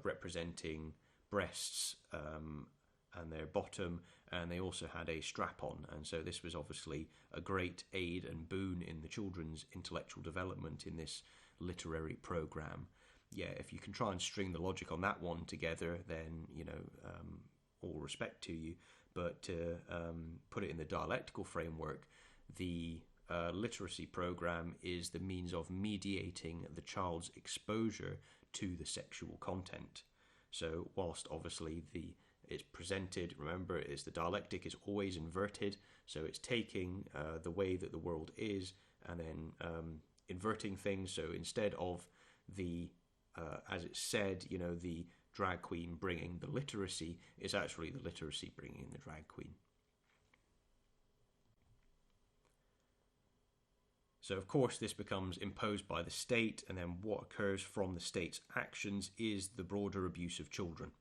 representing breasts and their bottom, and they also had a strap-on. And so this was obviously a great aid and boon in the children's intellectual development in this literary programme. Yeah, if you can try and string the logic on that one together, then, all respect to you. But to put it in the dialectical framework, the literacy programme is the means of mediating the child's exposure to the sexual content. So whilst obviously it's presented, remember, the dialectic is always inverted, so it's taking the way that the world is and then inverting things. So instead of as it's said, the drag queen bringing the literacy, it's actually the literacy bringing the drag queen. So, of course, this becomes imposed by the state, and then what occurs from the state's actions is the broader abuse of children.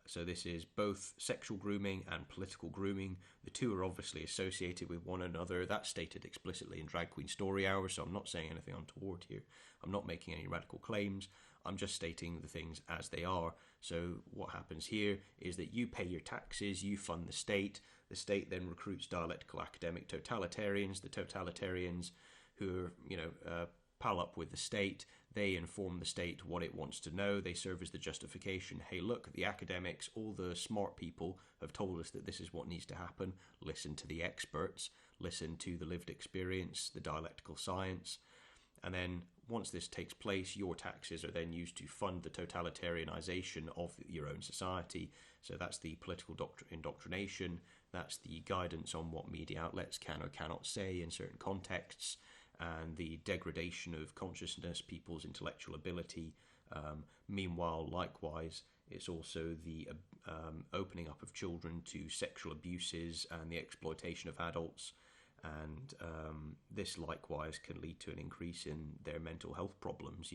So this is both sexual grooming and political grooming. The two are obviously associated with one another. That's stated explicitly in Drag Queen Story Hour, so I'm not saying anything untoward here. I'm not making any radical claims. I'm just stating the things as they are. So what happens here is that you pay your taxes, you fund the state then recruits dialectical academic totalitarians. The totalitarians who are, pal up with the state, they inform the state what it wants to know. They serve as the justification. Hey, look, the academics, all the smart people have told us that this is what needs to happen. Listen to the experts, listen to the lived experience, the dialectical science. And then once this takes place, your taxes are then used to fund the totalitarianization of your own society. So that's the political indoctrination, that's the guidance on what media outlets can or cannot say in certain contexts, and the degradation of consciousness, people's intellectual ability. Meanwhile, likewise, it's also the opening up of children to sexual abuses and the exploitation of adults. And this likewise can lead to an increase in their mental health problems,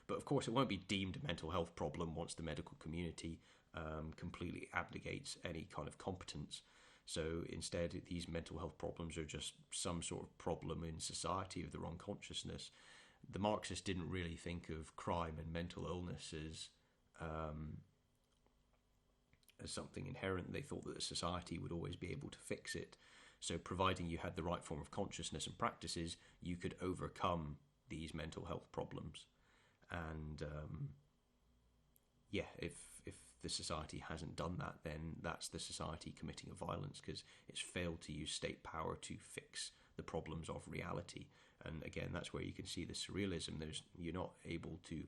But of course, it won't be deemed a mental health problem once the medical community completely abdicates any kind of competence. So instead, these mental health problems are just some sort of problem in society of the wrong consciousness. The Marxists didn't really think of crime and mental illness as something inherent. They thought that the society would always be able to fix it. So providing you had the right form of consciousness and practices, you could overcome these mental health problems. And if the society hasn't done that, then that's the society committing a violence, because it's failed to use state power to fix the problems of reality. And again, that's where you can see the surrealism. You're not able to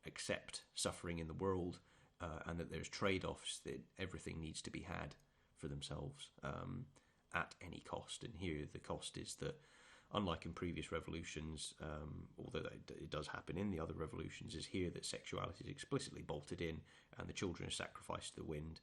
accept suffering in the world, and that there's trade-offs, that everything needs to be had for themselves at any cost. And here the cost is that, unlike in previous revolutions, although it does happen in the other revolutions, is here that sexuality is explicitly bolted in and the children are sacrificed to the wind.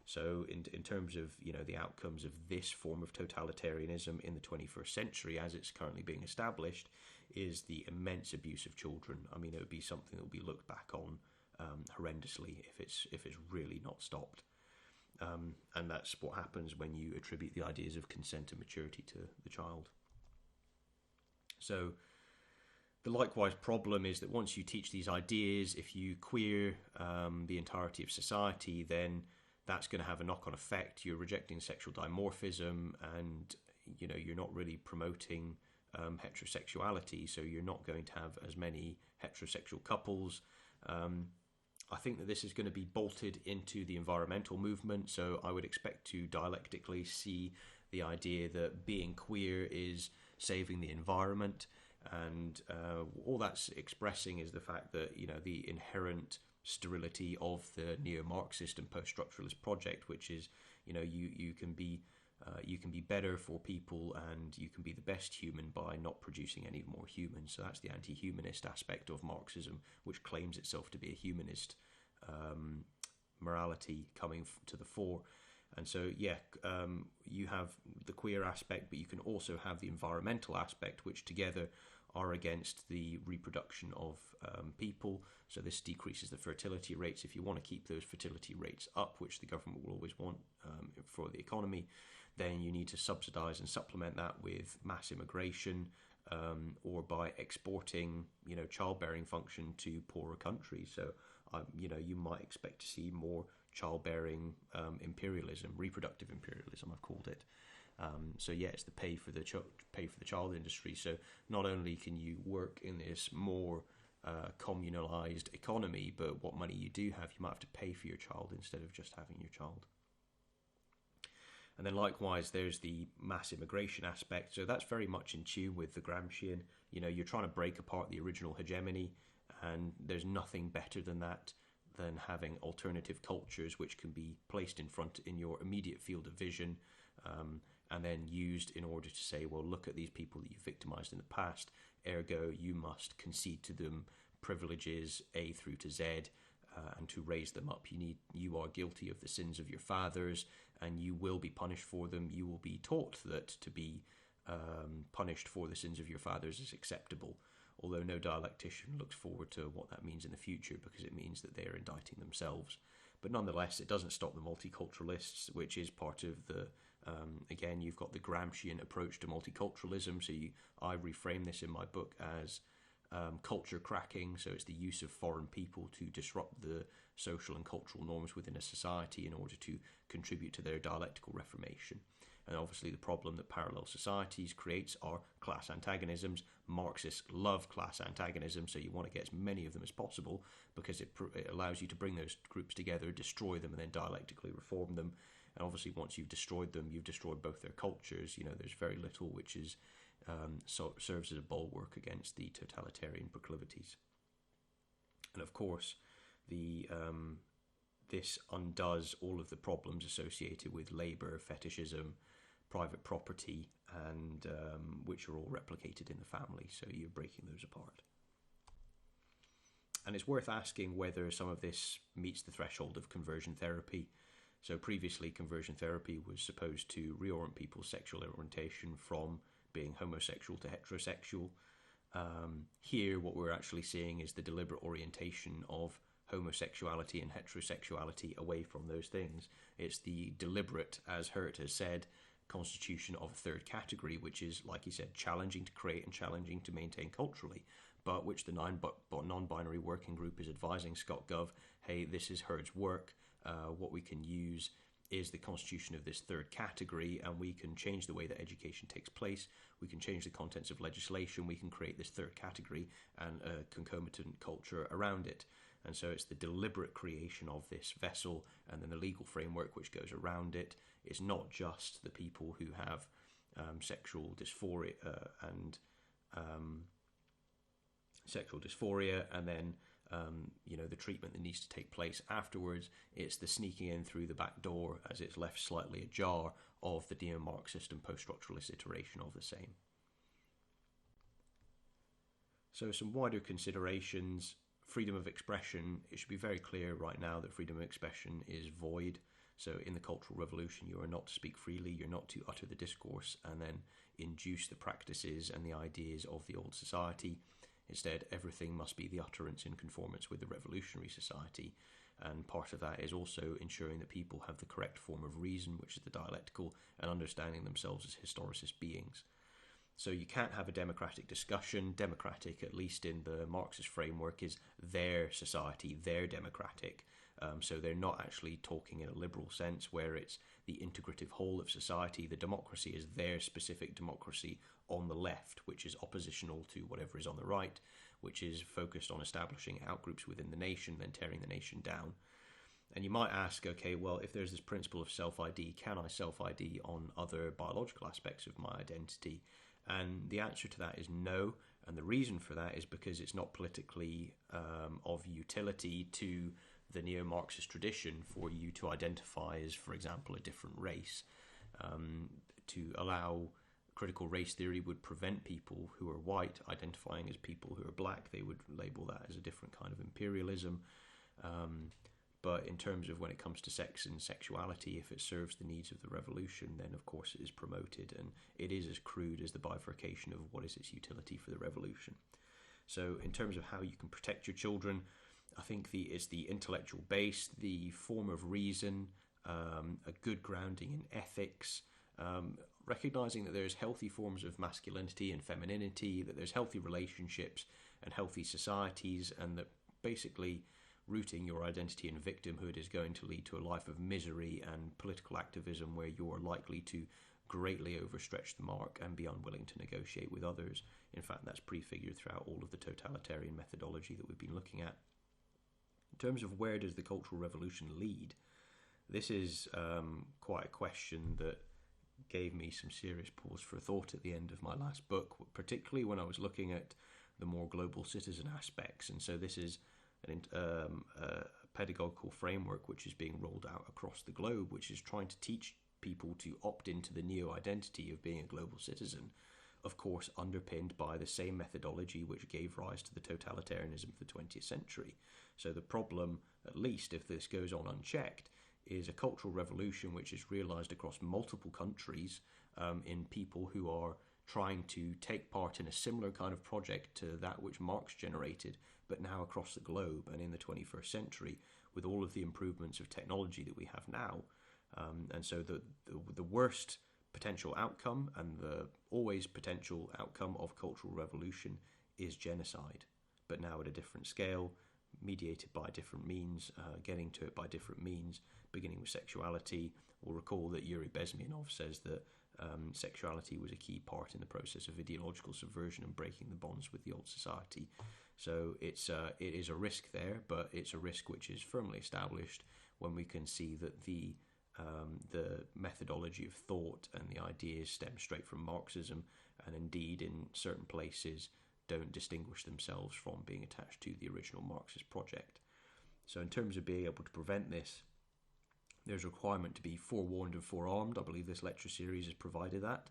So in terms of the outcomes of this form of totalitarianism in the 21st century, as it's currently being established, is the immense abuse of children. I mean, it would be something that will be looked back on horrendously if it's really not stopped. And that's what happens when you attribute the ideas of consent and maturity to the child. So the likewise problem is that once you teach these ideas, if you queer the entirety of society, then that's going to have a knock-on effect. You're rejecting sexual dimorphism, and you're not really promoting heterosexuality, so you're not going to have as many heterosexual couples. I think that this is going to be bolted into the environmental movement, so I would expect to dialectically see the idea that being queer is saving the environment, and all that's expressing is the fact that the inherent sterility of the neo-Marxist and post-structuralist project, which is you can be better for people and you can be the best human by not producing any more humans. So that's the anti-humanist aspect of Marxism, which claims itself to be a humanist morality coming to the fore. And so, you have the queer aspect, but you can also have the environmental aspect, which together are against the reproduction of people. So this decreases the fertility rates. If you want to keep those fertility rates up, which the government will always want for the economy, then you need to subsidize and supplement that with mass immigration, or by exporting, childbearing function to poorer countries. So, you might expect to see more childbearing imperialism, reproductive imperialism, I've called it. It's the pay for the child industry. So not only can you work in this more communalized economy, but what money you do have, you might have to pay for your child instead of just having your child. And then likewise, there's the mass immigration aspect. So that's very much in tune with the Gramscian. You're trying to break apart the original hegemony, and there's nothing better than that, than having alternative cultures which can be placed in your immediate field of vision, and then used in order to say, well, look at these people that you victimized in the past, ergo you must concede to them privileges A through to Z, and to raise them up you are guilty of the sins of your fathers, and you will be punished for them. You will be taught that to be punished for the sins of your fathers is acceptable, although no dialectician looks forward to what that means in the future, because it means that they are indicting themselves. But nonetheless, it doesn't stop the multiculturalists, which is part of the, again, you've got the Gramscian approach to multiculturalism. So I reframe this in my book as culture cracking. So it's the use of foreign people to disrupt the social and cultural norms within a society in order to contribute to their dialectical reformation. And obviously the problem that parallel societies creates are class antagonisms. Marxists love class antagonism, so you want to get as many of them as possible, because it allows you to bring those groups together, destroy them, and then dialectically reform them. And obviously once you've destroyed them, you've destroyed both their cultures. There's very little which is serves as a bulwark against the totalitarian proclivities. And of course, this undoes all of the problems associated with labour, fetishism, private property, and which are all replicated in the family. So you're breaking those apart. And it's worth asking whether some of this meets the threshold of conversion therapy. So previously, conversion therapy was supposed to reorient people's sexual orientation from being homosexual to heterosexual. Here, what we're actually seeing is the deliberate orientation of homosexuality and heterosexuality away from those things. It's the deliberate, as Herdt has said, constitution of a third category, which is, like he said, challenging to create and challenging to maintain culturally, but which the non-binary working group is advising ScotGov, hey, this is Herdt's work. What we can use is the constitution of this third category, and we can change the way that education takes place, we can change the contents of legislation, we can create this third category and a concomitant culture around it. And so it's the deliberate creation of this vessel and then the legal framework which goes around it. It's not just the people who have sexual dysphoria and then the treatment that needs to take place afterwards. It's the sneaking in through the back door as it's left slightly ajar of the neo-Marxist and post-structuralist iteration of the same. So some wider considerations. Freedom of expression. It should be very clear right now that freedom of expression is void. So in the Cultural Revolution, you are not to speak freely, you're not to utter the discourse and then induce the practices and the ideas of the old society. Instead, everything must be the utterance in conformance with the revolutionary society. And part of that is also ensuring that people have the correct form of reason, which is the dialectical, and understanding themselves as historicist beings. So you can't have a democratic discussion. Democratic, at least in the Marxist framework, is their society, their democratic. So they're not actually talking in a liberal sense where it's the integrative whole of society. The democracy is their specific democracy on the left, which is oppositional to whatever is on the right, which is focused on establishing outgroups within the nation, then tearing the nation down. And you might ask, okay, well, if there's this principle of self-ID, can I self-ID on other biological aspects of my identity? And the answer to that is no. And the reason for that is because it's not politically of utility to the neo-Marxist tradition for you to identify as, for example, a different race. To allow critical race theory would prevent people who are white identifying as people who are black. They would label that as a different kind of imperialism. But in terms of when it comes to sex and sexuality, if it serves the needs of the revolution, then of course it is promoted, and it is as crude as the bifurcation of what is its utility for the revolution. So in terms of how you can protect your children, I think it's the intellectual base, the form of reason, a good grounding in ethics, recognizing that there's healthy forms of masculinity and femininity, that there's healthy relationships and healthy societies, and that basically rooting your identity in victimhood is going to lead to a life of misery and political activism where you're likely to greatly overstretch the mark and be unwilling to negotiate with others. In fact, that's prefigured throughout all of the totalitarian methodology that we've been looking at. In terms of where does the Cultural Revolution lead, this is quite a question that gave me some serious pause for thought at the end of my last book, particularly when I was looking at the more global citizen aspects. And so this is a pedagogical framework which is being rolled out across the globe, which is trying to teach people to opt into the neo-identity of being a global citizen, of course underpinned by the same methodology which gave rise to the totalitarianism of the 20th century. So the problem, at least if this goes on unchecked, is a cultural revolution which is realised across multiple countries in people who are trying to take part in a similar kind of project to that which Marx generated, but now across the globe and in the 21st century with all of the improvements of technology that we have now. And so the worst potential outcome and the always potential outcome of cultural revolution is genocide, but now at a different scale, mediated by different means, getting to it by different means, beginning with sexuality. We'll recall that Yuri Bezmenov says that sexuality was a key part in the process of ideological subversion and breaking the bonds with the old society. So it is a risk there, but it's a risk which is firmly established when we can see that the methodology of thought and the ideas stem straight from Marxism, and indeed in certain places don't distinguish themselves from being attached to the original Marxist project. So in terms of being able to prevent this, there's a requirement to be forewarned and forearmed. I believe this lecture series has provided that,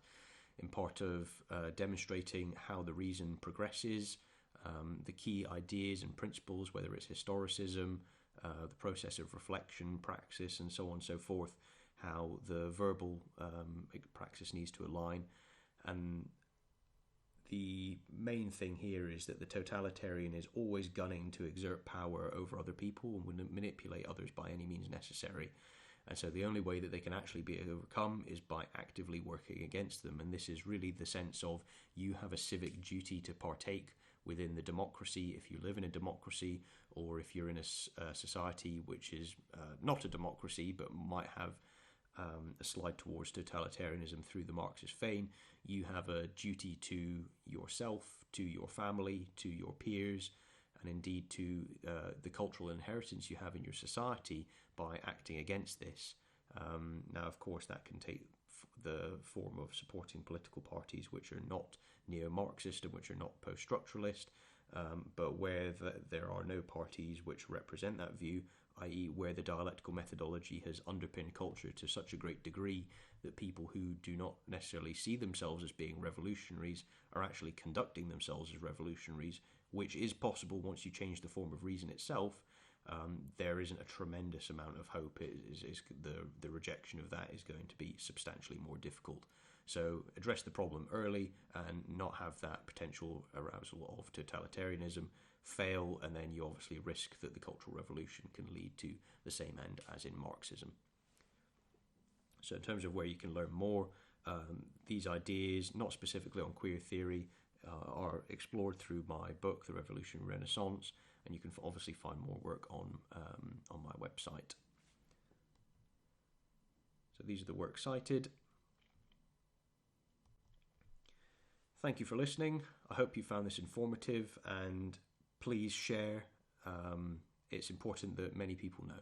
in part of demonstrating how the reason progresses, the key ideas and principles, whether it's historicism, the process of reflection, praxis, and so on and so forth, how the verbal praxis needs to align. And the main thing here is that the totalitarian is always gunning to exert power over other people and will manipulate others by any means necessary. And so the only way that they can actually be overcome is by actively working against them. And this is really the sense of you have a civic duty to partake within the democracy if you live in a democracy, or if you're in a society which is not a democracy but might have a slide towards totalitarianism through the Marxist vein, you have a duty to yourself, to your family, to your peers, and indeed to the cultural inheritance you have in your society by acting against this. Now, of course, that can take the form of supporting political parties which are not neo-Marxist and which are not post-structuralist, but where there are no parties which represent that view, i.e. where the dialectical methodology has underpinned culture to such a great degree that people who do not necessarily see themselves as being revolutionaries are actually conducting themselves as revolutionaries, which is possible once you change the form of reason itself. There isn't a tremendous amount of hope. The rejection of that is going to be substantially more difficult. So address the problem early and not have that potential arousal of totalitarianism fail, and then you obviously risk that the Cultural Revolution can lead to the same end as in Marxism. So in terms of where you can learn more, these ideas, not specifically on queer theory, are explored through my book, The Revolutionary Renaissance, and you can obviously find more work on my website. So these are the works cited. Thank you for listening. I hope you found this informative, and please share. It's important that many people know.